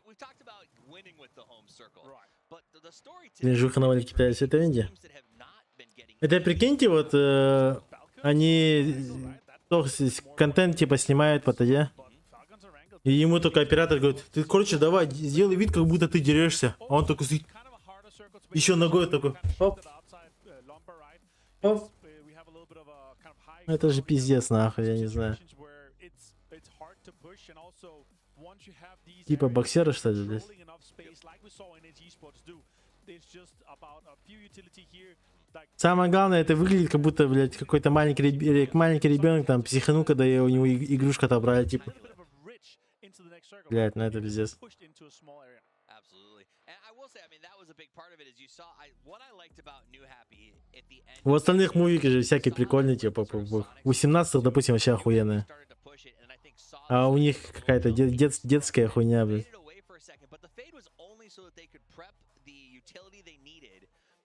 we've talked about winning with the home circle, Right? But the story Движуха на Китае это Индия. Это прикиньте, вот они контент типа снимают по ТД, и ему только оператор говорит: ты, короче, давай, сделай вид, как будто ты дерешься. А он такой сидит, еще ногой такой, оп, оп. Это же пиздец, нахуй, я не знаю. Типа боксеры, что ли, здесь? Самое главное, это выглядит, как будто, блядь, какой-то маленький ребенок там психанул, когда у него игрушку отобрали, типа. Блядь, ну это пиздец. У остальных мувики же всякие прикольные, типа, у 17-х, допустим, вообще охуенные. А у них какая-то детская хуйня, блядь.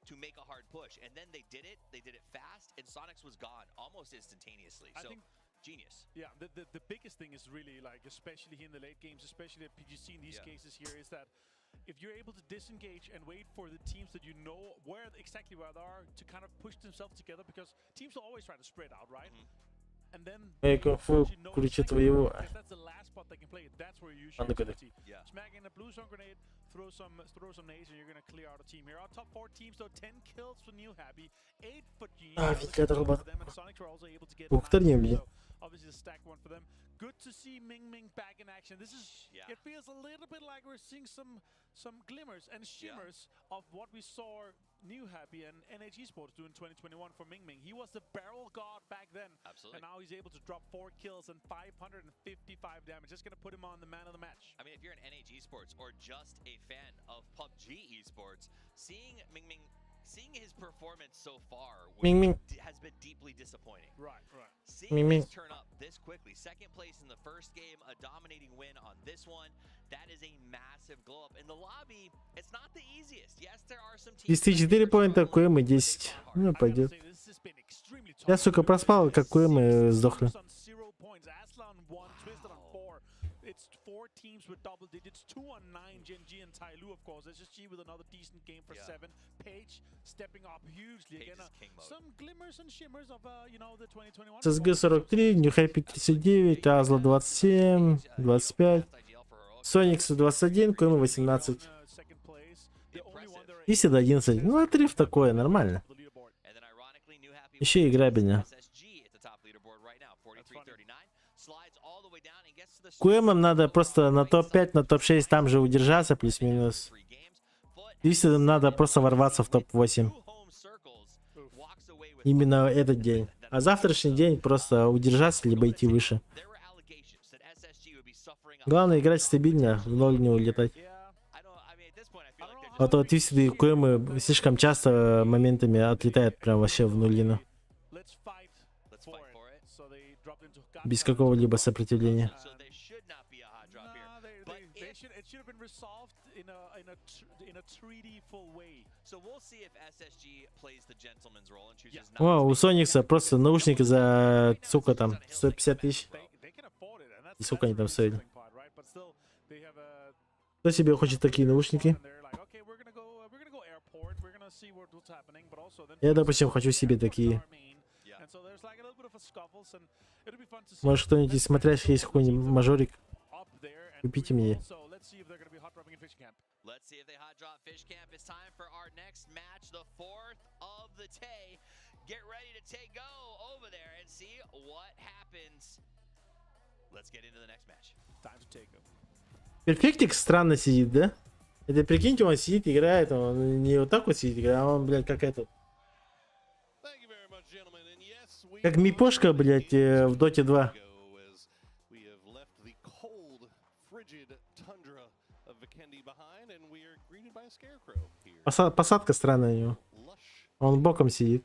To make a hard push, and then they did it fast, and Sonics was gone almost instantaneously. So genius. Yeah, the biggest thing is really, like, especially in the late games, especially at PGC in these cases here, is that if you're able to disengage and wait for the teams that you know exactly where they are to kind of push themselves together, because teams will always try to spread out, right? And then ключи твоего. that's the last spot they can play. That's where you usually smack in a blue zone grenade, throw some nades, and you're gonna clear out a team here. Our top 4 teams though, 10 kills for New Happy, 8 for G. And Sonics were also able to get obviously the stack one for them. Good to see Ming back in action. This is it feels a little bit like we're seeing some glimmers and shimmers of what we saw New Happy and NH Esports do in 2021 for Ming. He was the barrel god back then. Absolutely. And now he's able to drop 4 kills and 555 damage. Just gonna put him on the man of the match. I mean, if you're an NH Esports or just a fan of PUBG Esports, seeing his performance so far has been deeply disappointing. Right. Seeing him turn up this quickly, second place in the first game, a dominating win on this one, that is a massive glow up. In the lobby, it's not the easiest. Yes, there are some teams. 4 поинта, КМ 10. Ну, пойдет. Я, сука, проспал, как КМ сдохли. It's 4 teams with double digits, 2 on 9, Gen G and Tyloo, of course. SSG with another decent game for 7. Page stepping up hugely. Again, some glimmers and shimmers of, you know, the 2021. ССГ 43, New Happy 39, Азла 27, 25, Соникс 21, КМ 18. И Сида 11. Ну, отрыв такое, нормально. Еще и играбельно. КМ надо просто на топ-5, на топ-6 там же удержаться, плюс-минус. Если надо просто ворваться в топ-8. Именно этот день. А завтрашний день просто удержаться, либо идти выше. Главное играть стабильно, в ноль не улетать. А то Твистед и КМ слишком часто моментами отлетают прям вообще в нулину. Без какого-либо сопротивления. О, у Соникса просто наушники за, сука, там, 150 тысяч. И сколько они там стоили? Кто себе хочет такие наушники? Я, допустим, хочу себе такие. Может, кто-нибудь из смотрящих есть какой-нибудь мажорик? Купите мне. Let's see if they hot drop Fish Camp. It's time for our next match, the 4th of the day. Get ready to go over there and see what happens. Let's get into the next match. Time to take over. Перфектик странно сидит, да? Это прикиньте, он сидит, играет, он не вот так вот сидит, играет, а он, блядь, как этот. Как мипошка, блядь, в Доте 2. Посадка странная у него. Он боком сидит.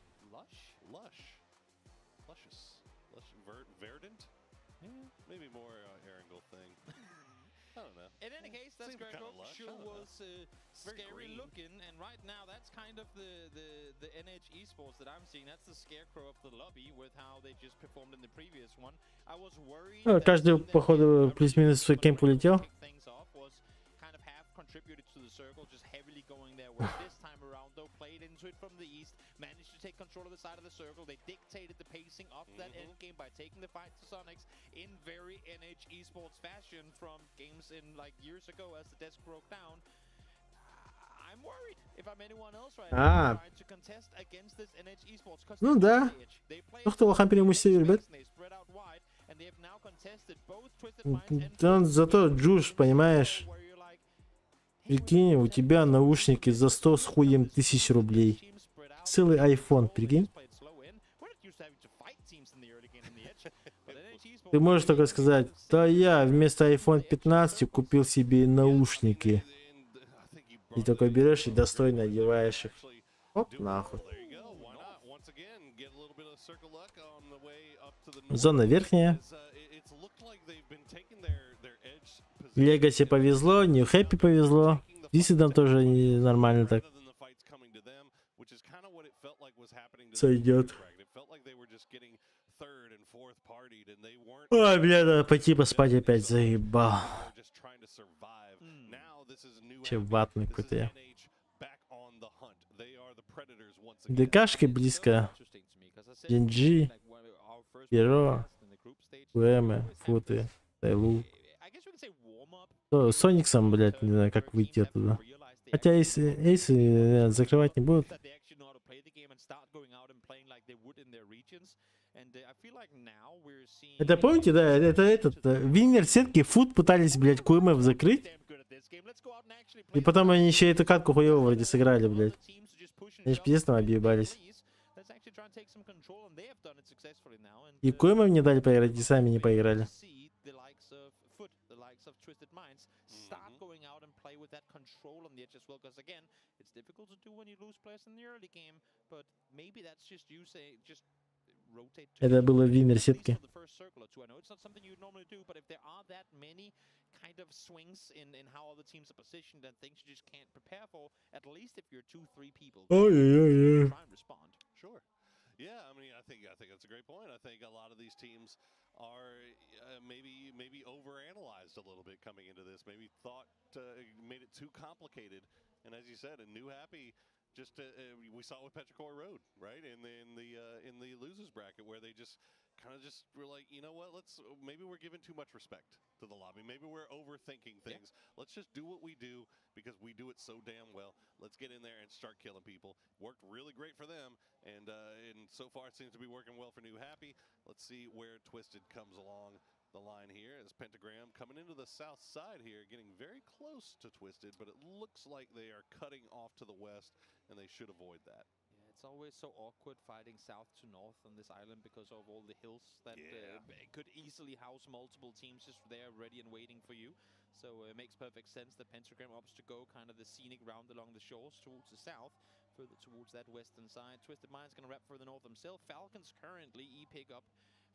that Seems kinda scarecrow lush, sure I don't know. was Very scary green. looking, and right now that's kind of the NH esports that I'm seeing. That's the scarecrow of the lobby with how they just performed in the previous one. I was worried that Каждый, seeing them походу, get a плюс-минус в свой really кемп улетел. kick things off was kind of half contributed to the circle, just heavily going their way. This time around, though, played into it from the east, managed to take control of the side of the circle. They dictated the pacing of that end game by taking the fight to Sonics in very NH esports fashion from games in like years ago as the desk broke down. I'm worried if I'm anyone else right now trying to contest against this NH esports. Ну да. Ну кто лохан преимущество, ребят? Да, зато джуш, понимаешь? Прикинь, у тебя наушники за 100 с хуем тысяч рублей. Целый iPhone, прикинь. Ты можешь только сказать, да я вместо iPhone 15 купил себе наушники. И такой берешь и достойно одеваешь их. Оп, нахуй. Зона верхняя. Легаси повезло, Нью Хэппи повезло. Дисидам тоже нормально так. Сойдет. Ой, бля, надо пойти поспать опять, заебал. Че ватный какой-то я. ДКшки близко. Динджи, Перо, УМ, Футы, Тайлу. С Сониксом, блядь, не знаю, как выйти оттуда. Хотя эйсы закрывать не будут. Это помните, да, это этот виннер сетки фут пытались, блядь, КМФ закрыть. И потом они еще эту катку хуево вроде сыграли, блядь. Они ж пиздец там объебались. И КМФ не дали поиграть, и сами не поиграли. Это было в виннер сетке. Ой-ой-ой. Sure. Yeah, I mean, I think that's a great point. I think a lot of these teams are maybe overanalyzed a little bit coming into this. Maybe thought made it too complicated. And as you said, a new happy. Just we saw it with Petrichor Road, right? In the losers bracket, where they just kind of just were like, you know what? Maybe we're giving too much respect to the lobby. Maybe we're overthinking things. Yeah. Let's just do what we do because we do it so damn well. Let's get in there and start killing people. Worked really great for them, and so far it seems to be working well for New Happy. Let's see where Twisted comes along the line here as Pentagram coming into the south side here, getting very close to Twisted, but it looks like they are cutting off to the west, and they should avoid that. Yeah, it's always so awkward fighting south to north on this island because of all the hills that could easily house multiple teams just there ready and waiting for you. So it makes perfect sense that Pentagram opts to go kind of the scenic round along the shores towards the south, further towards that western side. Twisted Mind's going to wrap further north himself. Falcons currently pick up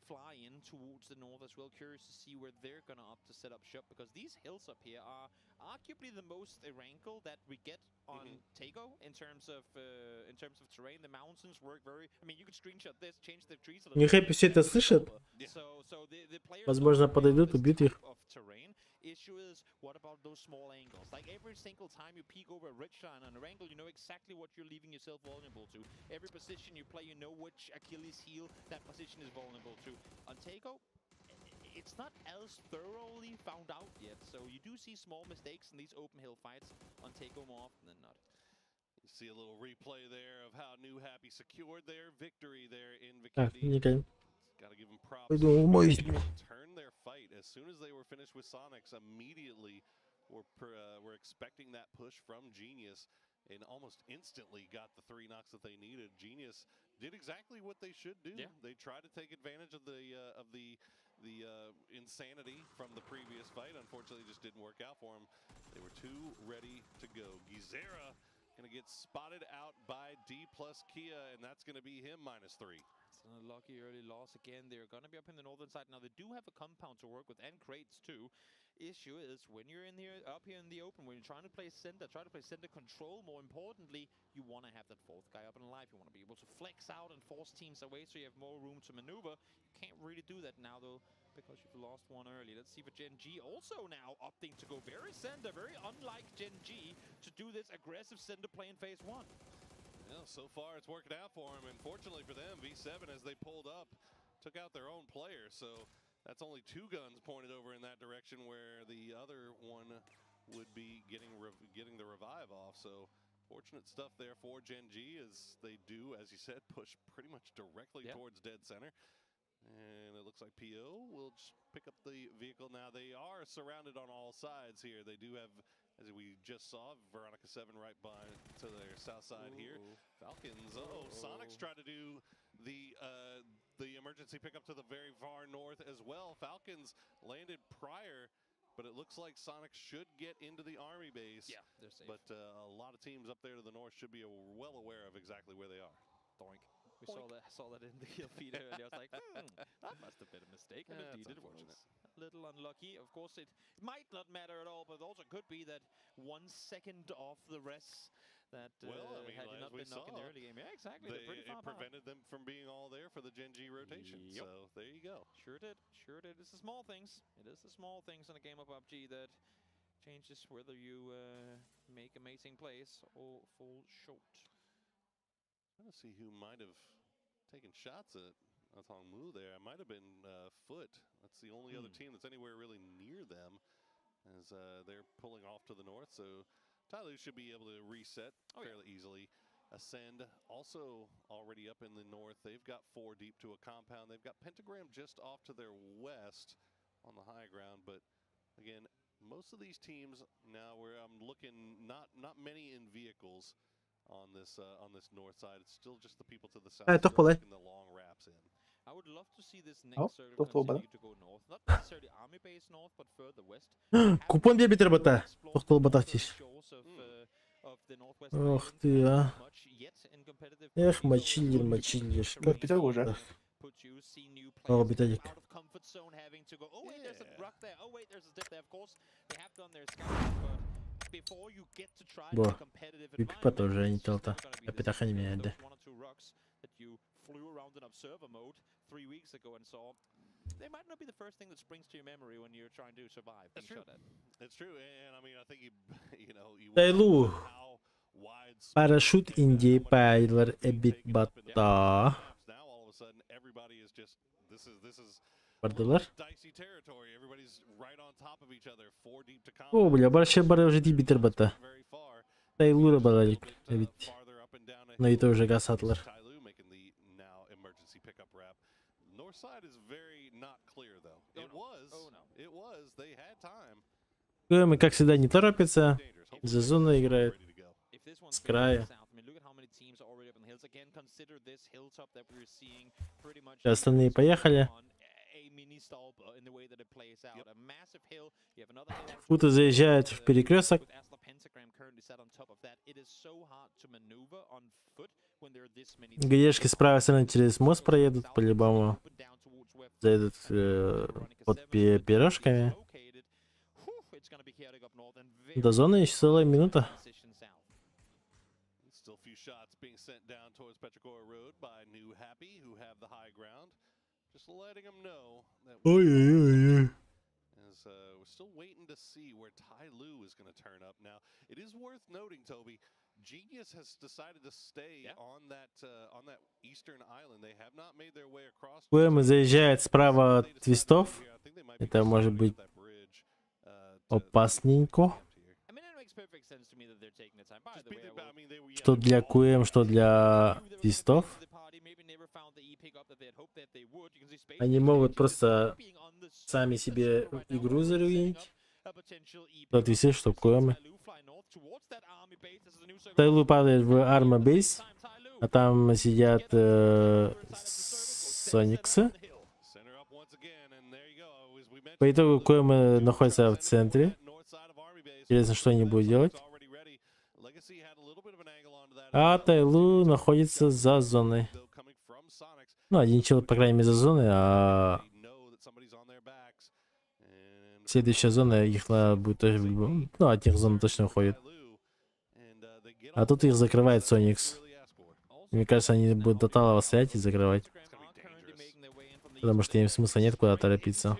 fly in towards the north as well. Curious to see where they're gonna opt to set up shop, because these hills up here are arguably the most rankle that we get on Tego in terms of terrain. The mountains work very. I mean, you could screenshot this, change the trees a little. New Happy все это слышат. Возможно, подойдут, убьют их. Issue is, what about those small angles? Like every single time you peek over a ridge line on a angle, you know exactly what you're leaving yourself vulnerable to. Every position you play, you know which Achilles heel that position is vulnerable to. On Taco, it's not as thoroughly found out yet, so you do see small mistakes in these open hill fights on Taco more often than not. You see a little replay there of how New Happy secured their victory there in Vikindi. Gotta give them props. Turn their fight as soon as they were finished with Sonics. Immediately, were expecting that push from Genius, and almost instantly got the 3 knocks that they needed. Genius did exactly what they should do. Yeah. They tried to take advantage of the insanity from the previous fight. Unfortunately, it just didn't work out for them. They were too ready to go. Gizera Gonna get spotted out by D plus Kia, and that's gonna be him -3. It's an unlucky early loss again. They're gonna be up in the northern side now. They do have a compound to work with and crates too. Issue is when you're in here, up here in the open, when you're trying to play center, try to play center control. More importantly, you want to have that fourth guy up and alive. You want to be able to flex out and force teams away so you have more room to maneuver. You can't really do that now though, because you've lost one early. Let's see for Gen G also now opting to go very center, very unlike Gen G, to do this aggressive center play in phase 1. Yeah, so far it's working out for him, and fortunately for them, V7 as they pulled up took out their own player, so that's only 2 guns pointed over in that direction where the other one would be getting the revive off. So fortunate stuff there for Gen G as they do, as you said, push pretty much directly towards dead center. And it looks like PO will just pick up the vehicle. Now they are surrounded on all sides here. They do have, as we just saw, Veronica 7 right by to their south side here. Falcons, Sonics tried to do the emergency pickup to the very far north as well. Falcons landed prior, but it looks like Sonics should get into the army base. Yeah, they're safe. But a lot of teams up there to the north should be well aware of exactly where they are. Doink. We saw that in the kill feed earlier. I was like, that must have been a mistake. And indeed it was. A little unlucky. Of course, it might not matter at all, but it also could be that 1 second off the rest that had you not been knocking the early game. Yeah, exactly. They're pretty far behind. Prevented them from being all there for the Gen G rotation. Yep. So there you go. Sure did. Sure did. It's the small things. It is the small things in a game of PUBG that changes whether you make amazing plays or fall short. Trying to see who might have taken shots at Atongmu there. It might have been Foot. That's the only other team that's anywhere really near them, as they're pulling off to the north. So Tyloo should be able to reset fairly easily. Ascend also already up in the north. They've got 4 deep to a compound. They've got Pentagram just off to their west on the high ground. But again, most of these teams now, where I'm looking, not many in vehicles on this north side. It's still just the people to the south taking the long wraps in. I would love to see this next circle continue to go north. Not necessarily army base north, but further west. Kupon diye bitir bata. Toxtalı batak тиş. Ох ты, а. Эх, мочильер. Как битер уже? О, битадик. Бо. Випипа тоже не телта. Апитаха не меня, да. Flew around in observer mode 3 weeks ago and saw they might not be the first thing that springs to your memory when you're trying to survive. That's true. It's true, and I mean, I think you Тайлу. Парашют Индии Пайдлер Эбит Бата. Now all of a sudden everybody is just this is Бардылар. dicey territory. Everybody's right on top of each other. 4 deep to combat. О, бля, барше бары уже дибитер бата. Тайлура балалик. Эбит. Но это уже гасатлар. North side is very not clear though. It was. They had time. Мы, как всегда, не торопится. За зону играет. С края. Остальные поехали. Фута заезжает в перекресток. ГДшки с правой стороны через мост проедут, по-любому. Заедут под пирожками. До зоны еще целая минута. Ой-ой-ой. We're still waiting to see where Tyloo is going to turn up. Now, it is worth noting, Toby, Genius has decided to stay on that eastern island. They have not made their way across. КМ заезжает справа от твистов. Это может быть опасненько. Что для КМ, что для твистов. Они могут просто сами себе игру заруинить. Что твисты, что КМ. Тайлу падает в арма бейс, а там сидят Сониксы. По итогу КМ находится в центре. Интересно, что они будут делать. А Тайлу находится за зоной. Ну, один человек, по крайней мере, за зоной, а следующая зона их надо будет тоже... Ну, от них зона точно уходит. А тут их закрывает Соникс. Мне кажется, они будут до талого стоять и закрывать. Потому что им смысла нет куда торопиться.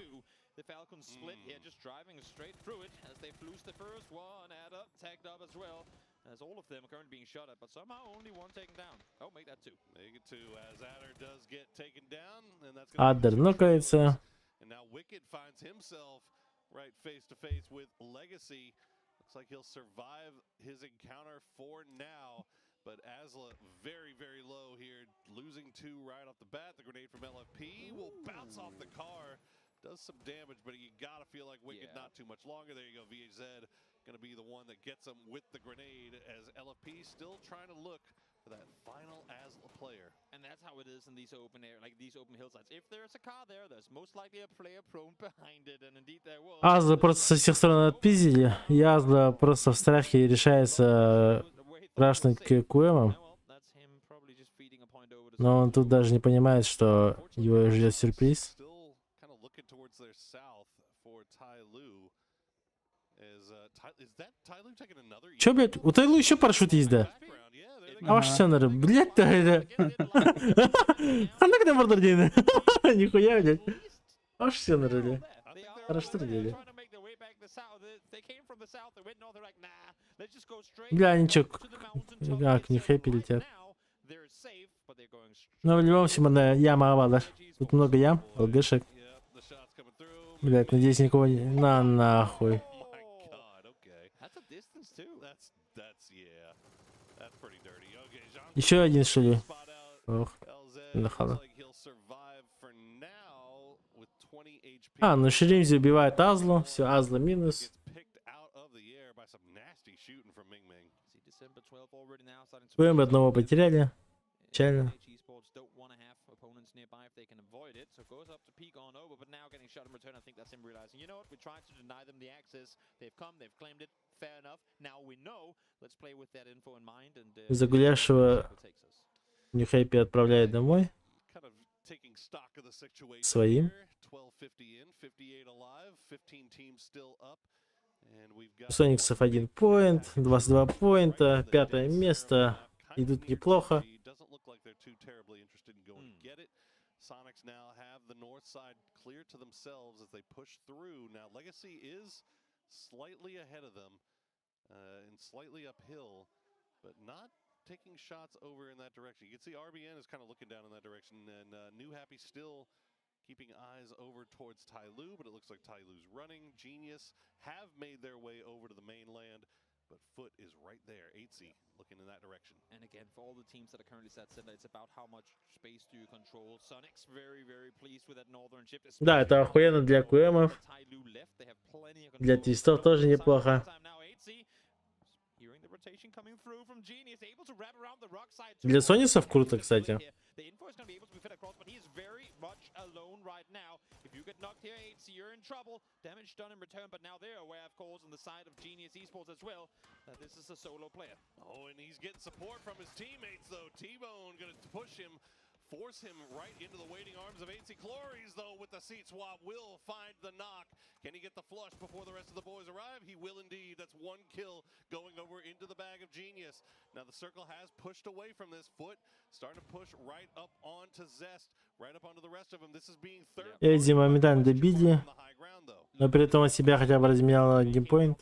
Аддер нокается. Like he'll survive his encounter for now, but Asla very, very low here, losing 2 right off the bat. The grenade from LFP will bounce off the car, does some damage, but you gotta feel like Wicked not too much longer. There you go, VAZ gonna be the one that gets him with the grenade, as LFP still trying to look for that final Asla player. And that's how it is in these open air, like these open hillsides. If there's a car there, there's most likely a player prone behind it, and indeed there was. Азла просто со всех сторон отпиздили. И Азла просто в страхе решается рашнуть к КУЭМам. Но он тут даже не понимает, что его ждет сюрприз. Чё, блядь, у Тайлу еще парашют есть, да? Аш сенеры, блядь, Тайлу. Хандыга мордор дейді. Нихуя, блядь. Аш сенеры, блядь. Хорошо делали. Бля, они чё, как, не хэппи летят. Но в любом случае, яма авада. Тут много ям, ЛГшек. Блядь, надеюсь, никого не... На нахуй. Еще один, что ли? Ох, нахала. А, ну Шеримзи убивает Азлу. Все, Азла минус. ПМ одного потеряли. Печально. Загулявшего Ньюхейпи отправляет домой. Своим. Сониксов 1 поинт, 22 поинта, 5-е место. Идут неплохо. Sonics now have the north side clear to themselves as they push through. Now Legacy is slightly ahead of them and slightly uphill, but not taking shots over in that direction. You can see RBN is kind of looking down in that direction, and New Happy still keeping eyes over towards Tyloo, but it looks like Tyloo's running. Genius have made their way over to the mainland, but Foot is right there. ACER looking in that direction. And again, for all the teams that are currently set center, it's about how much space do you control. Sonic's very, very pleased with that northern chip. Да, это охуенно для КУЭМов. Для твистов тоже неплохо. Для Сонисов круто, кстати. If you get knocked here, ACER, you're in trouble. Damage done in return, but now they're aware, of course, on the side of Genius Esports as well, that this is a solo player. Oh, and he's getting support from his teammates, though. T-Bone gonna push him, force him right into the waiting arms of ACER. Clories, though, with the seat swap, will find the knock. Can he get the flush before the rest of the boys arrive? He will indeed. That's 1 kill going over into the bag of Genius. Now the circle has pushed away from this. Foot starting to push right up onto Zest, right up onto the rest of them. This is being third. Эдди моментально добили, но при этом он себя хотя бы разменял геймпоинт.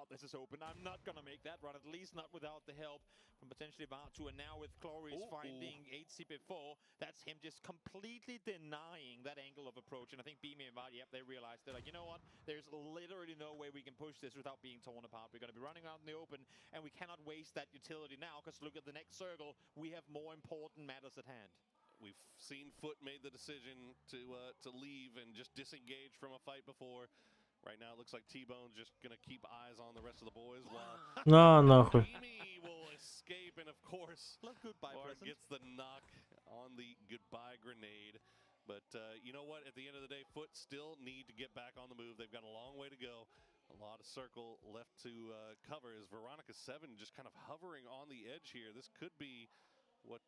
This is open. I'm not gonna make that run, at least not without the help from potentially Bartu. And now with Clories finding 8C before, that's him just completely denying that angle of approach. And I think Beamy and Vard, yep, they realized they're like, you know what? There's literally no way we can push this without being torn apart. We're gonna be running out in the open, and we cannot waste that utility now, because look at the next circle. We have more important matters at hand. We've seen Foot made the decision to leave and just disengage from a fight before. Right now, it looks like T-Bone's just gonna keep eyes on the rest of the boys while нахуй. Amy will escape, and of course, Bard gets the knock on the goodbye grenade. But you know what? At the end of the day, Foot still need to get back on the move. They've got a long way to go, a lot of circle left to cover. Is Veronica 7 just kind of hovering on the edge here? This could be what...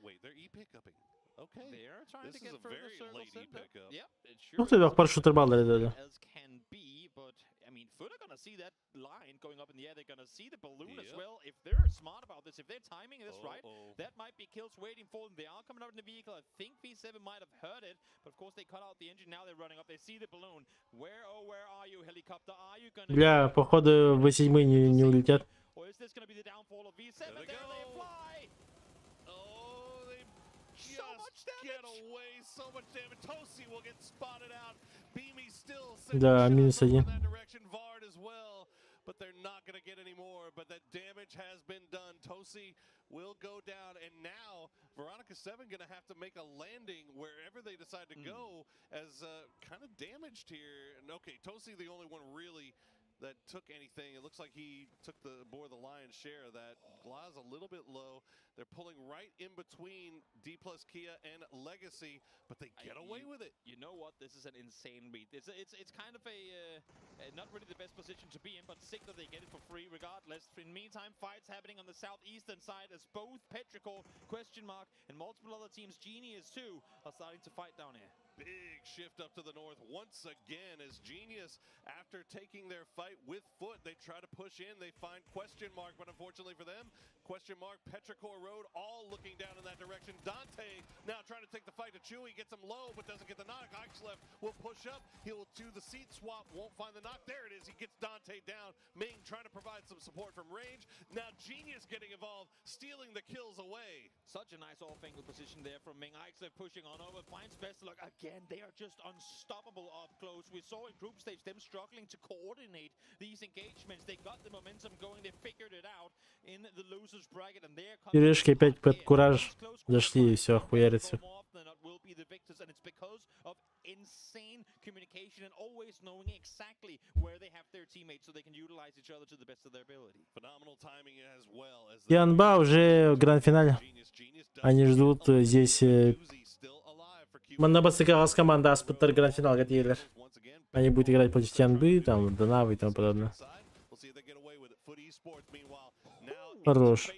wait, they're E-pick-upping. Okay. They're trying This to is get a further very circles late in there. E-pick-up. Yep, it sure Ну, тебе парашютер баллы дали. as can be, but I mean, Foot are gonna see that line going up in the air. They're gonna see the balloon as well. If they're smart about this, if they're timing this right, that might be kills waiting for them. They are coming out in the vehicle. I think P7 might have heard it, but of course they cut out the engine. Now they're running up. They see the balloon. Where are you, helicopter? Are you gonna? Бля, походу V7 не улетят. Or is this gonna be the downfall of V7? There they fly. Oh, they just get away. So much damage. Tosi will get spotted out. Beamy still Да, минус один. that direction. Vard as well, but they're not going to get any more. But that damage has been done. Tosi will go down, and now Veronica 7 going to have to make a landing wherever they decide to go, as kind of damaged here. And okay, Tosi the only one really that took anything. It looks like he bore the lion's share of that. Glass a little bit low. They're pulling right in between D plus Kia and Legacy, but they get away with it. You know what? This is an insane read. It's kind of a not really the best position to be in, but sick that they get it for free regardless. In the meantime, fights happening on the southeastern side as both Petrichor, and multiple other teams, Genius too, are starting to fight down here. Big shift up to the north once again as Genius, after taking their fight with Foot, they try to push in. They find Question Mark, but unfortunately for them, Question Mark, Petrichor Road, all looking down in that direction. Dante now trying to take the fight to Chewy, gets him low, but doesn't get the knock. Ixlef will push up. He'll do the seat swap, won't find the knock. There it is. He gets Dante down. Ming trying to provide some support from range. Now Genius getting involved, stealing the kills away. Such a nice off-angle position there from Ming. Ixlef pushing on over, finds Veselog again. They are just unstoppable up close. We saw in group stage them struggling to coordinate these engagements. They got the momentum going. They figured it out in the losers bracket, and they're Решки опять под кураж зашли и все, охуярится. will be the victors, and it's because of insane communication and always knowing exactly where they have their teammates so they can utilize each other to the best of their ability. Phenomenal timing as well as Янба уже в гранд-финале. Они ждут здесь... Маннабасыка команда Аспектор гранд-финал готовили. Они будут играть против Тянбы, там, Донавы и тому подобное. Хорош.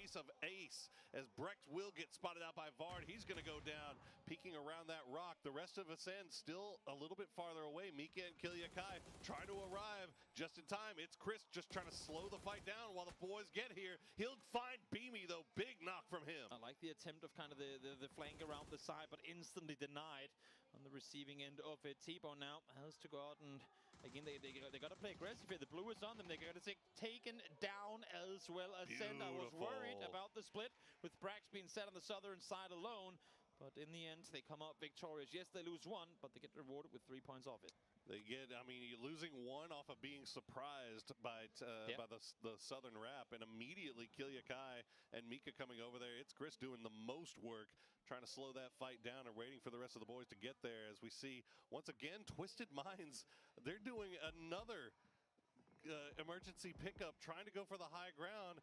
As Brecht will get spotted out by Vard, he's going to go down, peeking around that rock. The rest of us end still a little bit farther away. Mika and Kilyakai trying to arrive just in time. It's Chris just trying to slow the fight down while the boys get here. He'll find Beamy though. Big knock from him. I like the attempt of kind of the flank around the side, but instantly denied on the receiving end of it. T-Bone now has to go out and again, they got to play aggressive here. The blue is on them. They got to take taken down as well as send. I was worried about the split with Brax being set on the southern side alone. But in the end, they come out victorious. Yes, they lose one, but they get rewarded with 3 points off it. They get, I mean, you're losing one off of being surprised by the southern wrap, and immediately Kilyakai and Mika coming over there. It's Chris doing the most work, trying to slow that fight down and waiting for the rest of the boys to get there. As we see, once again, Twisted Minds, they're doing another emergency pickup, trying to go for the high ground.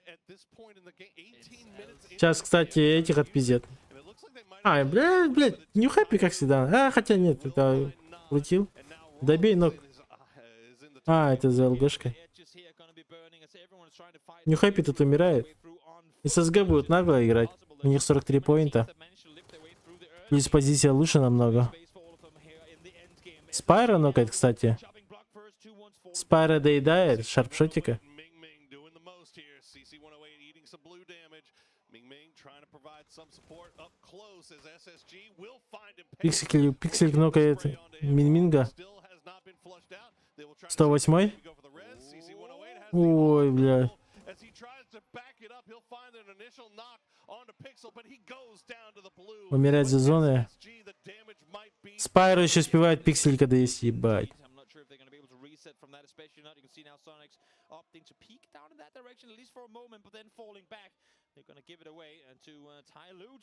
At this point in the game, 18 minutes. Сейчас, кстати, этих отпиздят. А, блядь, не хэппи, как всегда. А, хотя нет, это летил. Добей ног. А, это за ЛГшкой. Не хэппи тут умирает. ССГ будут нагло играть. У них 43 поинта. Плюс позиция лучше намного. Спайра нокает, кстати. Спайра доедает шарпшотика. Пиксель нокает Минминга. 108. Ой, бля. Умирать за зоны. Спайро еще успевает пиксель, когда есть, ебать.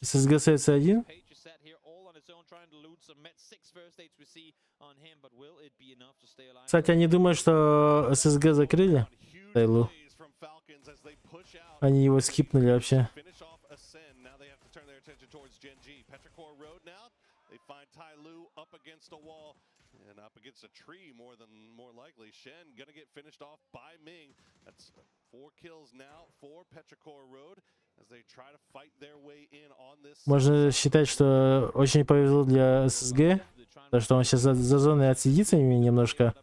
ССГ СС1. Кстати, они думают, что ССГ закрыли Тайлу. Они его скипнули вообще. And up against a tree more likely. Shen gonna get finished off by Ming. That's 4 kills now for Petrichor Road as they try to fight their way in on this. Можно считать, что очень повезло для ССГ, то что он сейчас за зоной отсидится немножко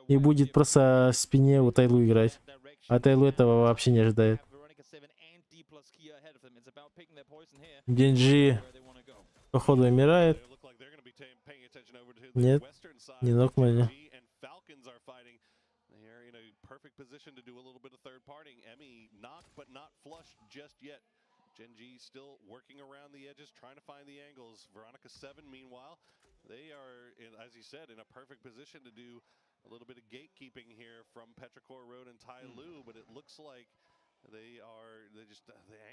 и будет просто в спине у Тайлу играть. А Тайлу этого вообще не ожидает. Денджи, походу, умирает. Нет, не нокнули. Perfect position to do a little bit of third partying. Emmy knocked but not flushed just yet. Genji still working around the edges, trying to find the angles. Veronica 7, meanwhile, they are, as you said, in a perfect position to do a little bit of gatekeeping here from Petrichor Road and Tai Lu, but it looks like the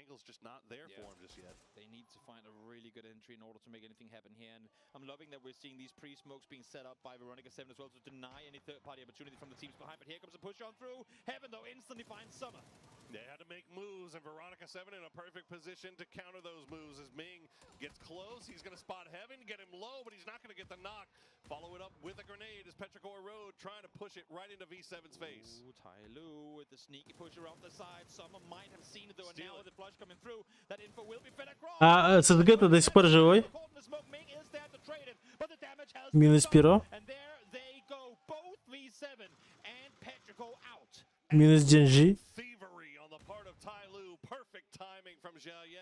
angle's just not there for him just yet. They need to find a really good entry in order to make anything happen here. And I'm loving that we're seeing these pre-smokes being set up by Veronica 7 as well to deny any third-party opportunity from the teams behind. But here comes a push on through. Heaven, though, instantly finds Summer. They had to make moves, and Veronica 7 in a perfect position to counter those moves as Ming gets close. He's going to spot Heaven, get him low, but he's not going to get the knock. Follow it up with a grenade as Petrichor Road trying to push it right into V7's face. Ooh, Tai Lu with the sneaky pusher off the side. Summer might have seen it though, and now with the flush coming through, that info will be fed across. А ССГ-то до сих пор живой. Минус перо. Минус Денджи.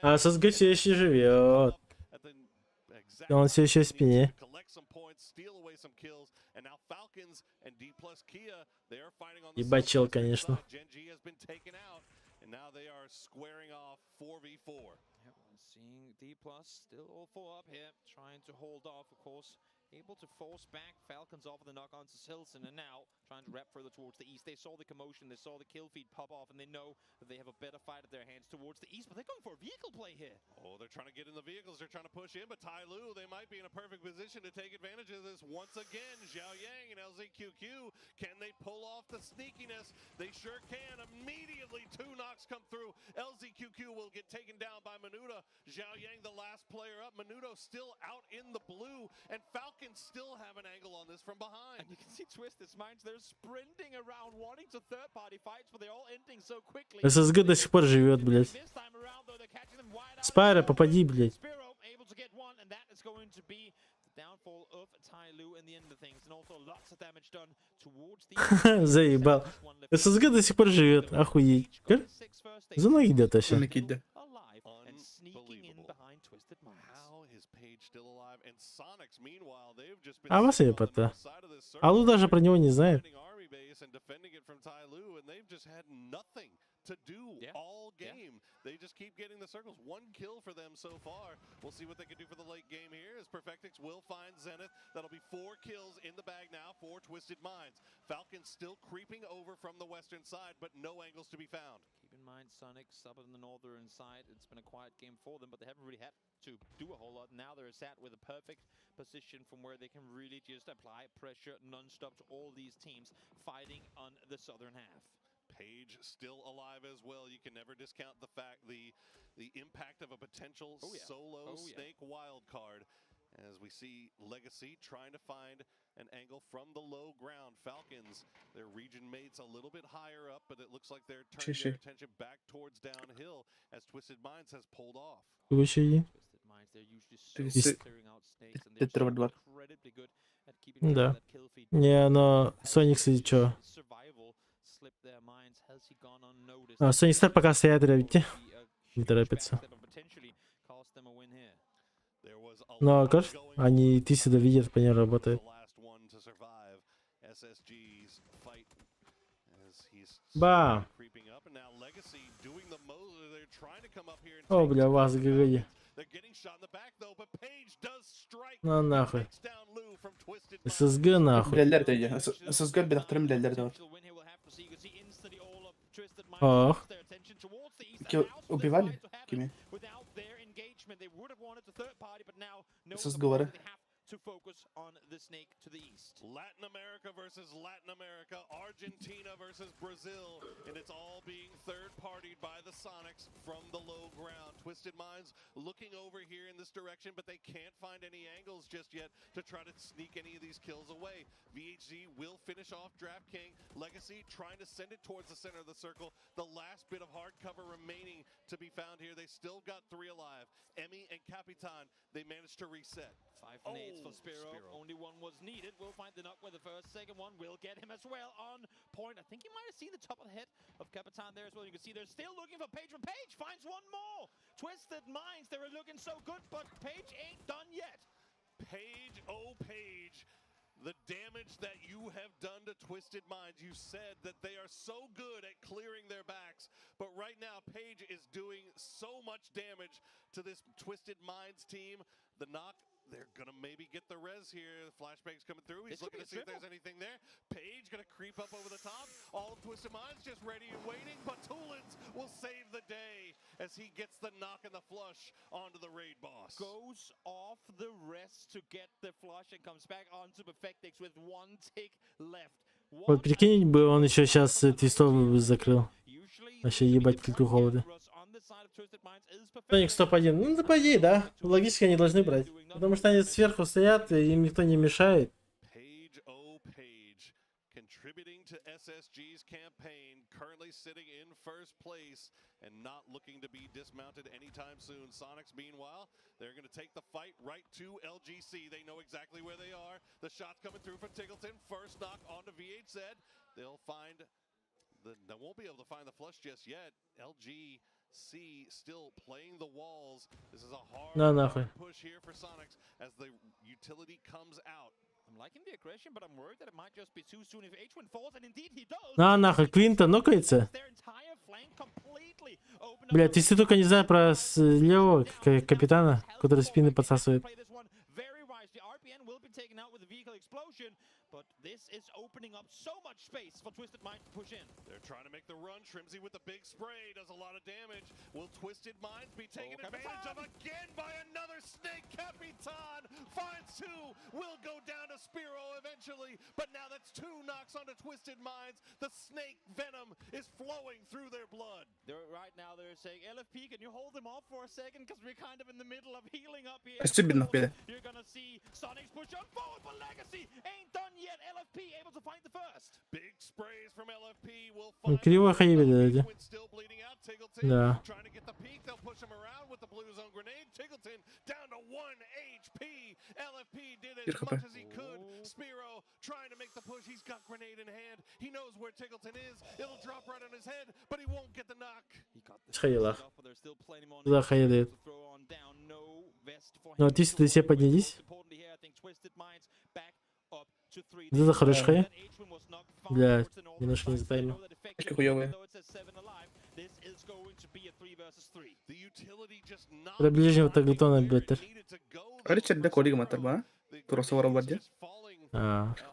А ССГ все еще живет. Он все еще в спине. Ебать чел, конечно. Seeing D+ still all four up here, trying to hold off, of course. Able to force back Falcons off of the knock onto Silson, and now trying to wrap further towards the east. They saw the commotion, they saw the kill feed pop off, and they know that they have a better fight at their hands towards the east, but they're going for a vehicle play here. Oh, they're trying to get in the vehicles, they're trying to push in, but Tai Lu, they might be in a perfect position to take advantage of this once again. Xiao Yang and LZQQ, can they pull off the sneakiness? They sure can. Immediately, 2 knocks come through. LZQQ will get taken down by Menudo. Xiao Yang, the last player up. Menudo still out in the blue, and Falcons still have an angle on this from behind. And you can see Twisted Minds, they're sprinting around, wanting to third-party fights, but they're all ending so quickly. ССГ до сих пор живет, блядь. Спайра, попади, блядь. Заебал. ССГ до сих пор живет, охуеть. Как? За ноги идет вообще. А вас я пота. Алу даже про него не знает. To do all game. They just keep getting the circles. 1 kill for them so far. We'll see what they can do for the late game here as Perfectix will find Zenith. That'll be 4 kills in the bag now for Twisted Minds. Falcons still creeping over from the western side, but no angles to be found. Keep in mind, Sonic's up on the northern side. It's been a quiet game for them, but they haven't really had to do a whole lot. Now they're sat with a perfect position from where they can really just apply pressure non-stop to all these teams fighting on the southern half. Page still alive as well. You can never discount the fact the impact of a potential solo snake wild card as we see Legacy trying to find an angle from the low ground. Falcons, their region mates a little bit higher up, but it looks like they're turning their attention back towards downhill as Twisted Minds has pulled off. Twisted Minds, they're usually so clearing out snakes, and they're incredibly good at keeping that kill feed. Не, но Соник, кстати, чё? А, Соник Стар пока стоят, видите? Не торопятся. Но, кажется, они ты сюда видят, по ней работает. Бам! О, бля, вас ГГ. На нахуй. ССГ нахуй. ССГ бедахтарым билерлер да бар. Ох. Убивали? Кими? ССГ бары. to focus on the snake to the east. Latin America versus Latin America, Argentina versus Brazil, and it's all being third-partied by the Sonics from the low ground. Twisted Minds looking over here in this direction, but they can't find any angles just yet to try to sneak any of these kills away. VHZ will finish off Draft King. Legacy trying to send it towards the center of the circle. The last bit of hard cover remaining to be found here. They still got 3 alive. Emmy and Capitan, they managed to reset. 5 nades for Spiro. Only one was needed. We'll find the knock with the first. Second one will get him as well on point. I think you might have seen the top of the head of Capitan there as well. You can see they're still looking for Page, but Page finds one more. Twisted Minds, they were looking so good, but Page ain't done yet. Page, oh Page, the damage that you have done to Twisted Minds. You said that they are so good at clearing their backs, but right now Page is doing so much damage to this Twisted Minds team. The knock, they're gonna maybe get the res here. The flashbang's coming through. He's looking to see if there's anything there. Page gonna creep up over the top. All of Twisted Minds just ready and waiting, but Tulins will save the day as he gets the knock and the flush onto the raid boss. Goes off the rest to get the flush and comes back onto Perfectix with 1 tick left. Вот прикинь бы, он еще сейчас твистов закрыл. Вообще ебать культу холода. Соник топ-1. Ну, топ-1, да. Логически они должны брать. Потому что они сверху стоят, и им никто не мешает. Contributing to SSG's campaign, currently sitting in first place and not looking to be dismounted anytime soon. Sonics, meanwhile, they're going to take the fight right to LGC. They know exactly where they are. The shot's coming through for Tiggleton. First knock onto VHZ. They'll find they won't be able to find the flush just yet. LGC still playing the walls. This is a hard push here for Sonics as the utility comes out. I'm liking the aggression, but I'm worried that it might just be too soon if H1 falls, and indeed he does. На нахуй, Квинта нокается. Блять, если только не знаю про левого капитана, который спины подсасывает. But this is opening up so much space for Twisted Minds to push in. They're trying to make the run. Shrimzy with the big spray does a lot of damage. Will Twisted Minds be taken advantage of again by another snake? Capitan finds 2. Will go down to Spiro eventually, but now that's 2 knocks onto Twisted Minds. The snake venom is flowing through their blood. Right now they're saying, LFP, can you hold them off for a second? Because we're kind of in the middle of healing up here. You're gonna see Sonic's push on forward, but Legacy ain't done yet. LFP able to find the first. Big sprays from LFP will find still bleeding out. Tiggleton trying to get the peak. They'll push him around with the blue zone grenade. Tiggleton down to 1 HP. LFP did as much as he could. Spiro trying to make the push. He's got grenade in hand. He knows where Tiggleton is. It'll drop right on his head, but he won't get the knock. He got the stuff, but there's still plenty more to throw on down. No vest for him. Ну, ты все поднялись. Это хорошая хая. Бля, немножко не затаймил. Очень хуёвые. Про ближнего таглитона беттер. Короче, для коллег матарба. Туросова работе.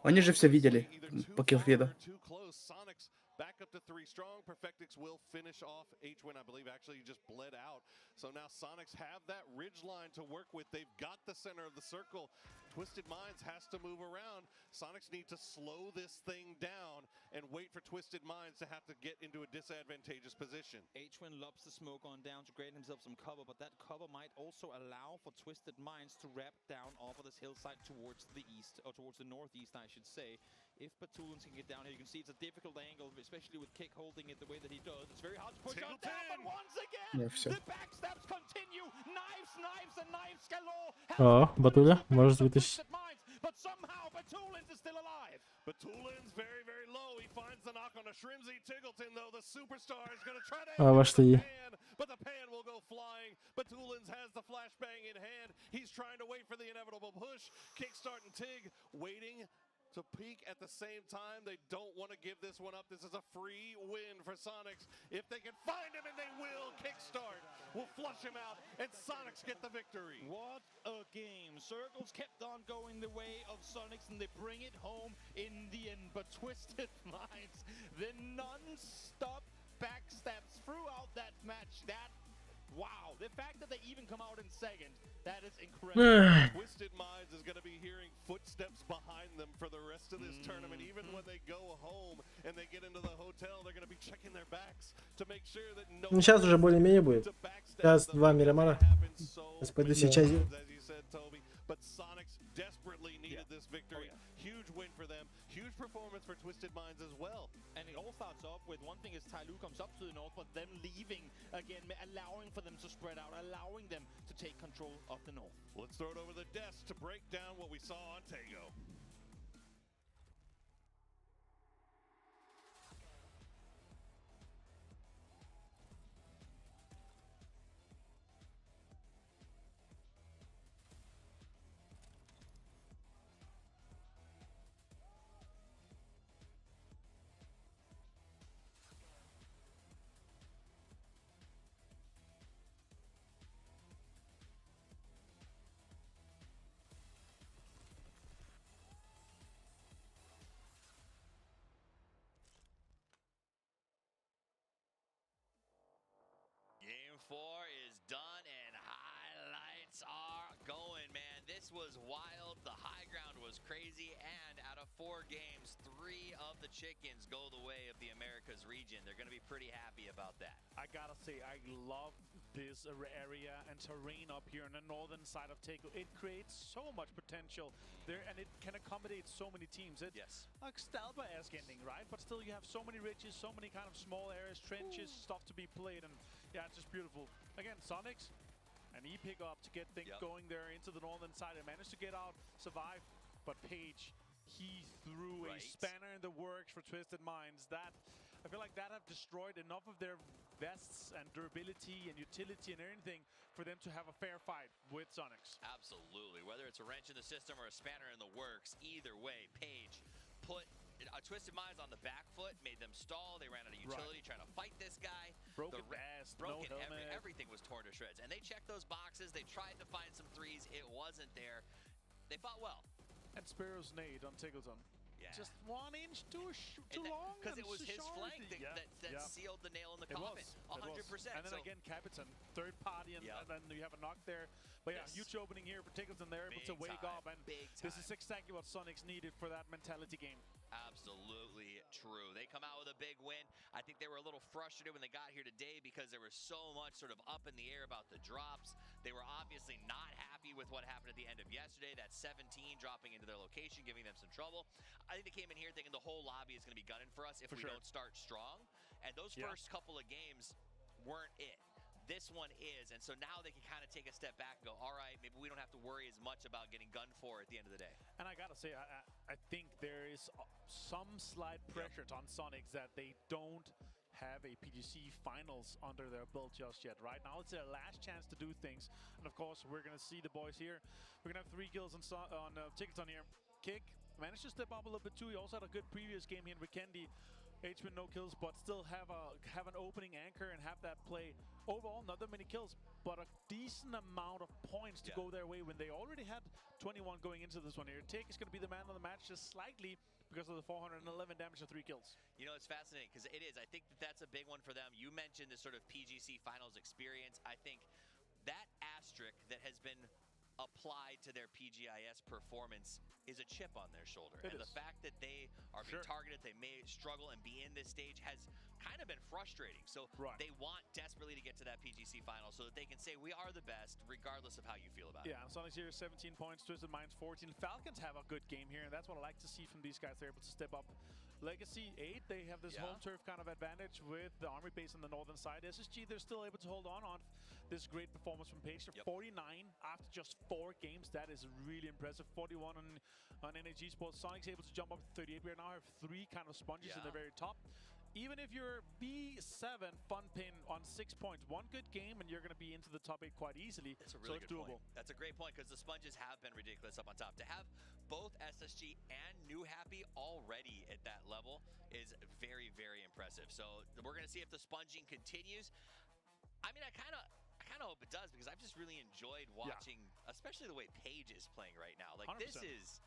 Они же все видели по киллфиду. Back up to 3 strong. Perfectix will finish off H1. I believe actually he just bled out. So now Sonics have that ridge line to work with. They've got the center of the circle. Twisted Minds has to move around. Sonics need to slow this thing down and wait for Twisted Minds to have to get into a disadvantageous position. H1 lobs the smoke on down to create himself some cover, but that cover might also allow for Twisted Minds to wrap down off of this hillside towards the east, or towards the northeast, I should say. If Batulins can get down here, you can see it's a difficult angle, especially with Kick holding it the way that he does. It's very hard to push on down, but once again, the backstabs continue. Knives, knives, and knives galore. О, Батуля, может вытащить. But somehow Batulins is still alive. Batulins very, very low. He finds the knock on a Shrimzy. Tiggleton, though, the superstar is going to try to pan, but the pan will go flying. Batulins has the flashbang in hand. He's trying to wait for the inevitable push. Kickstart and Tig waiting to peak at the same time. They don't want to give this one up. This is a free win for Sonics. If they can find him, and they will, Kickstart will flush him out, and Sonics get the victory. What a game. Circles kept on going the way of Sonics, and they bring it home in the end. But Twisted Minds, the non-stop backstabs throughout that match, that Wow, the fact that they even come out in second, that is incredible. Twisted Minds is going to be hearing footsteps behind them for the rest of this tournament. Even when they go home and they get into the hotel, they're going to be checking their backs to make sure that no one Сейчас уже более-менее будет. Сейчас 2 Мирамара. Сейчас пойду сейчас. But Sonics desperately needed this victory. Huge win for them. Huge performance for Twisted Minds as well. And it all starts off with one thing is Tyloo comes up to the north, but them leaving again, allowing for them to spread out, allowing them to take control of the north. Let's throw it over the desk to break down what we saw on Tego. Game 4 is done and highlights are going, man. This was wild. The high ground was crazy. And out of 4 games, 3 of the chickens go the way of the Americas region. They're going to be pretty happy about that. I gotta say, I love this area and terrain up here on the northern side of Tego. It creates so much potential there, and it can accommodate so many teams. It's like Stalba-esque ending, right? But still, you have so many ridges, so many kind of small areas, trenches, stuff to be played, and yeah, it's just beautiful. Again, Sonics, an E-pick up to get things going there into the northern side. They managed to get out, survive, but Page, he threw a spanner in the works for Twisted Minds. That, I feel like that have destroyed enough of their vests and durability and utility and everything for them to have a fair fight with Sonics. Absolutely. Whether it's a wrench in the system or a spanner in the works, either way, Page put Twisted Minds on the back foot, made them stall. They ran out of utility trying to fight this guy. Broken vest, no helmet. Everything was torn to shreds. And they checked those boxes. They tried to find some threes. It wasn't there. They fought well. And Sparrow's nade on Tiggleton. Just 1 inch too long. Because it was his flank that sealed the nail in the coffin. 100%. And then again, Capitan, third party, and then you have a knock there. But yeah, huge opening here for Tiggleton. They're able to wake up, and this is exactly what Sonics needed for that mentality game. Absolutely true. They come out with a big win. I think they were a little frustrated when they got here today because there was so much sort of up in the air about the drops. They were obviously not happy with what happened at the end of yesterday. That 17 dropping into their location, giving them some trouble. I think they came in here thinking the whole lobby is going to be gunning for us if we don't start strong. And those first couple of games weren't it. This one is, and so now they can kind of take a step back and go, all right, maybe we don't have to worry as much about getting gunned for at the end of the day. And I gotta say, I think there is some slight pressure on Sonics that they don't have a PGC finals under their belt just yet. Right now, it's their last chance to do things. And of course, we're gonna see the boys here. We're gonna have 3 kills on Tiggleton here. Kick managed to step up a little bit too. He also had a good previous game here with Candy. H with no kills, but still have an opening anchor and have that play. Overall, not that many kills, but a decent amount of points to go their way when they already had 21 going into this one here. Tick is going to be the man of the match just slightly because of the 411 damage to 3 kills. You know, it's fascinating because it is. I think that's a big one for them. You mentioned this sort of PGC finals experience. I think that asterisk that has been applied to their PGIS performance is a chip on their shoulder. And the fact that they are being targeted, they may struggle and be in this stage has kind of been frustrating. So they want desperately to get to that PGC final so that they can say we are the best regardless of how you feel about it. Yeah, Sonic's here 17 points, Twisted Minds 14. Falcons have a good game here, and that's what I like to see from these guys. They're able to step up. Legacy 8, they have this home turf kind of advantage with the army base on the northern side. SSG, they're still able to hold on this great performance from Page. 49 after just 4 games. That is really impressive. 41 on NAG Sports. Sonic's able to jump up to 38. We now have 3 kind of sponges in the very top. Even if you're B7 fun pin on 6 points, 1 good game and you're going to be into the top 8 quite easily. That's a really good point. That's a great point because the sponges have been ridiculous up on top. To have both SSG and New Happy already at that level is very, very impressive. So we're going to see if the sponging continues. I mean, I kind of hope it does because I've just really enjoyed watching, especially the way Page is playing right now. Like 100%. This is,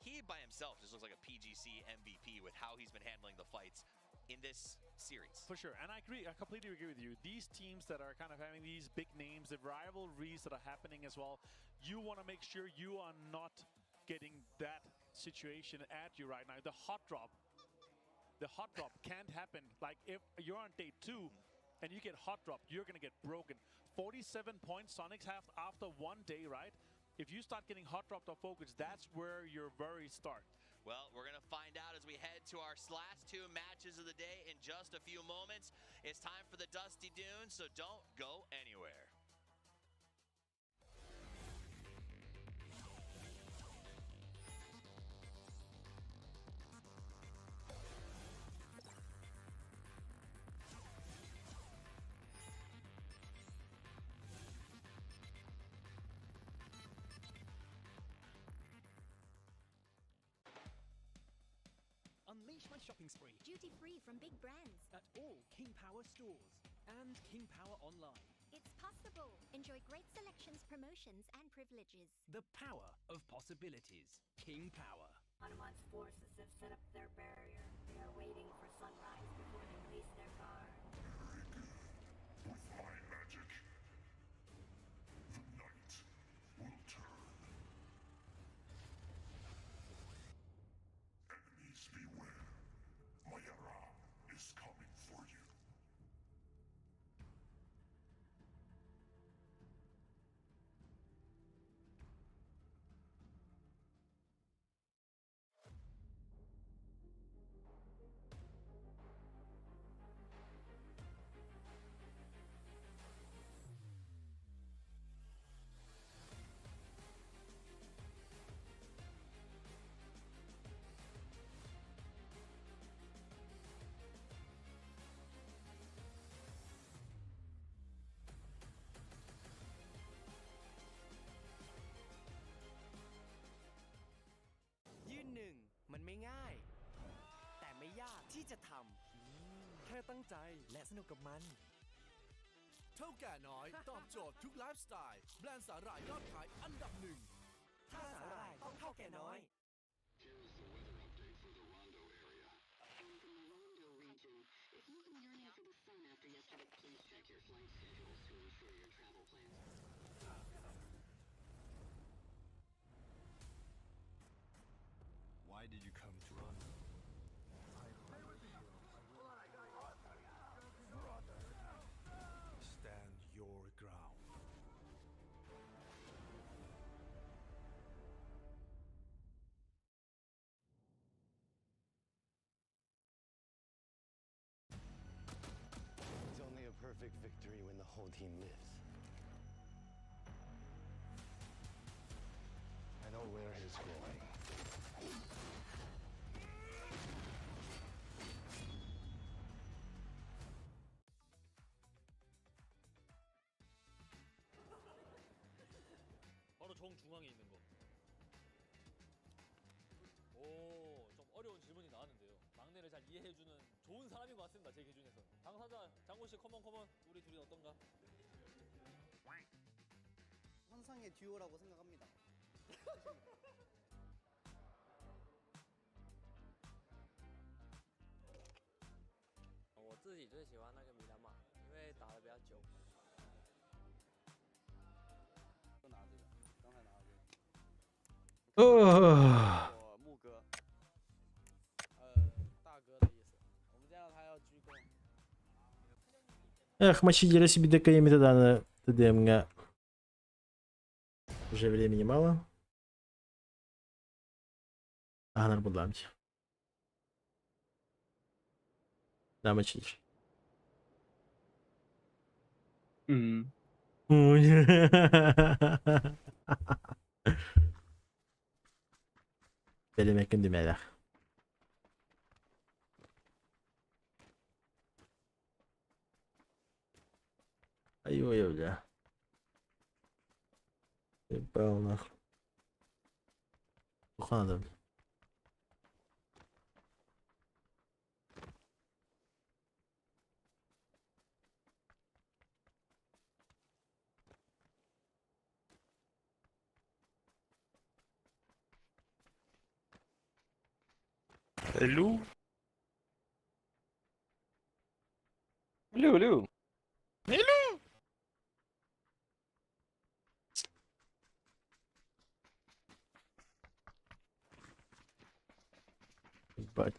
he by himself just looks like a PGC MVP with how he's been handling the fights. in this series. For sure, and I agree. I completely agree with you. These teams that are kind of having these big names, the rivalries that are happening as well, you want to make sure you are not getting that situation at you right now. The hot drop can't happen. Like if you're on day 2 and you get hot dropped, you're gonna get broken. 47 points Sonics have after 1 day, right? If you start getting hot dropped or focused, that's where your worries start. Well, we're going to find out as we head to our last 2 matches of the day in just a few moments. It's time for the Dusty Dunes, so don't go anywhere. Unleash my shopping spree. Duty free from big brands. At all King Power stores and King Power online. It's possible. Enjoy great selections, promotions, and privileges. The power of possibilities. King Power. Automat's forces have set up their barrier. They are waiting for sunrise before they release their guard. With my magic, the night will turn. Enemies beware. My Aram is coming for you. Yun มันไม่ง่ายแต่ไม่ยากที่จะทำแค่ตั้งใจและสนุกกับมันเท่าแก่น้อยตอบโจทย์ทุกไลฟ์สไตล์แบรนด์สาหร่ายยอดขายอันดับ 1ถ้าสาหร่ายต้องเท่าแก่น้อย Here's the weather update for the Rondo area. From the Rondo region, if you've been yearning for the sun after yesterday, please check your flight schedules to ensure your travel plans. Why did you come to Rondo? Stand your ground. It's only a perfect victory when the whole team lives. I know where he's going. 바로 정중앙에 있는 거. 오, 좀 어려운 질문이 나왔는데요. 막내를 잘 이해해주는 좋은 사람인 것 같습니다. 제 기준에서. 당사자 장고씨 컴온 우리 둘이 어떤가? 환상의 듀오라고 생각합니다. 我自己最喜欢那个米兰马，因为打得比较久。就拿这个，刚才拿的这个。我木哥，大哥的意思。我们见到他要鞠躬。Эх, мы сидели себе ДКМ тогда на ТДМ. Уже времени мало. Ага, надо Да, мы чилишь. Belirmek düğmeler. Ой-ой-ой, бля. Ебал нахуй. Уха надо. Hello. Hello. Ебать.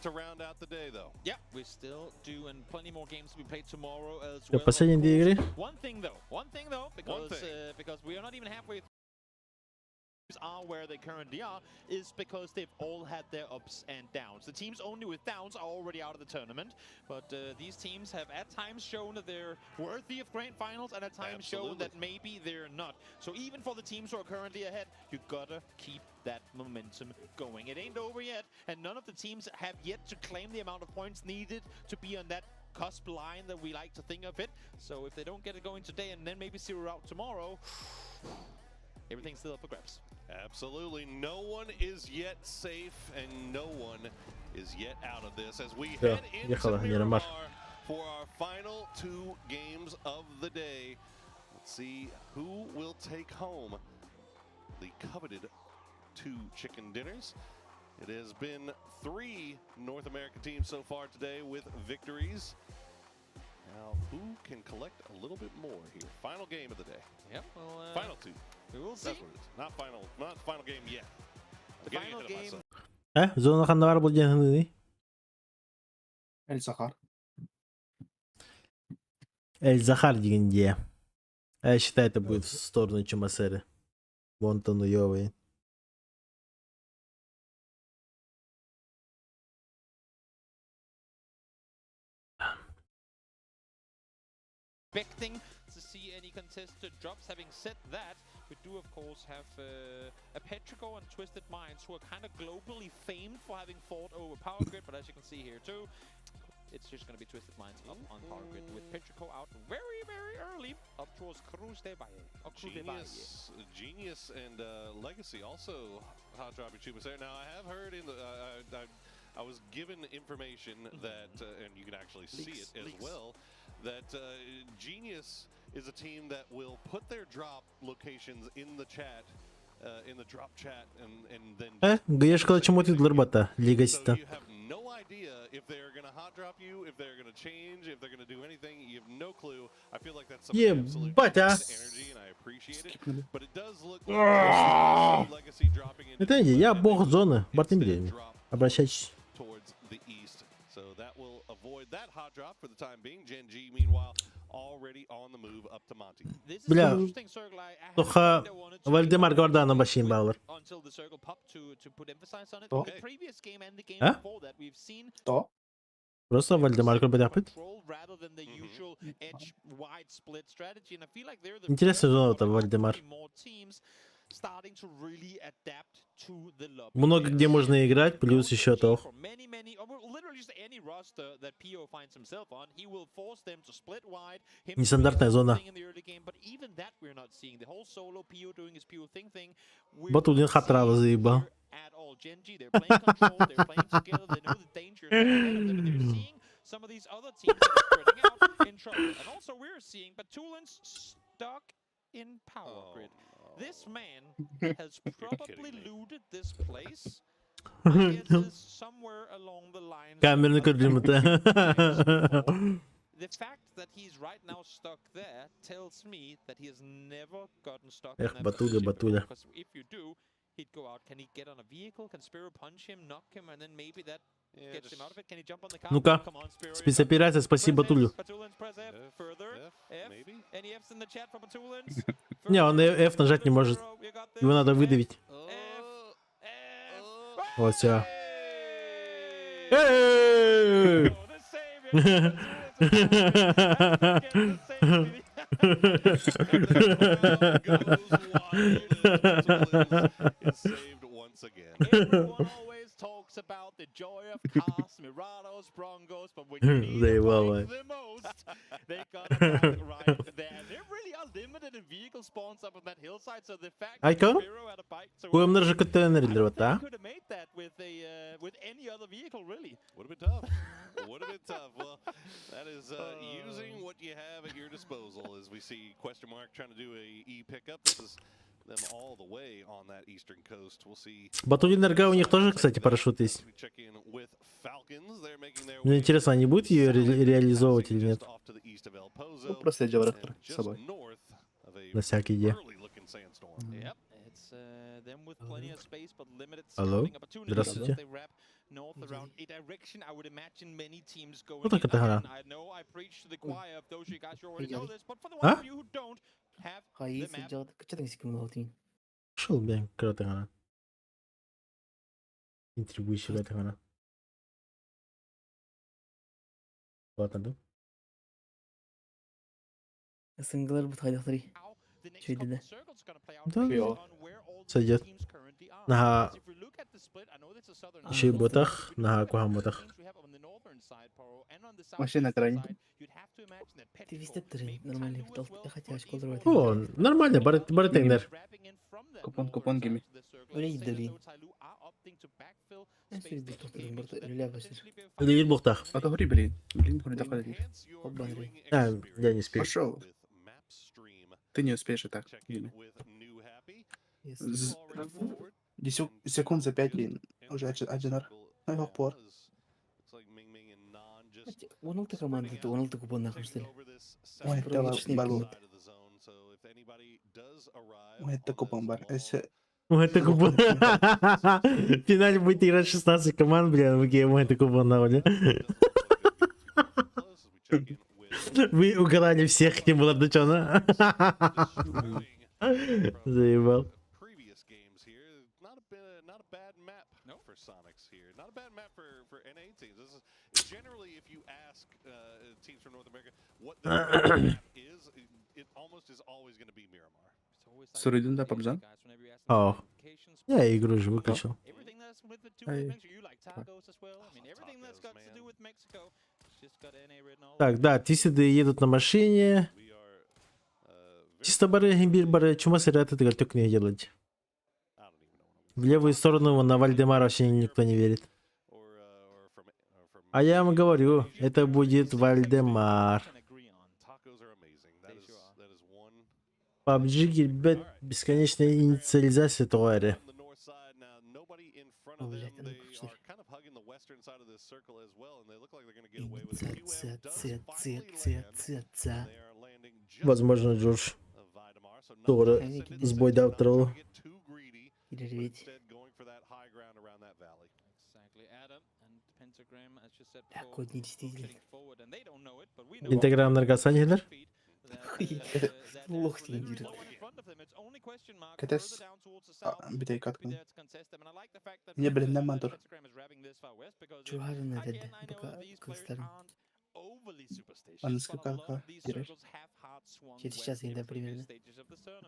To round out the day, though. Yeah, we still do, and plenty more games to be played tomorrow as Что, well. последние две игры? One thing though, because we are not even halfway through. Are where they currently are is because they've all had their ups and downs. The teams only with downs are already out of the tournament, but these teams have at times shown that they're worthy of grand finals and at times shown that maybe they're not. So even for the teams who are currently ahead, you gotta keep that momentum going. It ain't over yet, and none of the teams have yet to claim the amount of points needed to be on that cusp line that we like to think of it. So if they don't get it going today and then maybe 0 out tomorrow, everything's still up for grabs. Absolutely. No one is yet safe, and no one is yet out of this as we head into Miramar for our final 2 games of the day. Let's see who will take home the coveted 2 chicken dinners. It has been 3 North American teams so far today with victories. Now, who can collect a little bit more here? Final game of the day. Yep. Well, final 2. We will see. That's what it is. Not final game yet. The final game. Зона Хандыга будет Хандыга. Эль-Захар. Эль-Захар дегенде. Я считаю, это будет в сторону Чумасери. Вон то нуёвый. Expecting to see any contested drops. Having said that, we do of course have a Petrico and Twisted Minds who are kind of globally famed for having fought over Power Grid, but as you can see here too, it's just going to be Twisted Minds up on Power Grid with Petrico out very, very early up towards Cruz de Valle. Genius and Legacy also hot dropping Chubasera. Now I have heard in the I was given information that and you can actually see it as well, that Genius is a team that will put their drop locations in the chat, in the drop chat, and then. Гуеш кала чему ты длорбата Legacy-то. You have no idea if they're gonna hot drop you, if they're gonna change, if they're gonna do anything. You have no clue. I feel like that's some absolute energy, and I appreciate it. But it does look like Legacy dropping in. Это я бог зоны. Бартим обращайтесь. Towards the east, so that will avoid that hot drop for the time being. Gen G, meanwhile, already on the move up to Monty. Бля, только Вальдемар Гордана башин балар. А? Что? Просто Вальдемар Гордана. Интересная зона-то Вальдемар. Много где можно играть, плюс еще то. Нестандартная зона. Батудин хатрава заебал. Some of these other teams are spreading out in trouble. And also we're seeing Batulin's stuck in Power Grid. This man has probably looted this place. I guess is somewhere along the lines. Камерный кадрим-то. The fact that he's right now stuck there tells me that he has never gotten stuck. Эх, Батуля, Батуля. Because if you do, he'd go out. Can he get on a vehicle? Can Spiro punch him, knock him, and then maybe that gets him out of it? Can he jump on the car? Ну-ка, Come on, Spiro. спецоперация, спаси Батулю. Batulans, press F. Further. F. Any Fs in the chat for Batulans? Не, он F нажать не может. Его надо выдавить. Вот все. Everyone always talks about the joy of cars, Mirados, Broncos, but when you need They the will, bike the most, they got a bike right there. They really are limited in vehicle spawns up on that hillside, so the fact that Айкон? Spiro had a bike to Куемнар же контейнер да? could have made that with any other vehicle, really. Would have been tough. Would have been tough. Well, that is using what you have at your disposal. As we see question mark trying to do a E pickup. This is them all the way on that eastern coast. We'll see. Батуль Энерго у них тоже, кстати, парашют есть. Check in with Falcons. They're making their Мне интересно, они будут ее реализовывать или нет? Ну, просто я ректор с собой. На всякий день. Yep, it's them with plenty of space but limited Алло, scouting opportunities. здравствуйте. They wrap north around a direction. I would imagine many teams going. Ну так это Again, она. I know I preach to the choir of those of you guys who already know this, but for the А? ones of you who don't have the Hayır, map, sıcak. Kaçırdın sikim altın. Шел, блин, круто она. Интригующий в этом она. Ладно, да? Сыңгылар bu taydakları. Şöyle de. Да. Сойдет. На еще и ботах, на куам ботах. Машина на крайне. Ты везде трен, нормальный витал. Я хотел школу. О, нормально, барытейнер. Kupon gibi. Öyle gidelim. Ben sürekli tutarım burada. Öyle başlar. Değil бухтах. Отогори, блин. Блин, хули доходит. А, я не успею. Пошел. Ты не успеешь и так. Секунд за 5 и уже один ар. Ну, его пор. 16 команды, 16 купон нахуй, что ли? Ой, это балу. Ой, это купон бар. Это купон. В финале будет играть 16 команд, блин, в гейму это купон на улице. Вы угадали всех, тем было дочено. Заебал. Generally, if you ask teams from North America what the map is, it almost is always going to be Miramar. Суридин да PAPZAN? О, я игру уже выключил. Так, да, тисиды едут на машине. Чисто бары, имбирь бары, чума сырят, это только не делать. В левую сторону на Вальдемара вообще никто не верит. А я вам говорю, это будет Вальдемар. PUBG, ребят, бесконечная инициализация твари. Возможно, Джордж тоже сбой дал траву. Интеграм наркосанилер? Лох тебе дирит. Катас битей каткан. Не блин на мантур. Чугары на деде. Пока кыстарым. Анска калка дирешь. Через час иногда примерно.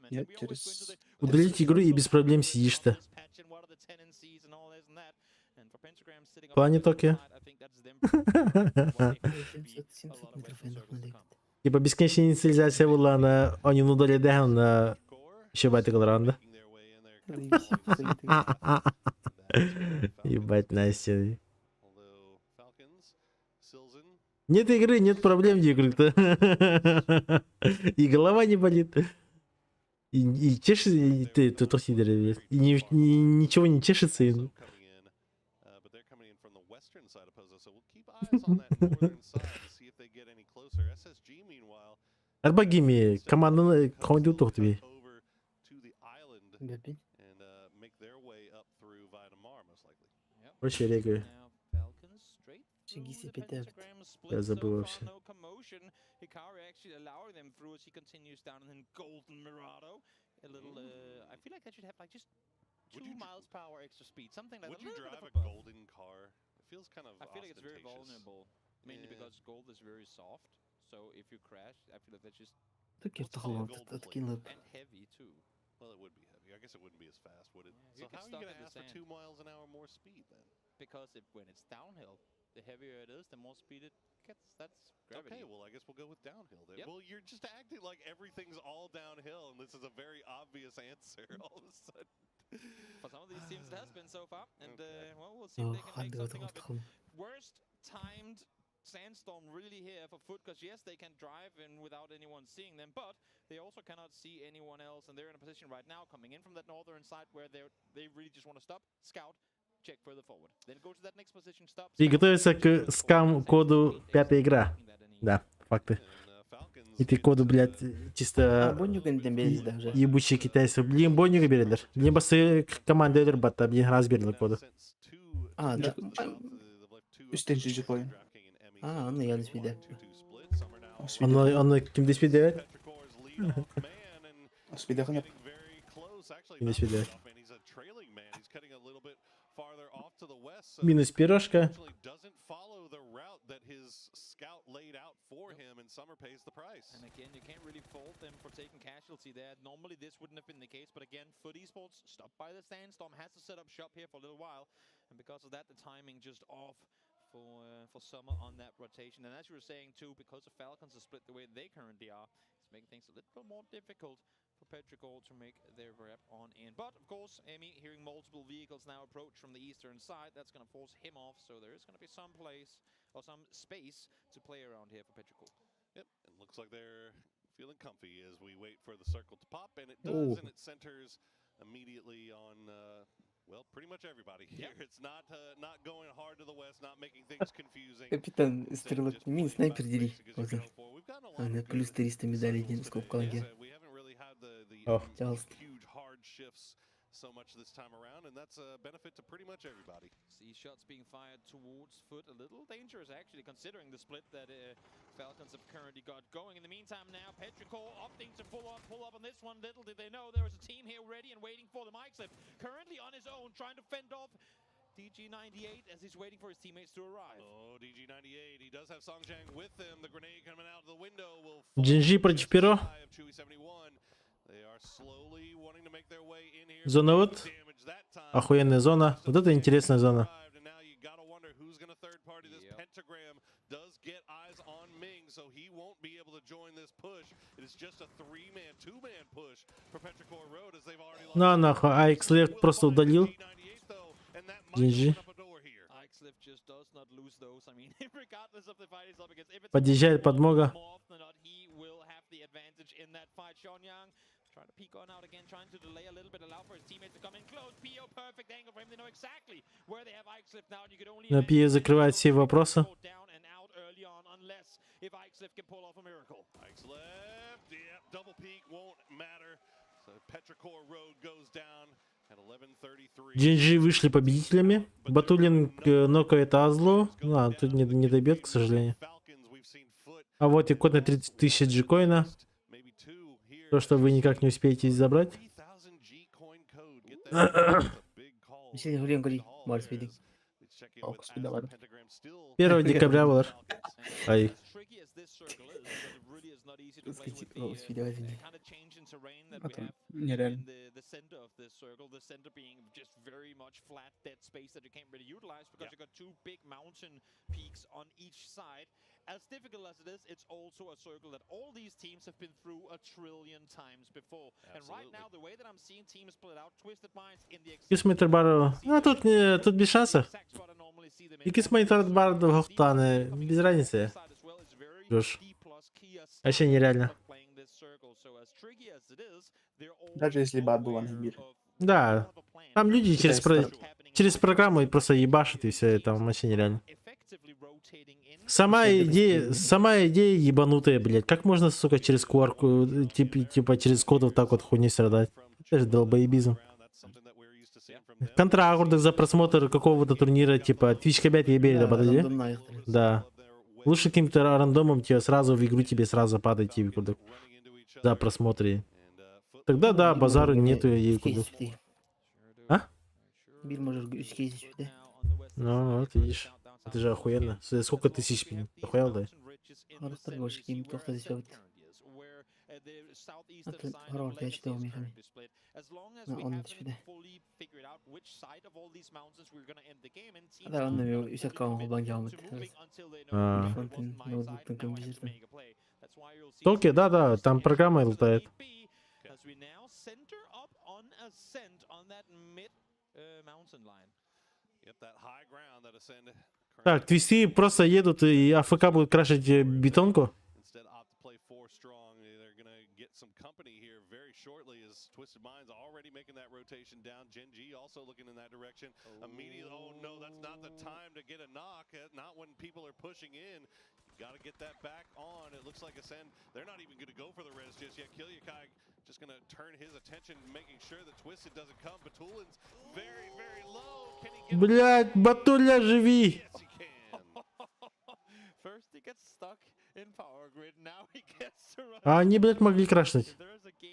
Нет, через... Удалить игру и без проблем сидишь-то. В плане токи. Типа бесконечная инициализация была на... Они удалили дехам на... Еще бать ранда. Ебать, Настя. Нет игры, нет проблем в игры-то. И голова не болит. И чешется... И ты тут и ничего не чешется. so we'll keep eyes on that northern side to see if they get any closer. SSG, meanwhile, Арбагими команданы кондю тухтуби. over to the island Бепи. and make their way up through via Damar, most likely. Вообще регаю. Чигиси пятая. Я забыл вообще. No commotion. Hikari actually allowing them through as he continues down, and then Golden Mirado. A little, I feel like that should have like just 2 miles per hour extra speed, something like that. Would you drive a golden car? It feels kind of I feel like it's very ostentatious. vulnerable, mainly because gold is very soft. So if you crash, I feel like that's just Такие втахло откинул. and heavy too. Well, it would be heavy. I guess it wouldn't be as fast, would it? You So get how are you stuck going in to the ask for sand. 2 miles an hour more speed then? Because when it's downhill, the heavier it is, the more speed it gets. That's gravity. Okay, well, I guess we'll go with downhill then. Yep. Well, you're just acting like everything's all downhill, and this is a very obvious answer all of a sudden. For some of these teams, it has been so far, and well, we'll see if they can make Хандыга something of it. тухтахлы. Worst timed sandstorm really here for Foot, because yes, they can drive in without anyone seeing them, but they also cannot see anyone else, and they're in a position right now coming in from that northern side where they really just want to stop, scout, check further forward, then go to that next position, stop. И готовится к скам-коду 5-я игра. Да, факты. Эти коды, блядь, чисто ебучие китайцы. Блин, бойнюге берелер. Блин, басы команда өдір бата, блин, раз берілер коды. Да. Үстен жүжі қойын. Оны ялыс биде. Оны кімді спид девет? Спиде қынып. Кімді спид девет? Минус пирожка. And again, you can't really fault them for taking casualty there. Normally this wouldn't have been the case, but again, Foot Esports stopped by the sandstorm, has to set up shop here for a little while, and because of that, the timing just off for Summer on that rotation. And as you were saying too, because the Falcons are split the way they currently are, it's making things a little more difficult for Petricol to make their rep on in. But of course, Emi hearing multiple vehicles now approach from the eastern side, that's going to force him off, so there is going to be some place or some space to play around here for Petricol. Yep, it looks like they're feeling comfy as we wait for the circle to pop, and it does, and it centers immediately on, well, pretty much everybody here. It's not going hard to the west, not making things confusing. Капитан стрелок мин снайпер дели. Она плюс 300 медалей день сколько колонге. Пожалуйста. So much this time around, and that's a benefit to pretty much everybody. See shots being fired towards Foot, a little dangerous actually, considering the split that Falcons have currently got going. In the meantime now, Petricol opting to pull up on this one. Little did they know there was a team here ready and waiting for the mic slip. Currently on his own, trying to fend off DG98 as he's waiting for his teammates to arrive. Oh, DG98, he does have Songjang with him. The grenade coming out of the window will GG против Перо. Зона вот. Охуенная зона. Вот это интересная зона. На нахуй, ACER просто удалил. GG. Подъезжает подмога. Trying to peek on out again, trying to delay a little bit, allow for his teammates to come in close. PO, perfect angle for him. They know exactly where they have ACER now, and you could only PO закрывает все вопросы. down and out early on, unless if ACER can pull off a miracle. ACER, yeah, double peek won't matter. So Petrichor Road goes down at 11:33. GG вышли победителями. Батулин нокает Азлу. Тут не добьет, к сожалению. А вот и код на 30 тысяч джикоина. То, что вы никак не успеете забрать. Первого декабря был. Ай. Нереально. As difficult as it is, it's also a circle that all these teams have been through a trillion times before. And right now, the way that I'm seeing teams split out, Twisted Minds in the Кисмейтер Бару. Тут без шанса. И Кисмейтер Бару Хохтаны. Без разницы. Жош. Вообще нереально. Даже если бы был мир. Да. Там люди через программу просто ебашат, и все, это вообще нереально. сама идея ебанутая, блядь. Как можно, сука, через QR, типа через код вот так вот хуйней страдать? Это же долбоебизм. Контрагурдах за просмотр какого-то турнира, типа Twitch кабят ебели, да, подожди. Да. Лучше каким-то рандомом тебе сразу в игру тебе сразу падает тебе куда за просмотры. Тогда да, базару нету ей куда. А? Ну, вот видишь. Это же охуенно. Сколько тысяч охуел, да? Токи, да, там программа летает. Так, твисты просто едут и АФК будут крашить бетонку. Twisted Minds already making that rotation down. Gen G also looking in that direction. Immediately, oh no, that's not the time to get a knock. Not when people are pushing in. You got to get that back on. It looks like Ascend, they're not even going to go for the res just yet. Kilyakai just going to turn his attention, making sure that Twisted doesn't come. Batulin's very, very low. Can he get Блядь, Батуля, живи! Yes, he can. First he gets stuck in power grid. Now he gets to run. А они, блядь, могли крашнуть.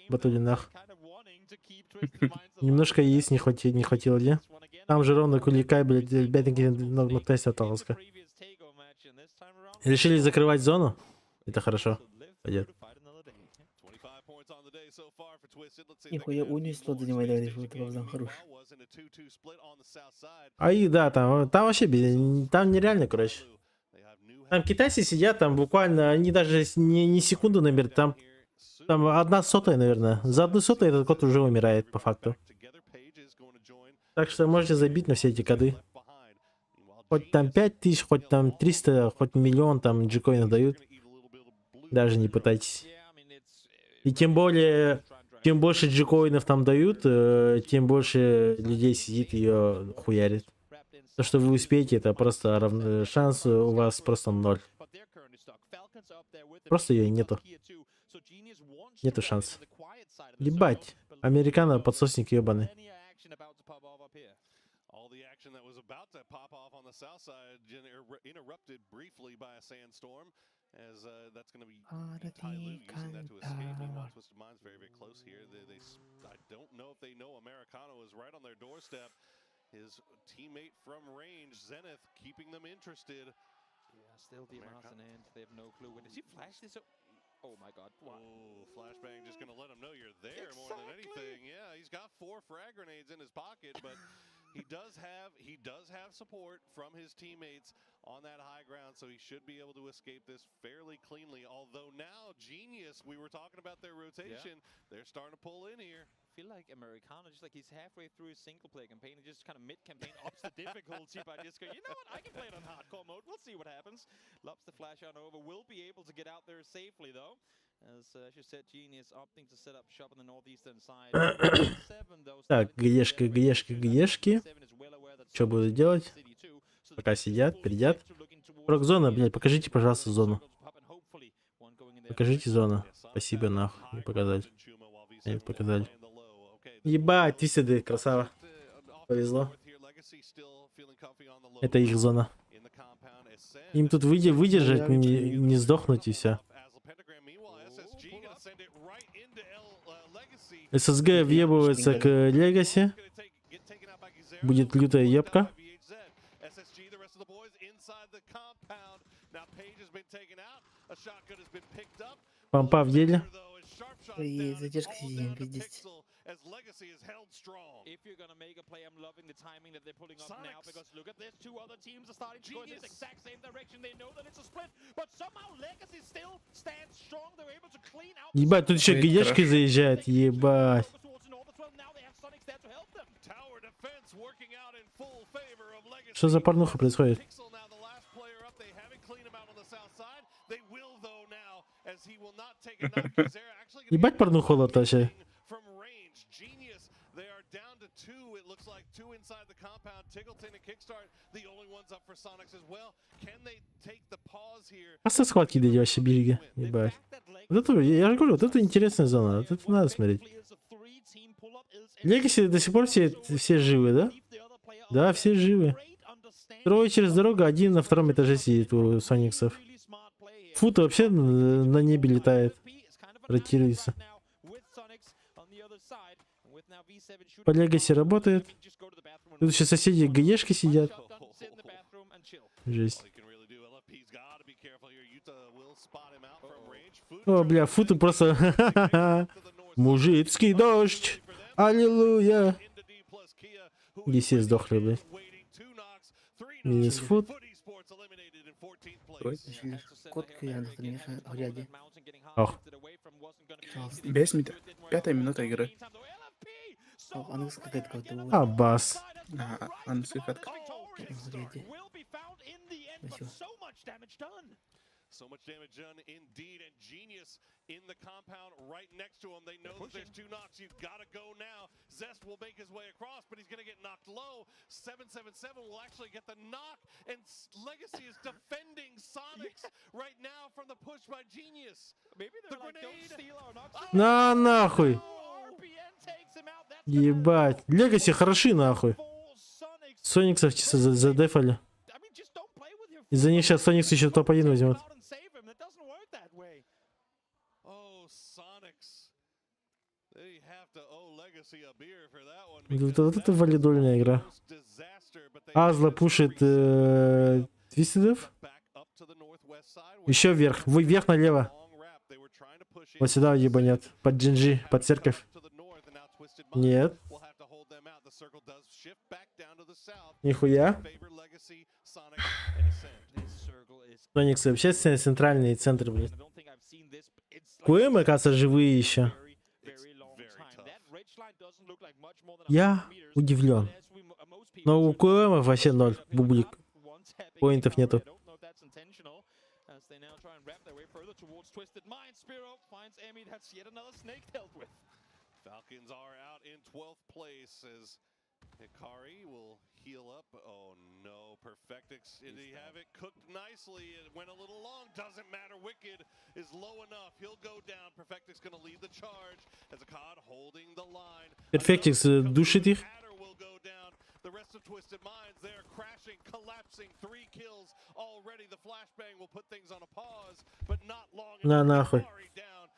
Батулинах. Немножко есть не хватило, да? Там же ровно Куликай, блядь, бедненький на тесте осталось. Решили закрывать зону? Это хорошо. Пойдет. Нихуя унесло занимает, это хорош. А и да, там вообще, там нереально, короче. Там китайцы сидят, там буквально, они даже не секунду наберут, там 1/100, наверное. За 1/100 этот код уже умирает, по факту. Так что можете забить на все эти коды. Хоть там 5000, хоть там 300, хоть миллион там джикоинов дают. Даже не пытайтесь. И тем более, чем больше джикоинов там дают, тем больше людей сидит и ее хуярит. То, что вы успеете, это просто шанс у вас просто 0. Просто ее нету. Нету шанса. Ебать. Американо подсосник ебаный. As that's going to be Tyloo using that to escape. Meanwhile, Twisted Mind's very, very close here. I don't know if they know Americano is right on their doorstep. His teammate from range, Zenith, keeping them interested. Yeah, still Dimas and Ant. They have no clue. When does he flash this? Oh my God! Wow. Oh, flashbang just going to let him know you're there more than anything. Yeah, he's got 4 frag grenades in his pocket, but he does have support from his teammates on that high ground, so he should be able to escape this fairly cleanly. Although now, Genius, we were talking about their rotation, they're starting to pull in here. I feel like Americano, just like he's halfway through his single player campaign, and just kind of mid-campaign ups the difficulty by just going, you know what, I can play it on hardcore mode, we'll see what happens. Loves the flash on over, will be able to get out there safely though. As you said, Genius opting to set up shop on the northeastern side. Так, ГЕшки. Что будут делать? Пока сидят, передят. Прок-зона, блядь, покажите, пожалуйста, зону. Покажите зону. Спасибо, нахуй. Не показали. Не показали. Ебать, твисты, красава. Повезло. Это их зона. Им тут выдержать, не сдохнуть и все. ССГ въебывается к Легаси. Будет лютая ебка. Пампа в деле. И задержка сидим, пиздец. If you're gonna make a play, I'm loving the timing that they're pulling up now because look at this, 2 other teams are starting to go in this exact same direction. They know that it's a split, but somehow Legacy still stands strong. They're able to clean out. Ебать, тут еще ГЕшки заезжают, ебать. Что за порнуха происходит? Ебать порнуху лотача. down to 2. It looks like 2 inside the compound. Tiggleton and Kickstart, the only ones up for Sonics as well. Can they take the pause here? А со схватки дойди вообще береги. Ебать. Вот это, я же говорю, вот это интересная зона. Вот это надо смотреть. Легаси до сих пор все живы, да? Да, все живы. Трое через дорогу, один на втором этаже сидит у Сониксов. Фут вообще на небе летает. Ротируется. По Легаси работает. Тут еще соседи гаешки сидят. Жесть. О, бля, Футу просто... Мужицкий дождь. Аллилуйя. Все сдохли, блядь. Минус Фут. Ох. Пятая минута игры. Аббас. So much damage done indeed, and Genius in the compound right next to him. They know that there's 2 knocks. You've got to go now. Zest will make his way across, but he's going to get knocked low. 777 will actually get the knock, and Legacy is defending Sonics right now from the push by Genius. Maybe the grenade. На нахуй. Ебать. Легаси хороши нахуй. Сониксов чисто задефали. Из-за них сейчас Соникс еще топ-1 возьмет. Вот это валидольная игра. Азла пушит Твистедов. Еще вверх. Вверх налево. Вот сюда ебанет. Под Джинджи, под церковь. Нет. Нихуя. Соникс вообще центральный центр, блин. КУМ, оказывается, живые еще. Я удивлен. Но у КУМ вообще 0. Бублик. Поинтов нету. Hikari will heal up. Oh no, Perfectix. Did he have it cooked nicely? It went a little long. Doesn't matter. Wicked is low enough. He'll go down. Perfectix gonna lead the charge as a COD holding the line. Perfectix душит их. The rest of Twisted Minds, they're crashing, collapsing. 3 kills already. The flashbang will put things on a pause, but not long. На нахуй.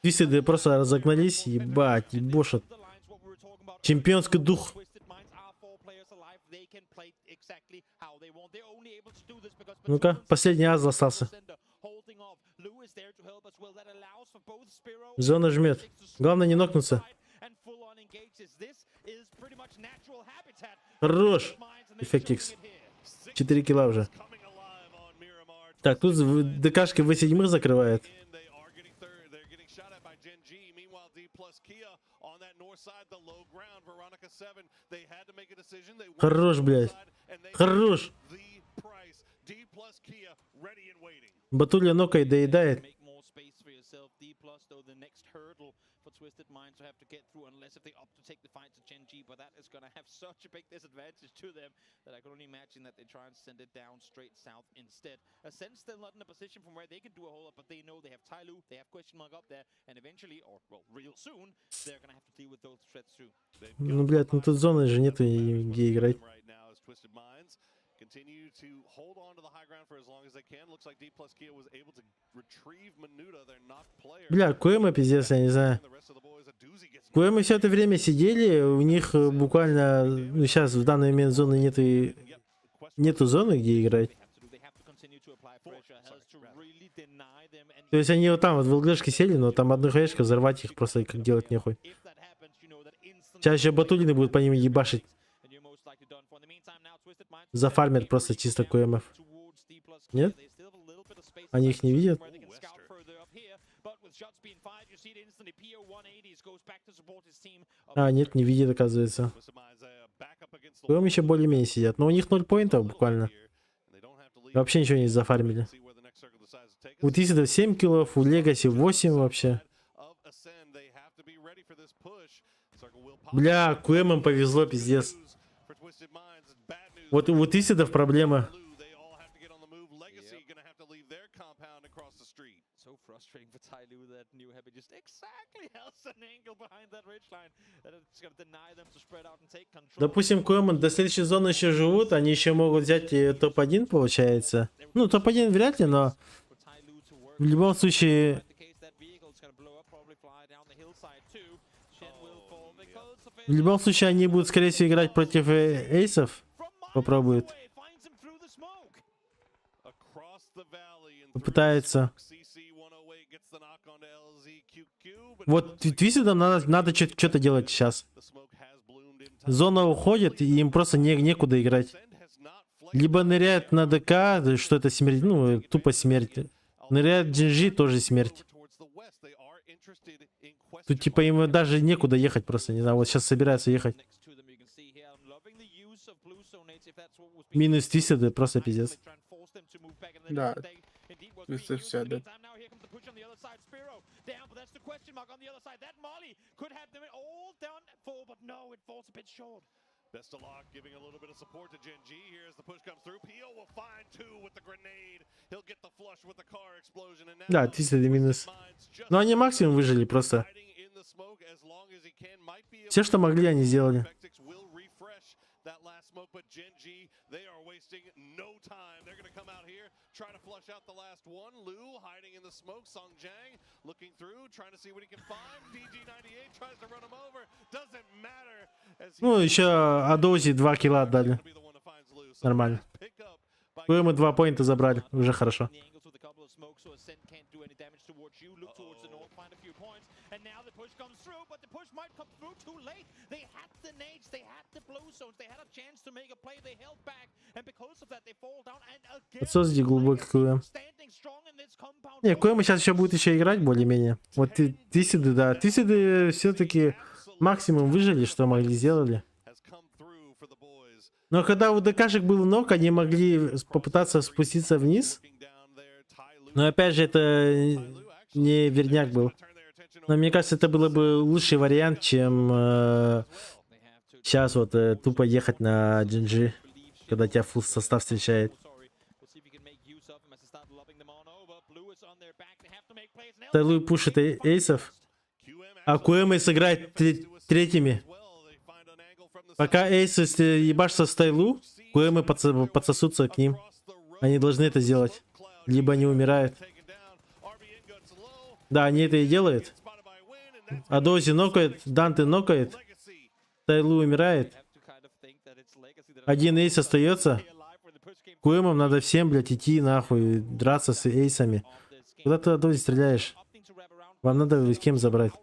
Твистеды просто разогнались, ебать, ебошат. Чемпионский дух. Ну-ка, последний Азл остался. Зона жмет. Главное не нокнуться. Хорош. Эффектикс. 4 килла уже. Так, тут ДКшки В7 закрывает. Хорош, блядь. Хорош. Батулья нокает, доедает. Twisted Minds will have to get through unless if they opt to take the fight to Gen G, but that is going to have such a big disadvantage to them that I can only imagine that they try and send it down straight south instead. Ascent still not in a position from where they can do a whole lot, but they know they have Tyloo, they have question mark up there, and eventually, or well, real soon, they're going to have to deal with those threats too. Ну, блядь, ну тут зоны же нету, где играть. Continue to hold on to the high ground for as long as they can. Looks like D+Kia was able to retrieve Menuda, their knocked player. Бля, КМ пиздец, я не знаю. КМ все это время сидели, у них буквально, ну сейчас в данный момент зоны нету зоны, где играть. То есть они вот там вот в ЛГшке сели, но там одну хэшку взорвать их просто как делать нехуй. Сейчас еще Батулины будут по ним ебашить. Зафармят просто чисто КМФ. Нет? Они их не видят? А, нет, не видят, оказывается. КМ еще более-менее сидят. Но у них 0 поинтов буквально. Вообще ничего не зафармили. У Тисидов 7 киллов, у Легаси 8 вообще. Бля, КМ повезло, пиздец. Вот у Твистедов проблема. So frustrating for Ty Lu that New Happy just exactly has an angle behind that ridge line that it's gonna deny them to spread out and take control. Допустим, КМ до следующей зоны еще живут, они еще могут взять топ-1, получается. Ну, топ-1 вряд ли, но в любом случае... В любом случае, они будут, скорее всего, играть против эйсов. Попробуют. Попытается. Вот Твистедам надо что-то делать сейчас. Зона уходит, и им просто некуда играть. Либо ныряют на ДК, что это смерть, ну, тупо смерть. Ныряют GG, тоже смерть. Тут типа им даже некуда ехать просто, не знаю, вот сейчас собираются ехать. Минус Твистеды, просто пиздец. Да. Твистед все отдает. Down, but that's the question mark on the other side. That Molly could have them all done for, but no, it falls a bit short. Best of luck, giving a little bit of support to Gen G here as the push comes through. Pio will find two with the grenade. He'll get the flush with the car explosion. And now да, Твистеды минус. Но они максимум выжили просто. Все, что могли, они сделали. That last smoke, but Gen G, they are wasting no time. They're going to come out here, try to flush out the last one. Lu hiding in the smoke. Song Jang looking through, trying to see what he can find. DG98 tries to run him over. Doesn't matter. Ну, еще Адози 2 килла отдали. Нормально. Мы 2 поинта забрали. Уже хорошо. And now the push comes through, but the push might come through too late. They had the nades, they had the blow zones, they had a chance to make a play, they held back, and because of that they fall down and again. Отсоси глубокий КМ. Не, КМ сейчас еще будет еще играть более-менее. Вот Твистеды, да. Твистеды все-таки максимум выжили, что могли, сделали. Но когда у ДКшек был ног, они могли попытаться спуститься вниз. Но опять же, это не верняк был. Но мне кажется, это было бы лучший вариант, чем сейчас вот тупо ехать на GG, когда тебя фулл состав встречает. Тайлу пушит эйсов, а КМ сыграет третьими. Пока эйсы ебашатся с Тайлу, КМ подсосутся к ним. Они должны это сделать. Либо они умирают. Да, они это и делают. Адози нокает, Данте нокает, Тайлу умирает. Один эйс остается. КМам надо всем, блядь, идти нахуй, драться с эйсами. Куда ты Адози стреляешь? Вам надо кем забрать.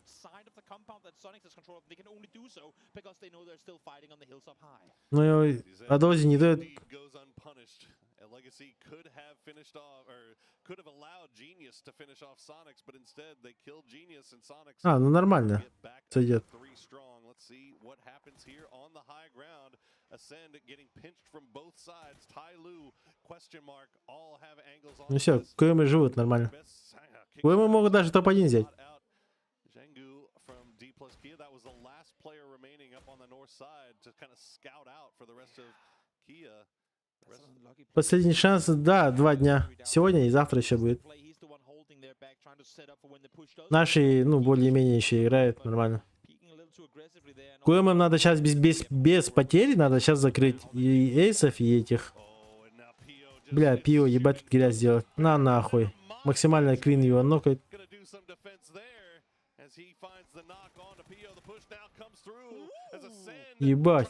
Ну, Адози не дает... А, ну нормально. Сойдет. Ну все, КМ живут нормально. КМ могут даже топ-1 взять. Последний шанс, да, 2 дня. Сегодня и завтра еще будет. Наши, ну, более-менее еще играют нормально. КМ надо сейчас без потерь, надо сейчас закрыть и эйсов, и этих. Бля, Пио, ебать, грязь сделать. На нахуй. Максимально Квин его нокает. Ебать.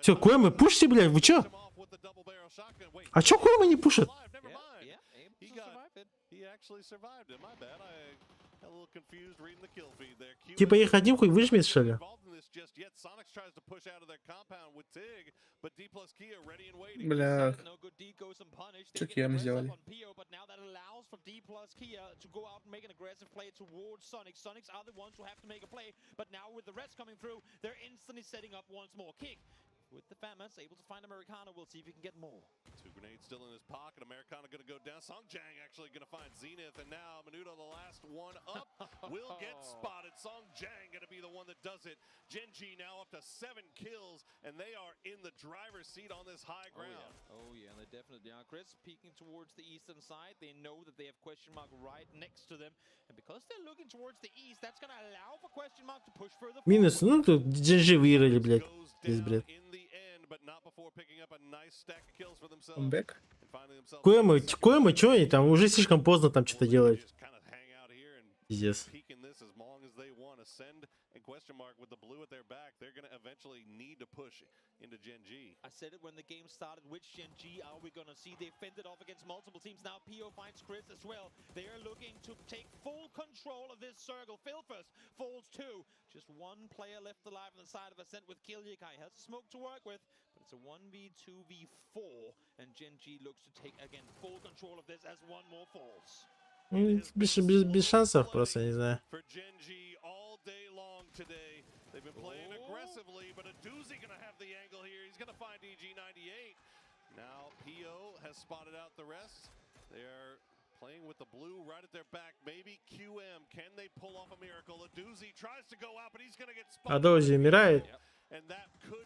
Все, КМ пушите, блядь, вы чё? А чё КМ не пушат? Типа их один хуй выжмет, что ли? Бля. Что Киам сделали? With the Famous, able to find Americano, we'll see if he can get more. 2 grenades still in his pocket. Americano going to go down. Songjang actually going to find Zenith. And now Menudo, the last one up, will get spotted. Songjang going to be the one that does it. Genji now up to 7 kills. And they are in the driver's seat on this high ground. Oh yeah, and they definitely are. Chris peeking towards the eastern side. They know that they have question mark right next to them. And because they're looking towards the east, that's going to allow for question mark to push further. Минус, ну тут GG выиграли, блядь. Здесь бред. Коэма, чё они там? Уже слишком поздно там что-то делать. Пиздец. Question mark with the blue at their back, they're going to eventually need to push into Gen G. I said it when the game started. Which Gen G are we going to see? They fended off against multiple teams. Now PO finds Chris as well. They are looking to take full control of this circle. Phil first falls 2. Just one player left alive on the side of Ascent with Kilyakai. Has smoke to work with, but it's a 1v2v4. And Gen G looks to take, again, full control of this as one more falls. Без шансов просто, не знаю. Today they've been playing aggressively, but a doozy gonna have the angle here. He's gonna find EG98. Now PO has spotted out the rest. They are playing with the blue right at their back. Maybe QM, can they pull off a miracle? A doozy tries to go out, but he's gonna get spotted. А Дози умирает.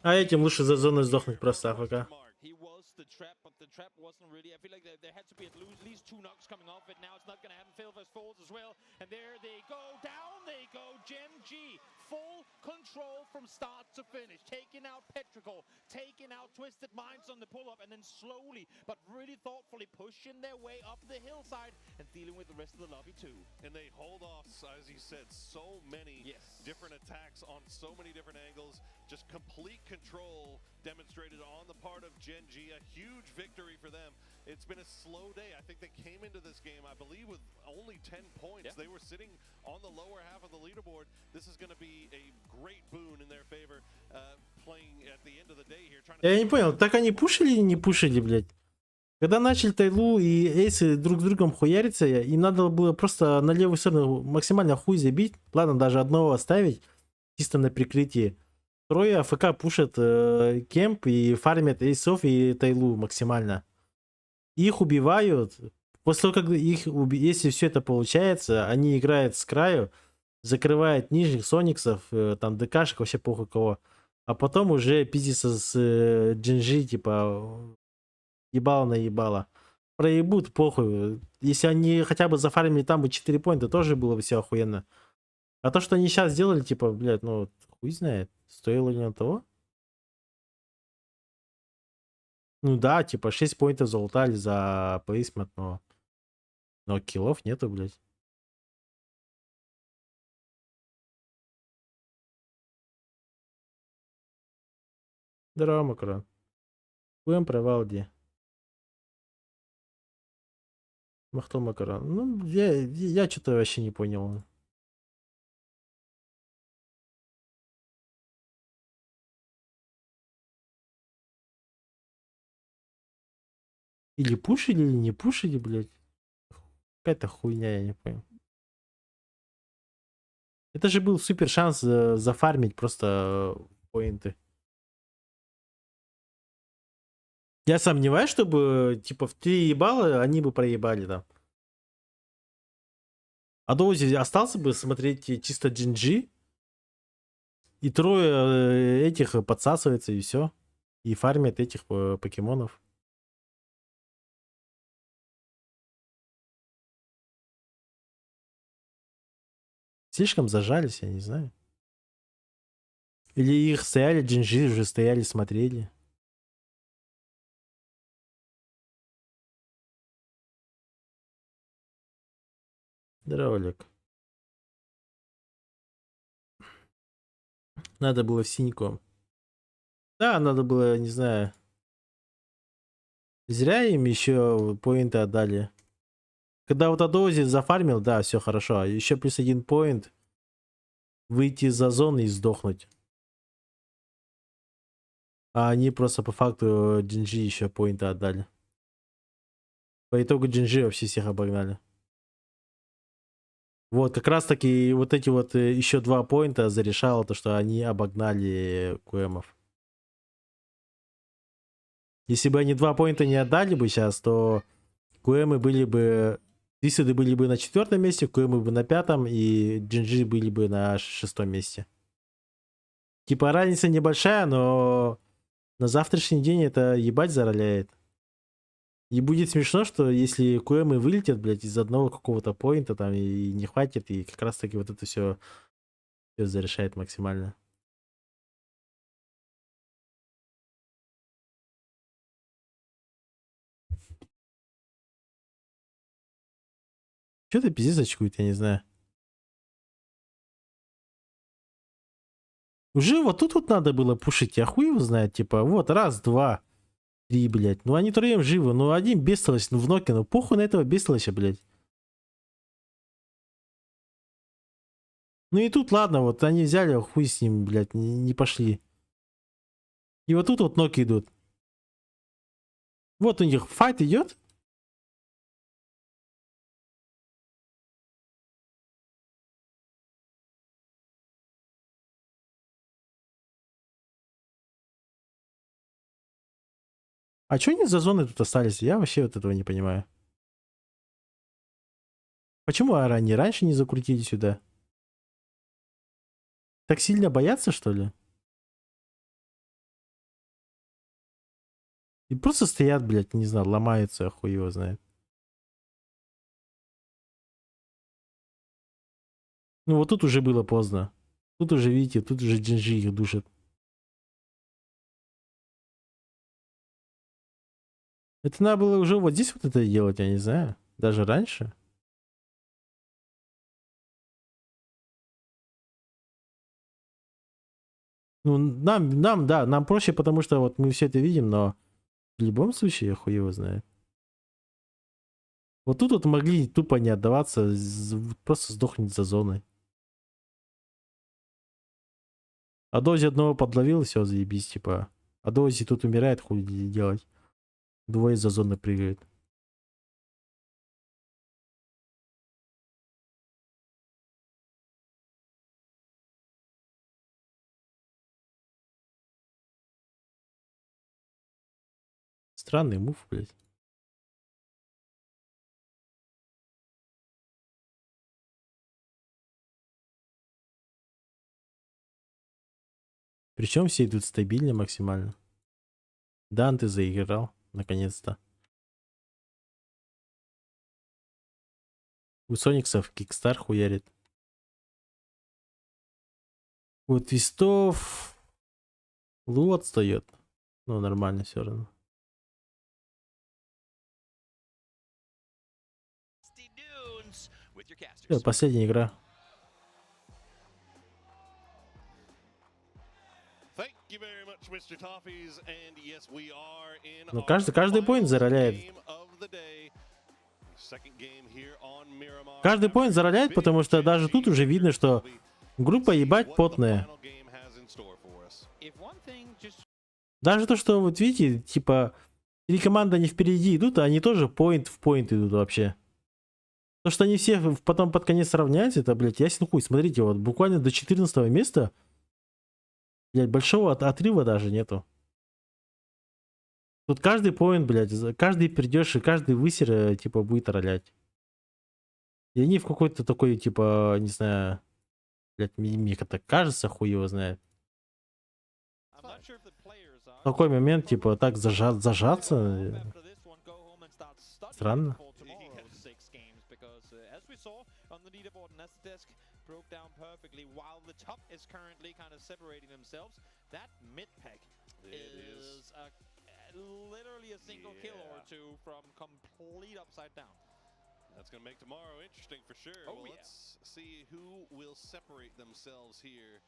А этим лучше за зоной сдохнуть просто АФК. He was the trap, but the trap wasn't really. I feel like there had to be at least 2 knocks coming off it. Now it's not going to happen. Philvers falls as well. And there they go. Down they go. Gen G. Full control from start to finish. Taking out Petrichor. Taking out Twisted Minds on the pull-up. And then slowly, but really thoughtfully pushing their way up the hillside. And dealing with the rest of the lobby too. And they hold off, as you said, so many different attacks on so many different angles. Just complete control demonstrated on the part of Gen G. A huge victory for them. It's been a slow day. I think they came into this game, I believe, with only 10 points. They were sitting on the lower half of the leaderboard. This is going to be a great boon in their favor, playing at the end of the day here. Я не понял, так они пушили или не пушили, блядь? Когда начали Тайлу и Эйсы друг с другом хуяриться, им надо было просто на левую сторону максимально хуй забить. Ладно, даже одного оставить, чисто на прикрытии. Трое АФК пушат кемп и фармят Эйсов и Тайлу максимально. Их убивают. После того, как их если все это получается, они играют с краю, закрывают нижних Сониксов, там ДКшек, вообще похуй кого. А потом уже пиздится с Джинжи, типа ебало на ебало. Проебут, похуй. Если они хотя бы зафармили там бы 4 поинта, тоже было бы все охуенно. А то, что они сейчас сделали, типа, блядь, ну, хуй знает. Стоило ли на того? Ну да, типа 6 поинтов залутали за плейсмент, но киллов нету, блядь. Дарова, Макарон. Будем провал где? Махтал Макарон. Ну, я что-то вообще не понял. Или пушили, или не пушили, блядь. Какая-то хуйня, я не понял. Это же был супер шанс зафармить просто поинты. Я сомневаюсь, чтобы типа в 3 ебала они бы проебали там. А Доузи остался бы смотреть чисто GG. И трое этих подсасывается и все. И фармят этих покемонов. Слишком зажались, я не знаю. Или их стояли, Джинжи уже стояли, смотрели. Здорово, Олег. Надо было в синьку. Да, надо было, не знаю. Зря им еще поинты отдали. Когда вот Адози зафармил, да, все хорошо. Еще плюс 1 поинт. Выйти за зону и сдохнуть. А они просто по факту Джинжи еще поинты отдали. По итогу Джинжи вообще всех обогнали. Вот, как раз таки вот эти вот еще 2 поинта зарешало то, что они обогнали Куэмов. Если бы они 2 поинта не отдали бы сейчас, то КУЭМы были бы... Твистеды были бы на 4-м месте, КУЭМы бы на 5-м, и GNG были бы на 6-м месте. Типа разница небольшая, но на завтрашний день это ебать зароляет. И будет смешно, что если КУЭМы вылетят, блядь, из одного какого-то поинта там и не хватит, и как раз таки вот это все зарешает максимально. Что-то пиздец очкует, я не знаю. Уже вот тут вот надо было пушить, а хуй его знает, типа, вот, раз, два, три, блядь. Ну, они троем живы, ну, один бестолочь, ну, в ноке, ну, похуй на этого бестолоча, блядь. Ну, и тут, ладно, вот, они взяли, хуй с ним, блядь, не пошли. И вот тут вот ноки идут. Вот у них файт идет. А чё они за зоны тут остались? Я вообще вот этого не понимаю. Почему они раньше не закрутили сюда? Так сильно боятся, что ли? И просто стоят, блядь, не знаю, ломаются, хуй его знает. Ну вот тут уже было поздно. Тут уже, видите, тут уже GNG их душит. Это надо было уже вот здесь вот это делать, я не знаю. Даже раньше. Ну, нам проще, потому что вот мы все это видим, но в любом случае, хуй его знает. Вот тут вот могли тупо не отдаваться, просто сдохнуть за зоной. А Дози одного подловил, все, заебись, типа. А Дози тут умирает, хуй делать. Двое за зоной прыгают. Странный мув, блядь. Причем все идут стабильно максимально. Данте заиграл, наконец-то. У Сониксов Кикстар хуярит. У Твистов Лу отстает. Ну, нормально все равно. Всё, последняя игра. Но каждый поинт зароляет. Каждый поинт зароляет, потому что даже тут уже видно, что группа ебать потная. Даже то, что вот видите, типа, 3 команды не впереди идут, а они тоже поинт в поинт идут вообще. То, что они все потом под конец сравняются, это, блядь, ясен хуй. Смотрите, вот буквально до 14 места, блядь, большого отрыва даже нету. Тут каждый поинт, блядь, каждый придешь и каждый высер, типа, будет ролять. И они в какой-то такой, типа, не знаю, блядь, мне как-то кажется, хуй его знает. В такой момент, типа, так зажаться. Странно. Broke down perfectly while the top is currently kind of separating themselves. That mid pack is literally a single kill or two from complete upside down. That's going to make tomorrow interesting for sure. Oh, well, yeah. Let's see who will separate themselves here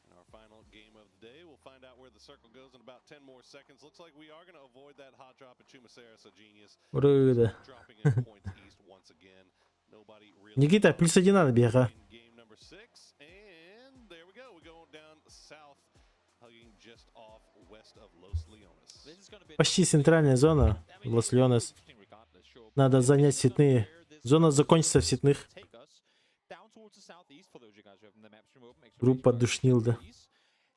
in our final game of the day. We'll find out where the circle goes in about 10 more seconds. Looks like we are going to avoid that hot drop at Chumaceras, a genius. Dropping in points east once again. Nobody really Никита, плюс 1 надо бега. And there we go. We're going down south, hugging just off west of Los Leones. Почти центральная зона. Лос Леонес. Надо занять сетные. Зона закончится в сетных. Группа душнилда.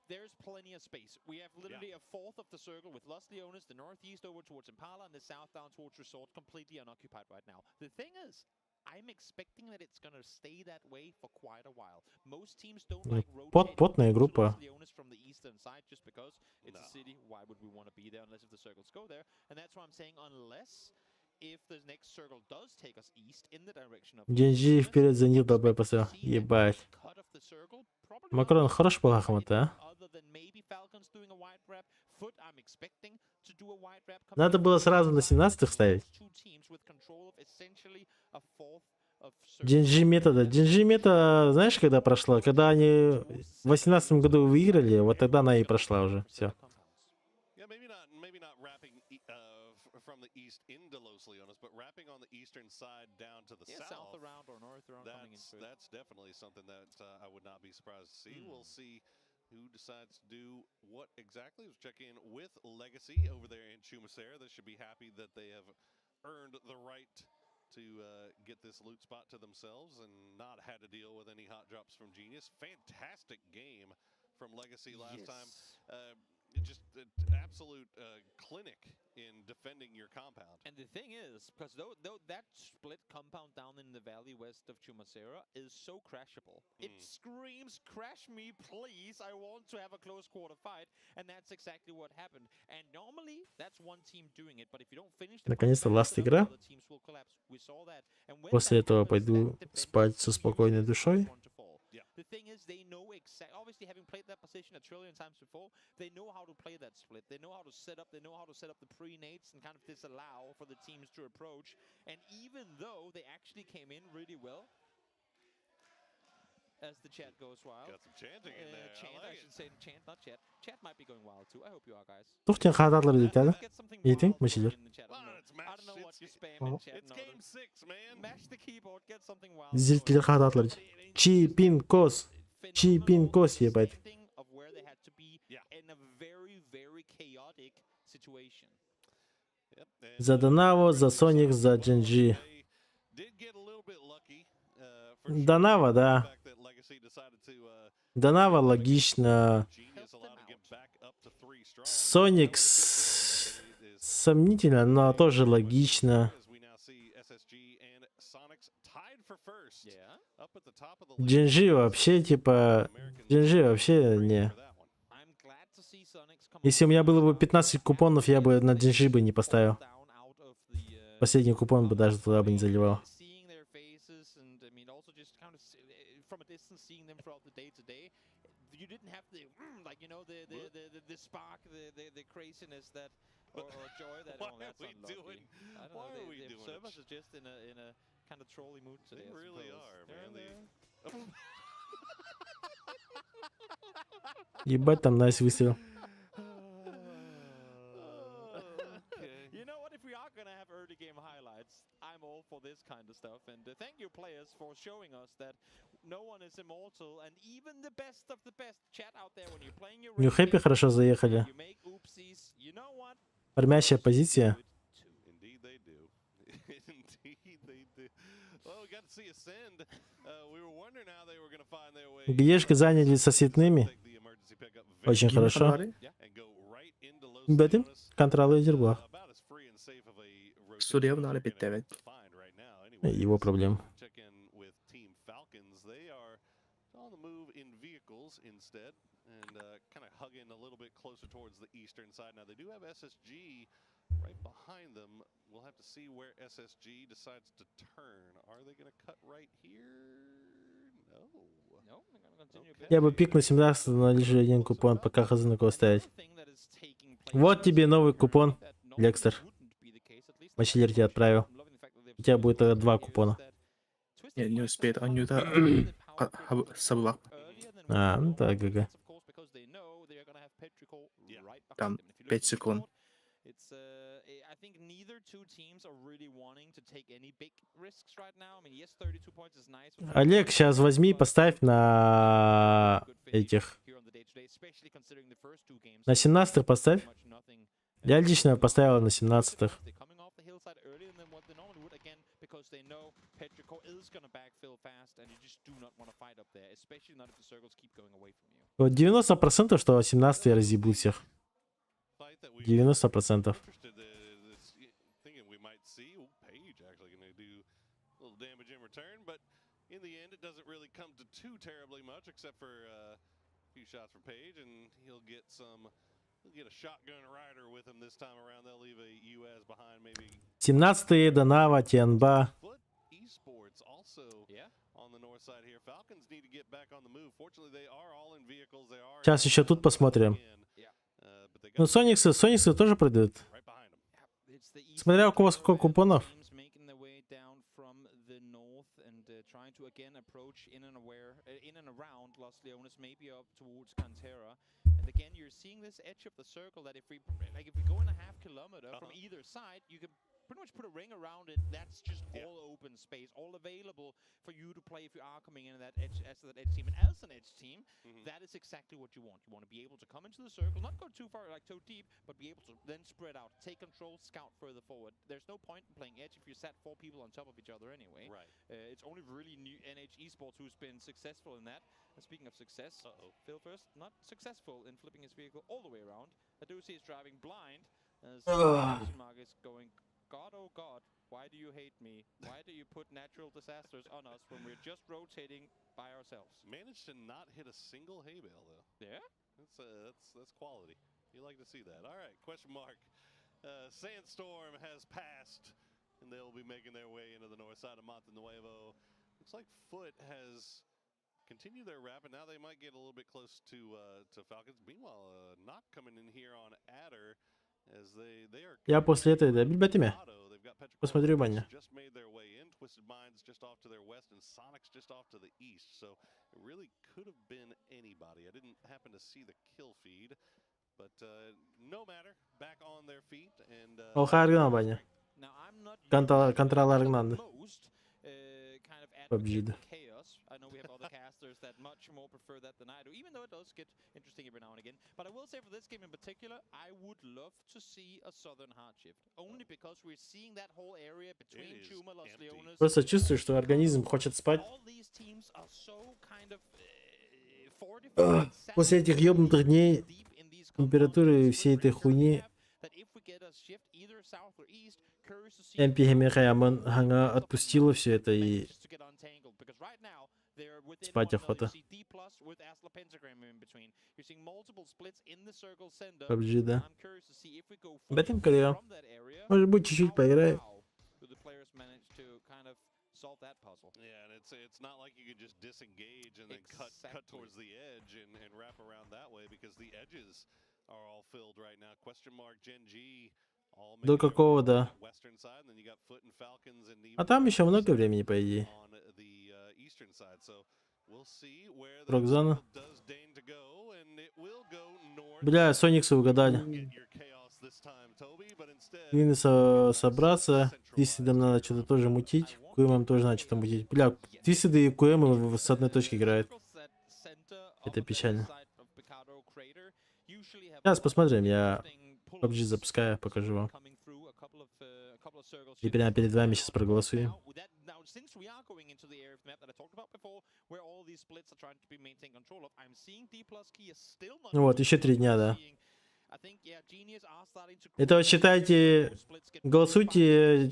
there's plenty of space. We have literally a fourth of the circle with Lost Leonis, the northeast over towards Impala, and the south down towards Resort, completely unoccupied right now. The thing is, I'm expecting that it's gonna stay that way for quite a while. Most teams don't like Потная группа. Lost Leonis from the eastern side just because it's a city. Why would we want to be there unless if the circles go there? And that's why I'm saying unless if the next circle does take us east in the direction of Genji вперед за них долбай поставил. Ебать. Макрон хорош был Ахмат, а? Надо было сразу на 17-х ставить. Genji метода. Genji мета, знаешь, когда прошла? Когда они в 18-м году выиграли, вот тогда она и прошла уже. Все. From the east into Los Leones, but wrapping on the eastern side down to the south around or north around that's definitely something that I would not be surprised to see. We'll see who decides to do what exactly. Let's check in with Legacy over there in Chumacera. They should be happy that they have earned the right to get this loot spot to themselves and not had to deal with any hot drops from Genius. Fantastic game from Legacy last time. Just an absolute clinic in defending your compound. And the thing is, because though that split compound down in the valley west of Chumacera is so crashable, it screams, crash me, please, I want to have a close quarter fight, and that's exactly what happened. And normally, that's one team doing it, but if you don't finish the Наконец-то ласт игра. После этого пойду спать со спокойной душой. The thing is, they know exactly. Obviously, having played that position a trillion times before, they know how to play that split. They know how to set up. They know how to set up the pre-nades and kind of disallow for the teams to approach. And even though they actually came in really well, as the chat goes wild, got some chanting in there. Chant, I should say chant, not chat. Chat might be going wild too. I hope you are, guys. Tuhten хататлар жетеді. Ертең мәселелер. I don't know what you spam in chat. It's game 6, man. Mash the keyboard, get something wild. Зрителер хататлар. Чи пин кос ебать. Of where they had to be in a very, very chaotic situation. За Дарова, за Соник, за Genji. Дарова, да. Дарова логично. Соник сомнительно, но тоже логично. Genji вообще, типа... Genji вообще не. Если у меня было бы 15 купонов, я бы на Genji бы не поставил. Последний купон бы даже туда бы не заливал. You didn't have the like, you know, the spark, the craziness that or joy that what are we doing? Why are we doing? Servers are just in a kind of trolly mood today. They really are, man. Ебать, там найс выстрел. You know what? If we are gonna have early game highlights, I'm all for this kind of stuff. And thank you, players, for showing us that no one is immortal, and even the best of the best. Chat out there when you're playing your. New Happy хорошо заехали. You know what? Армящая позиция. Indeed they do. Indeed they do. Well, we got to see Ascend. We were wondering how they were going to find their way. Гешка заняли со светными. Очень хорошо. Бетим контроллер был. Студия вновь питает. Его проблем. On the move in vehicles instead, and kind of hugging a little bit closer towards the eastern side. Now they do have SSG right behind them. We'll have to see where SSG decides to turn. Are they going to cut right here? No. No, they're going to continue. Я бы пик на 17, но лишь один купон, пока хз на кого ставить. Вот тебе новый купон, Лекстер. Мачелер тебе отправил. У тебя будет тогда 2 купона. Не успеет, он не собак. Ну так, ГГ. Там 5 секунд. Олег, сейчас возьми и поставь на этих. На 17-х поставь. Я лично поставил на 17-х. Вот 90%, что 17-е разъебут всех. 90%. In the end, it doesn't really come to too terribly much, except for a few shots from Page, and he'll get a shotgun rider with him this time around. They'll leave a US behind, maybe. 17-е, Дарова, Тянба. Esports also on the north side here. Falcons need to get back on the move. Fortunately, they are all in vehicles. They are. Сейчас еще тут посмотрим. Ну, Сониксы тоже пройдут. Смотря у кого сколько купонов. Trying to again approach in and around Los Leones, maybe up towards Cantera. And again, you're seeing this edge of the circle that if we go in a half kilometer from either side, you can pretty much put a ring around it. That's just all open space, all available for you to play if you are coming in that edge as that edge team. And as an edge team, that is exactly what you want. You want to be able to come into the circle, not go too far, like too deep, but be able to then spread out, take control, scout further forward. There's no point in playing edge if you sat 4 people on top of each other anyway. Right. It's only really new NH Esports who's been successful in that. And speaking of success, Phil first, not successful in flipping his vehicle all the way around. Adusi is driving blind. As Mark is going, God, oh God, why do you hate me? Why do you put natural disasters on us when we're just rotating by ourselves? Managed to not hit a single hay bale though. Yeah, that's quality. You like to see that. All right, question mark. Sandstorm has passed, and they'll be making their way into the north side of Monte Nuevo. Looks like Foot has continued their rap, and now they might get a little bit close to Falcons. Meanwhile, Knock coming in here on Adder. Я после этой добил бэтами. Посмотрю, Баня. О, Харгана, Баня. Контроларгнан. PUBG. I know we have other casters that much more prefer that than I do, even though it does get interesting every now and again. But I will say for this game in particular, I would love to see a southern hard shift, only because we're seeing that whole area between Chuma, Los Leones. Просто чувствую, что организм хочет спать. После этих ёбнутых дней, температуры и всей этой хуйни, МП Хемехаямон Ханга отпустила все это и спать охота. PUBG, да. В этом колея. Может быть, чуть-чуть поиграю. Solve that puzzle. Yeah, and it's not like you could just disengage and then cut towards the edge and wrap around that way because the edges are all filled right now. Question mark Gen G. До какого, да. А там еще много времени, по идее. Рокзана. Бля, Сониксы угадали. Винеса собраться. Твистедом надо что-то тоже мутить. Куэмом тоже надо что-то мутить. Бля, Твистеды и Куэмы с одной точки играют. Это печально. Сейчас посмотрим, я PUBG запускаю, покажу вам. И прямо перед вами сейчас проголосуем. Ну вот, еще 3 дня, да. Это вот считайте, голосуйте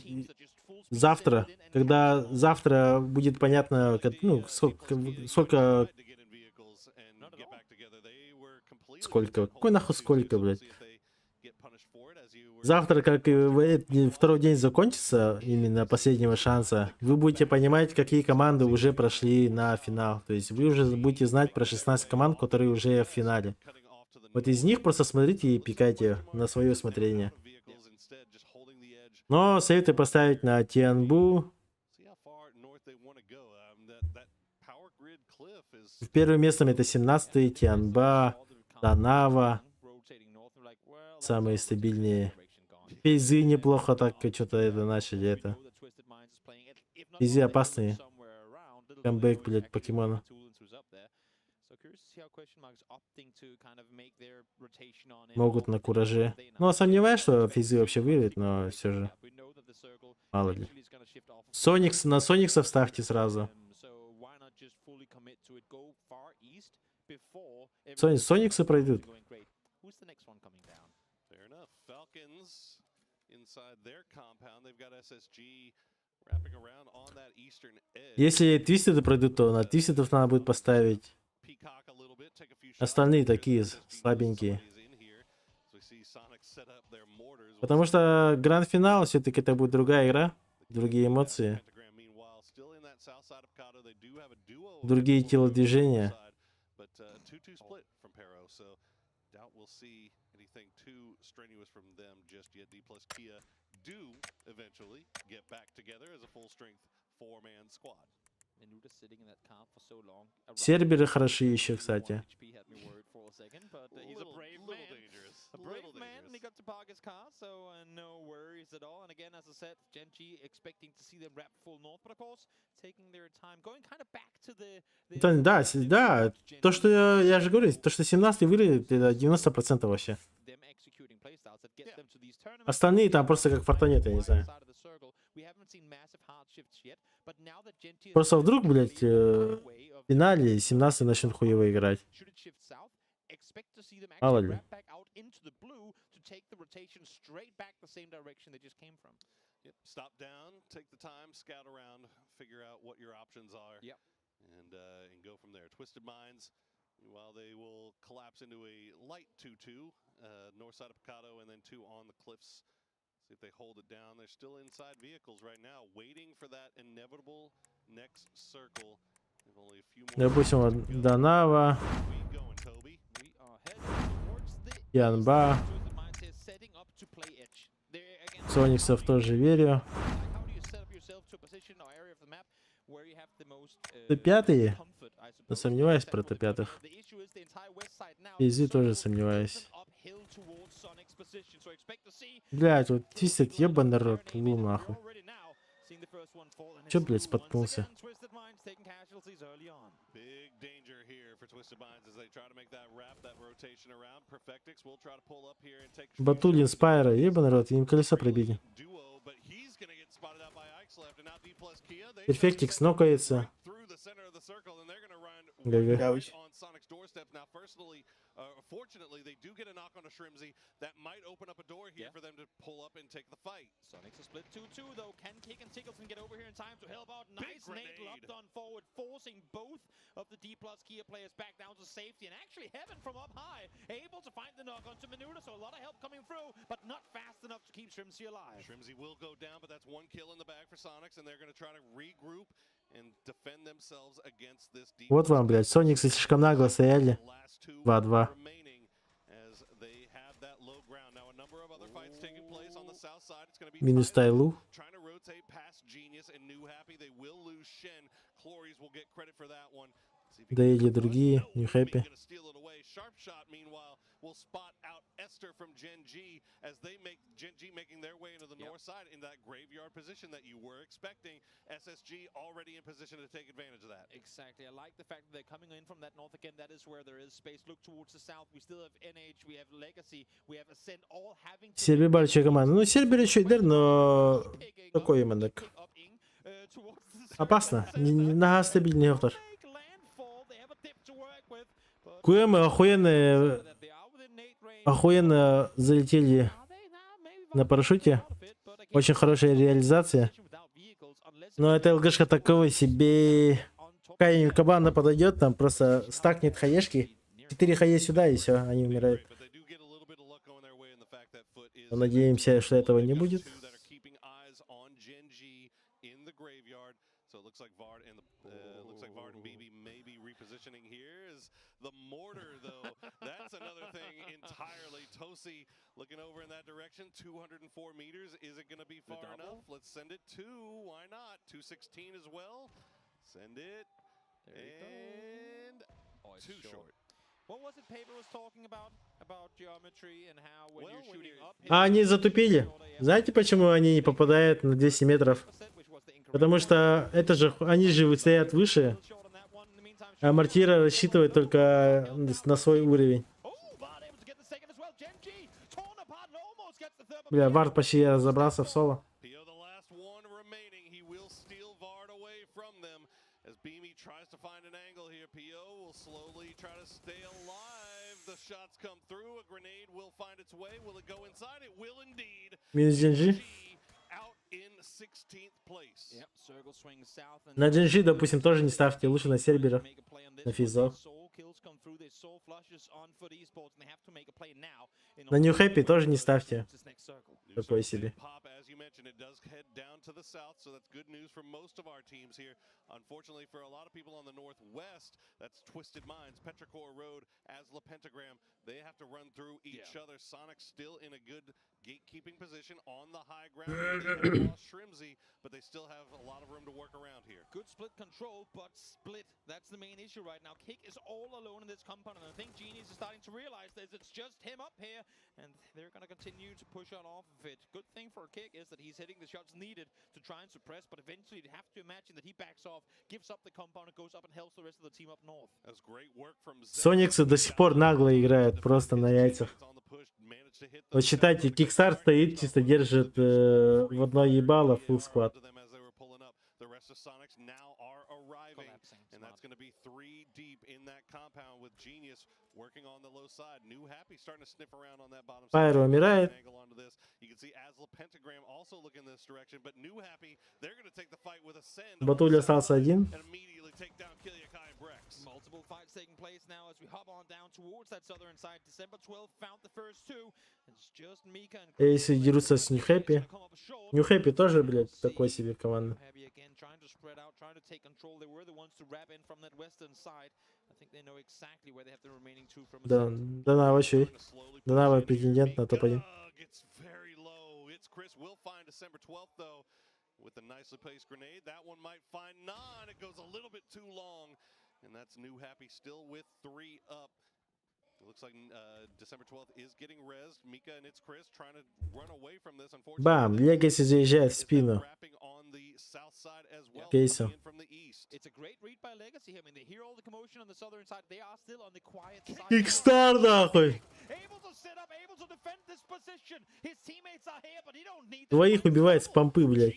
завтра, когда завтра будет понятно, ну, сколько, какой нахуй сколько, блядь. Завтра, как второй день закончится, именно последнего шанса, вы будете понимать, какие команды уже прошли на финал. То есть вы уже будете знать про 16 команд, которые уже в финале. Вот из них просто смотрите и пикайте на свое усмотрение. Но советую поставить на Тянбу. В первым местом это 17-й, Тянба, Дарова. Самые стабильные. Пейзы неплохо так что-то это начали. Это. Пейзы опасные. Камбэк, блядь, покемона. Могут на кураже. Ну, сомневаюсь, что физы вообще выиграет, но все же. Мало ли. Соникс, на Сониксов ставьте сразу. Сониксы пройдут. Если твистеды пройдут, то на твистедов надо будет поставить. Остальные такие слабенькие. Потому что гранд-финал все-таки это будет другая игра, другие эмоции, другие телодвижения. Серберы хороши еще, кстати. A brave man, and he got to park his car, so no worries at all. And again, as I said, Gen G expecting to see them wrap full north, but of course, taking their time, going kind of back to the... Да, да, то, что я же говорю, то, что 17-й выиграет, это 90% вообще. Остальные там просто как фортунет, я не знаю. Просто вдруг, блядь, в финале 17-й начнет хуево играть. Мало ли. Stop down, take the time, scout around, figure out what your options are, and go from there. Twisted Minds, while they will collapse into a light 2-2, north side of Picado, and then 2 on the cliffs. See if they hold it down. They're still inside vehicles right now, waiting for that inevitable next circle. Only a few more. Допустим, Дарова, Янба. Сониксов тоже верю. Т5? Но сомневаюсь про Т5. Изи тоже сомневаюсь. Блядь, вот твистед, ебаный рот, лу нахуй. Чё, блядь, споткнулся? Батулин, Спайра, ебаный рот, им колесо пробили. Перфектикс нокается. ГГ. Fortunately, they do get a knock on a Shrimsy that might open up a door here for them to pull up and take the fight. Sonics is split 2-2 though. Can Kick and Tickleton get over here in time to help out? Nice nade locked on forward, forcing both of the D+ Kia players back down to safety. And actually, Heaven from up high, able to find the knock onto Minuta, so a lot of help coming through, but not fast enough to keep Shrimsy alive. Shrimsy will go down, but that's one kill in the bag for Sonics, and they're going to try to regroup and defend themselves against this D+. Вот вам, блядь, Сониксы слишком нагло стояли. 2-2. Минус Тайлу. Доели другие, не хэппи. Will spot out Esther from Gen G as they make Gen G making their way into the north side in that graveyard position that you were expecting. SSG already in position to take advantage of that. Exactly. I like the fact that they're coming in from that north again. That is where there is space. Look towards the south. We still have NH, we have Legacy, we have Ascent, all having to... Сербия большая команда. Ну, Сербия еще идет, но... Такой именно. Опасно. Нога стабильный автор. Куэмы охуенно залетели на парашюте. Очень хорошая реализация. Но эта ЛГшка такого себе. Какая-нибудь кабана подойдет, там просто стакнет хаешки. 4 хае сюда, и все, они умирают. Но надеемся, что этого не будет. The mortar, though, that's another thing entirely. Tosi looking over in that direction, 204 meters. Is it going to be far enough? Let's send it 2. Why not? 216 as well. Send it. And too short. What was it Paper was talking about? About geometry and how when you're shooting up... А они затупили. Знаете, почему они не попадают на 200 метров? Потому что это же, они же стоят выше. А Мортира рассчитывает только на свой уровень. Бля, Вард почти разобрался в соло. Минус Джинджи. На Джинджи, допустим, тоже не ставьте. Лучше на серверах, на физо. На New Happy тоже не ставьте. Такой себе. Unfortunately for a lot of people on the northwest, that's Twisted Minds, Petrichor Road, Asla Pentagram. They have to run through each other. Sonic's still in a good gatekeeping position on the high ground. They have lost Shrimsy, but they still have a lot of room to work around here. Good split control, but split. That's the main issue right now. Kick is all alone in this compound, and I think Genius is starting to realize this. It's just him up here, and they're going to continue to push on off of it. Good thing for Kick is that he's hitting the shots needed to try and suppress, but eventually you have to imagine that he backs off, gives up the compound, and goes up and helps the rest of the team up north. That's great work from Сониксы до сих пор нагло играют, просто на яйцах. Вот считайте, Кикстар стоит, чисто держит в одно ебало full squad. And that's going to be 3 deep in that compound with Genius working on the low side. New Happy starting to sniff around on that bottom side. Pyro умирает. You can see Asla Pentagram also looking this direction, but New Happy, they're going to take the fight with Ascend. Батуль остался один. And immediately take down Kiliakai and Brex. Multiple fights taking place now as we hop on down towards that southern side. December 12th found the first 2. It's just Mika and Если дерутся с New Happy. New Happy тоже, блядь, такой себе команда. Trying to spread out, trying to take control. They were the ones to wrap in from that western side. I think they know exactly where they have the remaining 2 from. Да, Дарова еще. Дарова претендент на топ-1. It's very low. It's Chris will find December 12th though with a nicely placed grenade. That one might find none. It goes a little bit too long, and that's New Happy still with 3 up. It looks like December 12th is getting rezzed. Mika and it's Chris trying to run away from this. Unfortunately, Бам, Легаси заезжает в спину. Кейсом. It's a great read by Legacy here. I mean, they hear all the commotion on the southern side. They are still on the quiet side. Кикстар, нахуй. Able to set up, able to defend this position. His teammates are here, but he don't need. Двоих убивает с помпы, блядь.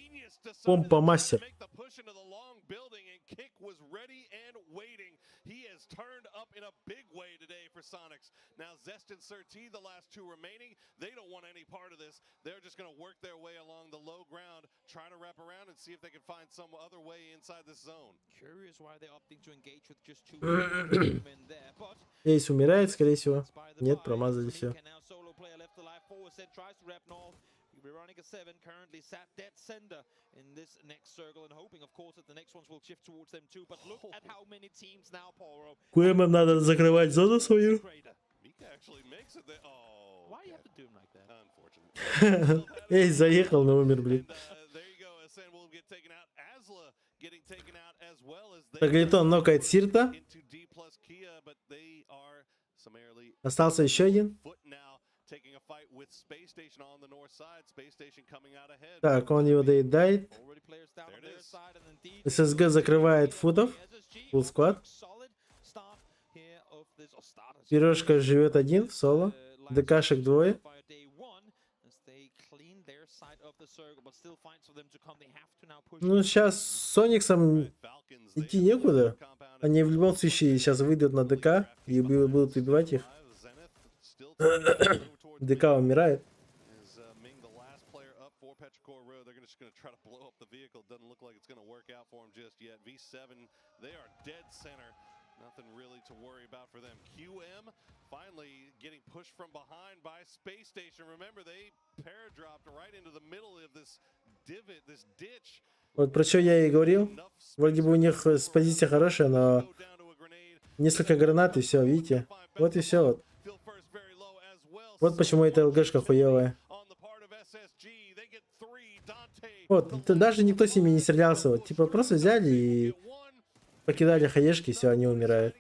Помпа мастер. He has turned up in a big way today for Sonics. Now Zest and Surti, the last 2 remaining, they don't want any part of this. They're just going to work their way along the low ground, trying to wrap around and see if they can find some other way inside this zone. Curious why they're opting to engage with just 2 men there, but Эйс умирает, скорее всего. Нет, промазали все. Veronica 7 currently sat dead center in this next circle and hoping, of course, that the next ones will shift towards them too. But look at how many teams now, Poro. Куэмам надо закрывать зону свою. Why do you have to do him like that? Эйс заехал, но умер, блин. Таглитон нокает Сирта. Остался еще один. Так, он его доедает. ССГ закрывает футов. Full squad. Пирожка живет один в соло. ДКшек 2. Ну, сейчас с Сониксом идти некуда. Они в любом случае сейчас выйдут на ДК и будут убивать их. ДК умирает. Nothing really to worry about for them. QM finally getting pushed from behind by Space Station. Remember, they paradropped right into the middle of this divot, this ditch. Вот про что я и говорил. Вроде бы у них позиция хорошая, но несколько гранат и все, видите? Вот и все. Вот. Вот почему эта ЛГшка хуевая. Вот, даже никто с ними не стрелялся. Вот, типа просто взяли и покидали хаешки, все, они умирают.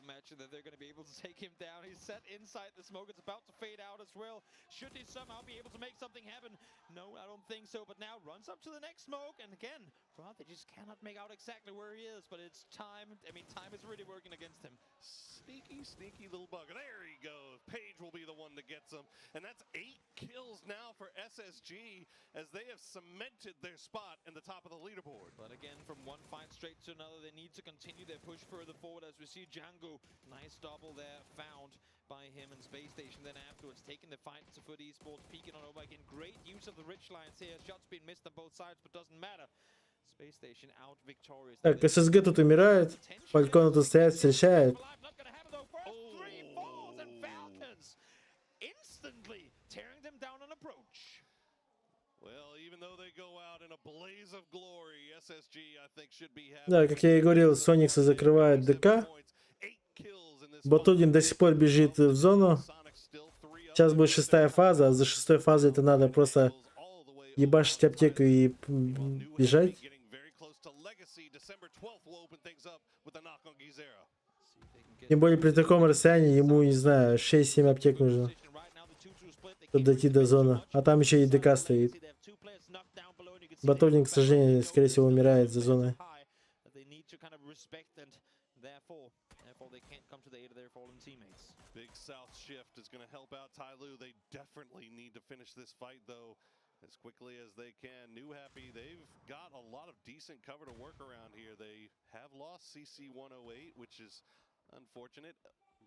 imagine that they're going to be able to take him down. He's set inside the smoke. It's about to fade out as well. Should he somehow be able to make something happen? No, I don't think so. But now runs up to the next smoke. And again, Rob, they just cannot make out exactly where he is. But it's time. I mean, time is really working against him. Sneaky, sneaky little bug. There he goes. Page will be the one that gets him. And that's 8 kills now for SSG as they have cemented their spot in the top of the leaderboard. But again, from one fight straight to another, they need to continue their push further forward as we see Django. Nice double there found by him and Space Station. Then afterwards, taking the fight to Foot Esports, peeking on over again. Great use of the Rich Lines here. Shots being missed on both sides, but doesn't matter. Space Station out victorious. Так, ССГ тут умирает. Фалькон тут стоят, встречает. Instantly tearing them down on approach. Well, even though they go out in a blaze of glory, SSG, I think, should be happy. Да, как я и говорил, Сониксы закрывает ДК. Ботудин до сих пор бежит в зону. Сейчас будет 6-я фаза, а за 6-й фазой это надо просто ебашить аптеку и бежать. Тем более при таком расстоянии ему, не знаю, 6-7 аптек нужно, чтобы дойти до зоны. А там еще и ДК стоит. Батовник, к сожалению, скорее всего, умирает за зоной. Big South shift is going to help out Tyloo. They definitely need to finish this fight, though, as quickly as they can. New Happy, they've got a lot of decent cover to work around here. They have lost CC 108, which is unfortunate,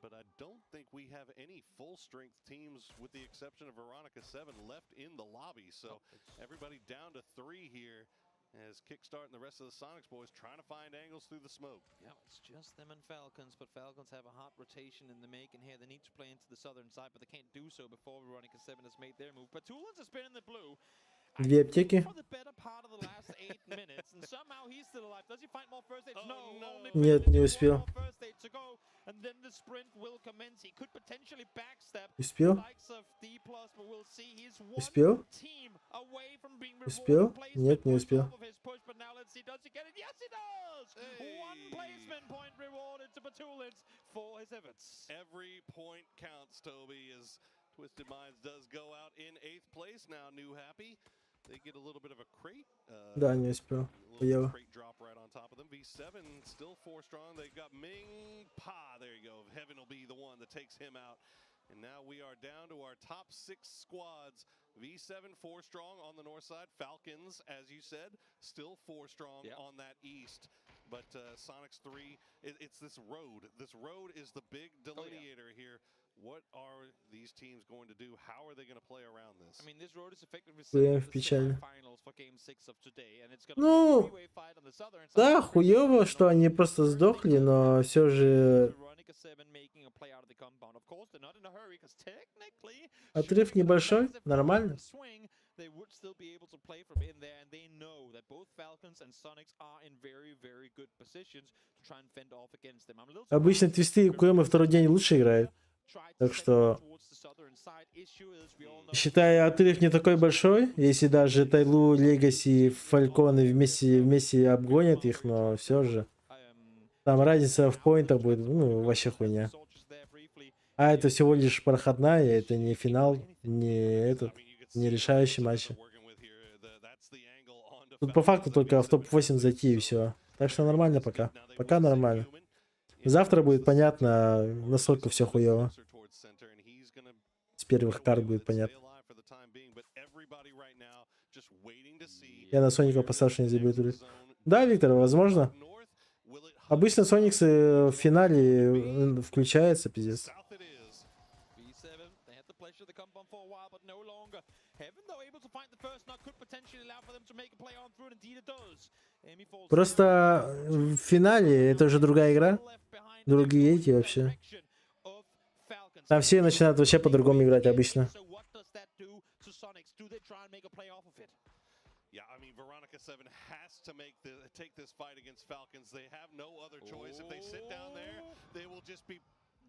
but I don't think we have any full-strength teams, with the exception of Veronica 7, left in the lobby. So everybody down to 3 here, as Kickstart and the rest of the Sonics boys trying to find angles through the smoke. Yeah, it's just them and Falcons, but Falcons have a hot rotation in the making here. They need to play into the southern side, but they can't do so before Veronica 7 has made their move. But Tulans has been in the blue. Две аптеки. Нет, не успел. Успел? Успел? Успел? Нет, не успел. Every point counts, Toby, as Twisted Minds does go out in 8th place. Now New Happy, they get a little bit of a crate. Да, не успел. Little crate drop right on top of them. V7 still 4 strong. They've got Ming Pa. There you go. Heaven will be the one that takes him out. And now we are down to our top 6 squads. V7 4 strong on the north side. Falcons, as you said, still 4 strong on that east. But Sonics 3, it's this road. This road is the big delineator here. What are these teams going to do? How are they going to play around this? I mean, this road is effectively the finals for game 6 of today, and it's going to be a three-way fight on the southern side. Да, хуёво, что они просто сдохли, но все же отрыв небольшой, нормально. They would still be able to play from in there, and they know that both Falcons and Sonics are in very, very good positions to try and fend off against them. Обычно твисты и КМ второй день лучше играют. Так что, считая, отрыв не такой большой, если даже Тайлу, Легаси, Фальконы вместе обгонят их, но все же. Там разница в поинтах будет, ну, вообще хуйня. А это всего лишь проходная, это не финал, не решающий матч. Тут по факту только в топ-8 зайти и все. Так что нормально пока. Пока нормально. Завтра будет понятно, насколько все хуево. С первых карт будет понятно. Я на Соника поставлю, не заберу. Да, Виктор, возможно. Обычно Сониксы в финале включается, пиздец. Просто в финале это уже другая игра. Другие эти вообще. Там все начинают вообще по-другому играть обычно. Yeah, I mean, Veronica 7 has to take this fight against Falcons. They have no other choice. If they sit down there, they will just be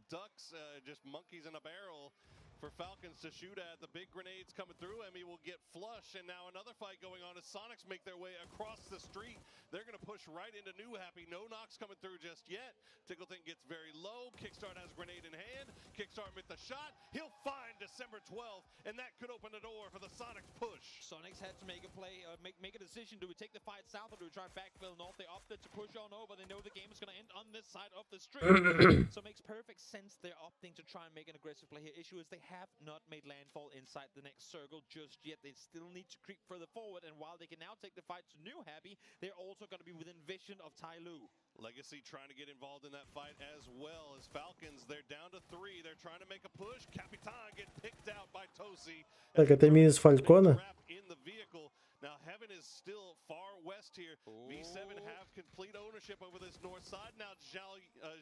ducks, just monkeys in a barrel. for Falcons to shoot at. The big grenades coming through. Emmy will get flush, and now another fight going on as Sonics make their way across the street. They're going to push right into New Happy. No knocks coming through just yet. Tickleton gets very low. Kickstart has a grenade in hand. Kickstart with the shot. He'll find December 12th, and that could open the door for the Sonics push. Sonics had to make a play, make a decision. Do we take the fight south or do we try backfill north? They opted to push on over. They know the game is going to end on this side of the street. So it makes perfect sense they're opting to try and make an aggressive play here. Issue is they have not made landfall inside the next circle just yet. They still need to creep further forward, and while they can now take the fight to New Happy, they're also going to be within vision of Tai Lu. Legacy trying to get involved in that fight as well as Falcons. They're down to 3. They're trying to make a push. Capitan get picked out by Tosi. Так, это минус Фалькона. In the vehicle. Now Heaven is still far west here. V7 have complete ownership over this north side. Now Zhao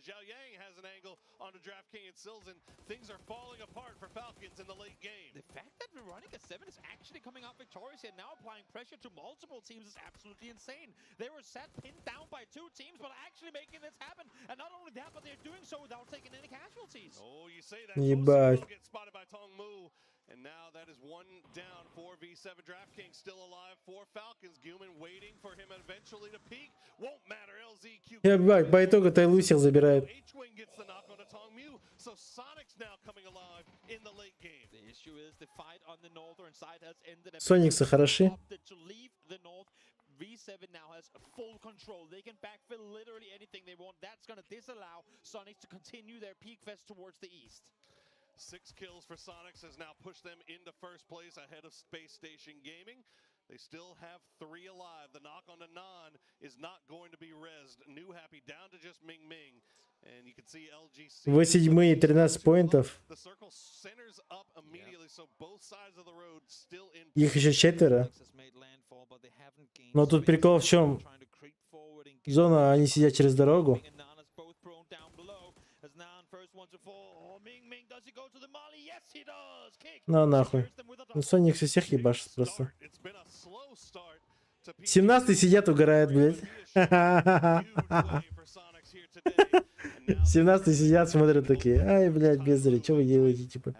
Yang has an angle onto DraftKings and Sills, and things are falling apart for Falcons in the late game. The fact that Veronica 7 is actually coming out victorious here, now applying pressure to multiple teams, is absolutely insane. They were set pinned down by 2 teams, but actually making this happen. And not only that, but they're doing so without taking any casualties. Oh, you say that. Ебать. Get spotted by Tong Mu. And now that is 1 down for V7. DraftKings still alive for Falcons. Guman waiting for him eventually to peak. Won't matter. LZQ. Ебать, по итогу Тайлу всех забирает. H-Wing gets the knock on to Tong Mu. So Sonic's now coming alive in the late game. The issue is the fight on the northern side has ended. Сониксы хороши. To leave the north. V7 now has full control. They can backfill literally anything they want. That's going to disallow Sonics to continue their peak fest towards the east. 6 kills for Sonics has now pushed them into first place ahead of Space Station Gaming. They still have 3 alive. The knock on the Non is not going to be rezzed. New Happy down to just Ming Ming. And you can see LGC. 8-й, 13 поинтов. The circle centers up immediately, so both sides of the road still in. Их еще 4. Но тут прикол в чем? Зона, они сидят через дорогу. На нахуй. Ну, Соник всех ебашит просто. 17-й сидят, угорают, блядь. 17-й сидят, смотрят такие. Ай, блядь, бездари, что вы делаете, типа.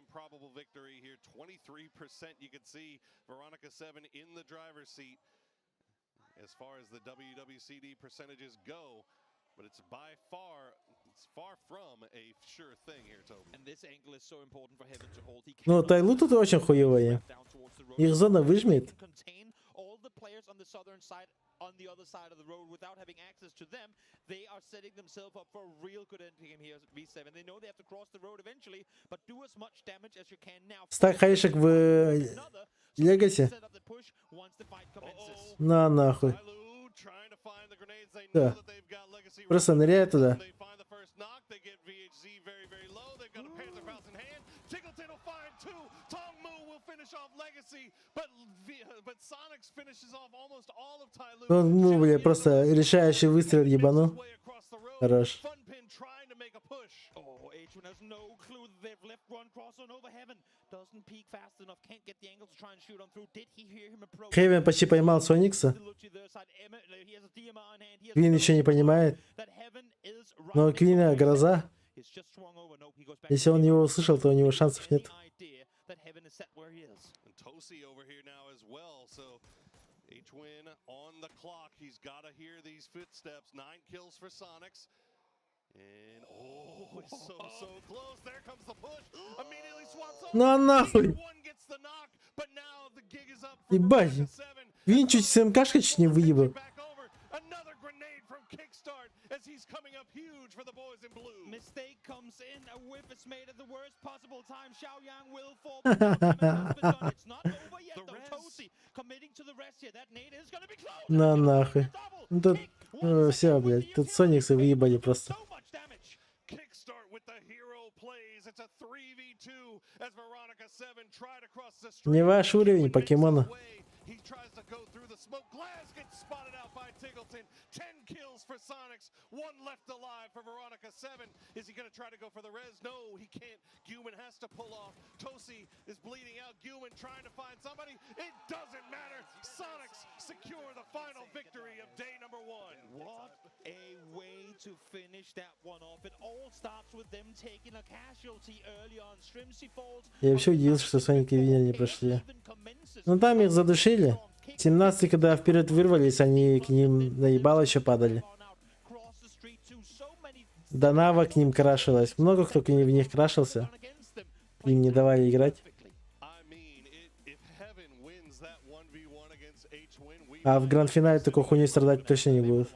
Improbable victory here. 23% you can see Veronica 7 in the driver's seat as far as the WWCD percentages go, but it's far from a sure thing here, Toby. And this angle is so important for Heaven to hold. Ну, Тайлу тут очень хуевая. Их зона выжмет. All the players on the southern side, on the other side of the road, without having access to them, they are setting themselves up for a real good end game here at V7. They know they have to cross the road eventually, but do as much damage as you can now. Стак хаишек в Легаси. На нахуй. Да. Просто ныряет туда. Ну, бля, просто решающий выстрел ебану. Хорош. Хейвен почти поймал Соникса. Квин еще не понимает. Но Квина гроза. Если он его услышал, то у него шансов нет. H-Win on the clock. He's got to hear these footsteps. 9 kills for Sonics. And oh, it's so close. There comes the push. Immediately swats over. Ну нахуй. One gets the knock, but now the gig is up. Ебать. Вин чуть СМКшка чуть не выебал. Another grenade from Kickstart as he's coming up huge for the boys in blue. Mistake comes in. A whip is made at the worst possible time. Xiao Yang will fall. It's not over yet though. Tosi committing to the rest here. That nade is gonna be close. На нахуй. Ну тут все, блядь. Тут Сониксы выебали просто. Kickstart with the hero plays. It's a 3v2 as Veronica 7 tried to cross the street. Не ваш уровень покемона. He tries to go through the smoke. Glass gets spotted out by Tiggleton. 10 kills for Sonics. 1 left alive for Veronica 7. Is he going to try to go for the res? No, he can't. Guman has to pull off. Tosi is bleeding out. Guman trying to find somebody. It doesn't matter. Sonics secure the final victory of day number 1. What a win to finish that one off. It all starts with them taking a casualty early on. Strimsy falls. Я вообще удивился, что Соник и Винер не прошли. Ну там их задушили. 17, когда вперед вырвались, они к ним наебало еще падали. Дарова к ним крашилась. Много кто в них крашился. Им не давали играть. А в гранд-финале такой хуйней страдать точно не будут.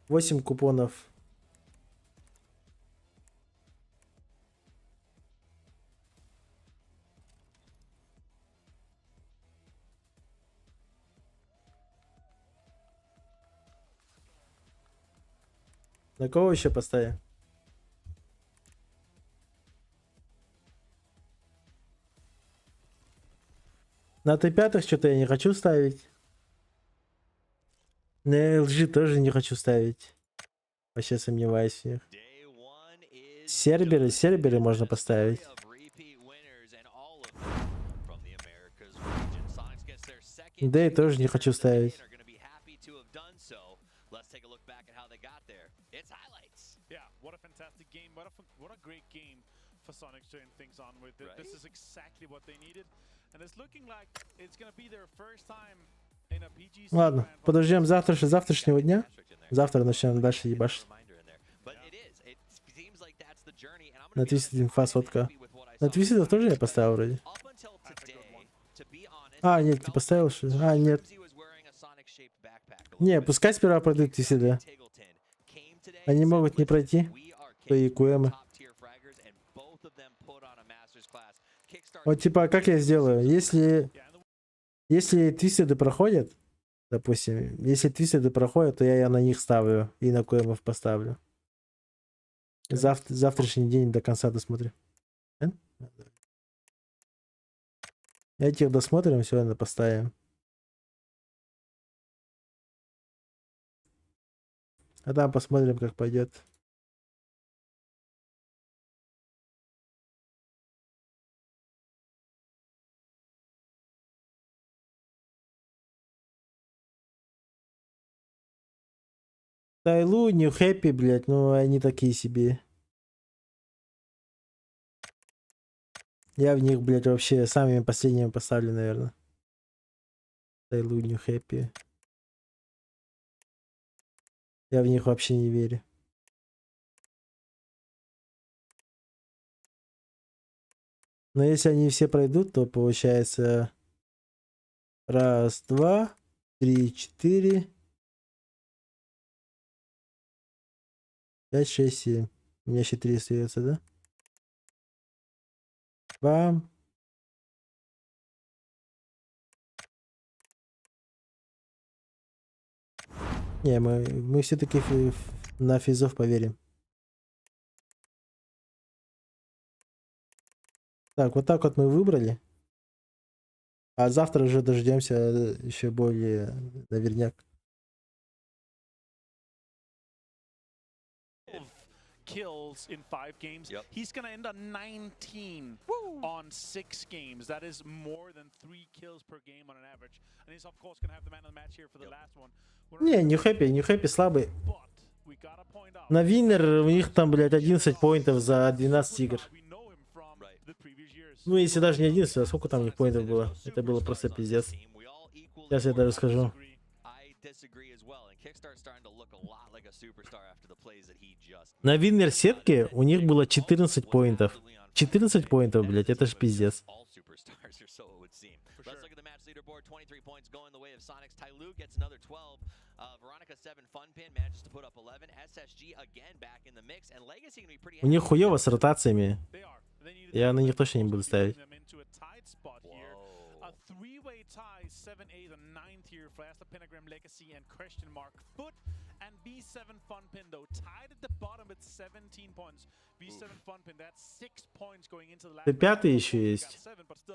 Восемь купонов. На кого еще поставим? На Т5 что-то я не хочу ставить. На LG тоже не хочу ставить. Вообще сомневаюсь в них. Серберы можно поставить. Да и тоже не хочу ставить. Ладно, подождем завтрашнего дня. Завтра начнем дальше ебашить. На Твистед инфа сотка. На Твистедов тоже я поставил вроде. А, нет, ты поставил что? А, нет. Не, пускай сперва пройдут Твистеда. Они могут не пройти. То и Куэмы. Вот типа, как я сделаю? Если Твистеды проходят, допустим, если Твистеды проходят, то я на них ставлю и на Куэмов поставлю. Завтрашний день до конца досмотрим. Этих досмотрим, все, поставим. А там посмотрим, как пойдет. Тайлу, Нью Хэппи, блядь, ну они такие себе. Я в них, блядь, вообще самыми последними поставлю, наверное. Тайлу, Нью Хэппи. Я в них вообще не верю. Но если они все пройдут, то получается... Раз, два, три, четыре... 5, 6, 7. У меня еще 3 остается, да? Бам. Не, мы все-таки на физов поверим. Так, вот так вот мы выбрали. А завтра уже дождемся еще более наверняк. Kills in 5 games. He's gonna end on 19 on 6 games. That is more than 3 kills per game on an average. And he's of course gonna have the man of the match here for the last one. Не, Нью Хэппи слабый. На Винер у них там, блядь, 11 поинтов за 12 игр. Ну, если даже не 11, а сколько там у них поинтов было? Это было просто пиздец. Сейчас я даже скажу. На Виннер сетке у них было 14 поинтов. 14 поинтов, блядь, это ж пиздец. У них хуёво с ротациями. Я на них точно не буду ставить. And B7 Funpin though tied at the bottom with 17 points. B7 Funpin, that's 6 points going into the last. Т5 еще есть.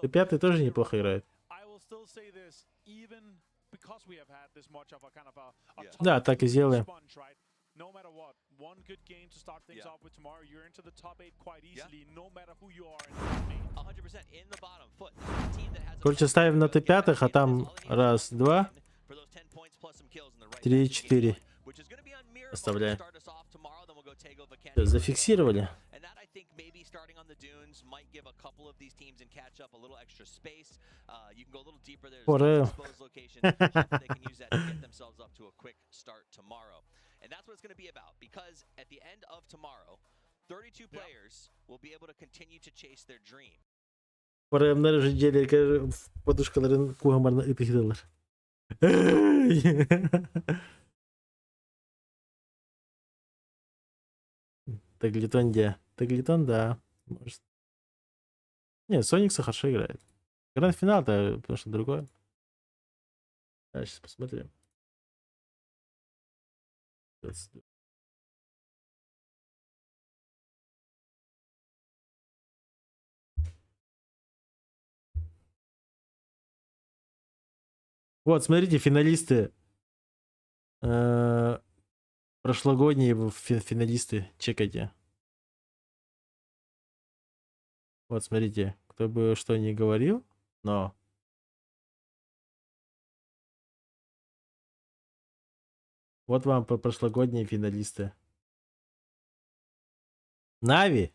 Т5 тоже неплохо играет. I will still say this, even because we have had this much of a kind of a Да, так и сделаем. No matter what, one good game to start things off with tomorrow. You're into the top 8 quite easily, no matter who you are. 100% in the bottom foot. Team that has Короче, ставим на Т5, а там раз, два, 3, 4. Оставляем. Зафиксировали. Ура. And that's what it's going to be about, because at the end of tomorrow, 32 players will be able to continue to chase their dream. Parayanlar önceleri podushkaların kuhamarına ıtıktılar. Таглитон где? Таглитон, да. Может. Не, Соникс хорошо играет. Гранд-финал-то, потому что другое. Сейчас посмотрим. Вот, смотрите, финалисты. Прошлогодние финалисты. Чекайте. Вот, смотрите. Кто бы что ни говорил, но... Вот вам прошлогодние финалисты. Нави.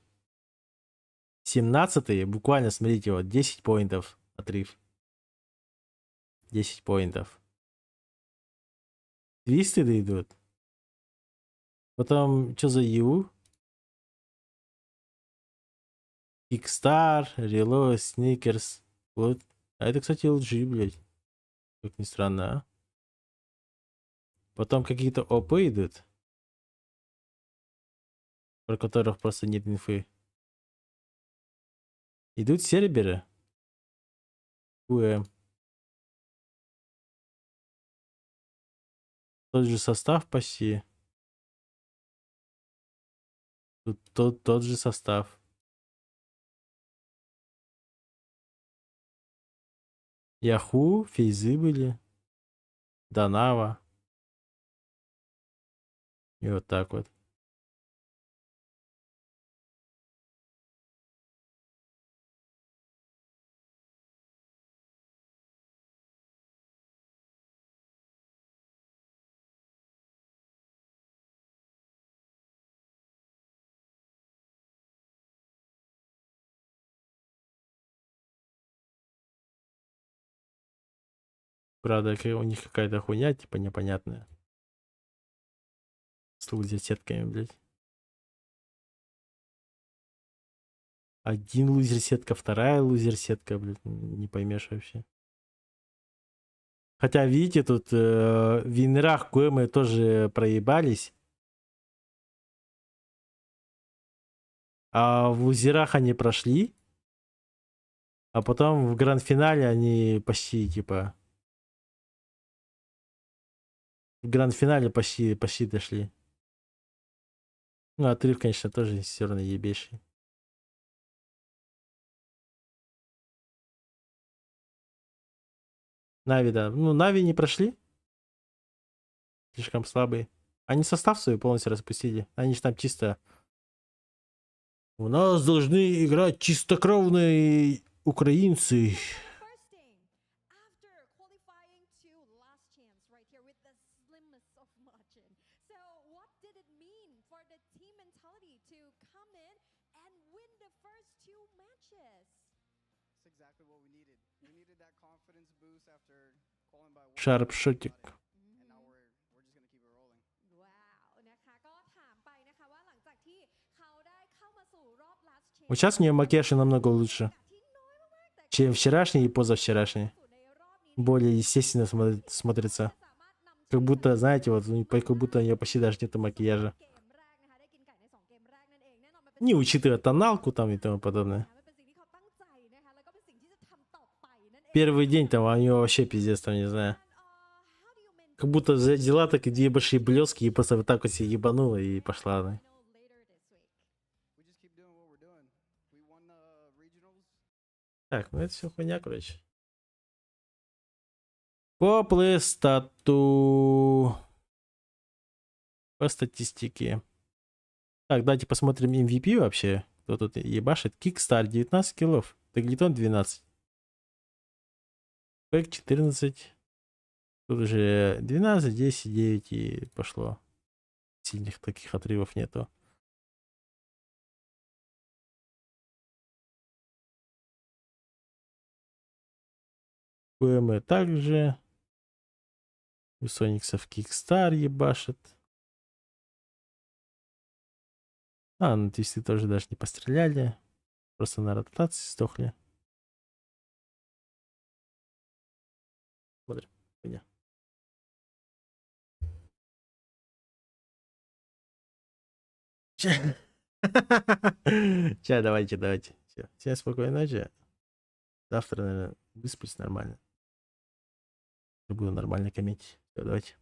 17-е. Буквально, смотрите, вот 10 поинтов отрыв. 10 поинтов. Твисты идут. Потом, что за Ю? Кикстар, Рело, Сникерс. Вот. А это, кстати, LG, блядь. Как ни странно, а? Потом какие-то ОП идут, про которых просто нет инфы. Идут серберы. УМ. Тот же состав почти. Тут тот же состав. Яху, Фейзы были. Дарова. И вот так вот. Правда, у них какая-то хуйня, типа непонятная. С лузер-сетками, блядь. Один лузер-сетка, вторая лузер-сетка, блядь. Не поймешь вообще. Хотя, видите, тут в винерах КМ тоже проебались. А в лузерах они прошли. А потом в гранд-финале они почти, типа... В гранд-финале почти дошли. Ну, отрыв, конечно, тоже все равно ебейший. Нави, да. Ну, Нави не прошли. Слишком слабые. Они состав свой полностью распустили. Они же там чисто... У нас должны играть чистокровные украинцы. Шарпшотик. Вот сейчас у нее макияж намного лучше, чем вчерашний и позавчерашний. Более естественно смотрится. Как будто, знаете, вот как будто у нее почти даже нету макияжа. Не учитывая тоналку там и тому подобное. Первый день там у нее вообще пиздец, там не знаю. Как будто взяла так и две большие блески и просто вот так вот себе ебанула и пошла она. Так, ну это все хуйня, короче. По плейстату. По статистике. Так, давайте посмотрим MVP вообще. Кто тут ебашит? Кикстар 19 киллов. Таглитон 12. Пэк 14. Тут уже 12, 10, 9 и пошло. Сильных таких отрывов нету. ПМ также. У Сониксов Кикстар ебашит. А, ну твисты тоже даже не постреляли. Просто на ротации сдохли. Смотрим. Меня. Че, давайте. Все. Всем спокойной ночи. Завтра, наверное, высплюсь нормально. Буду нормально комментить. Все, давайте.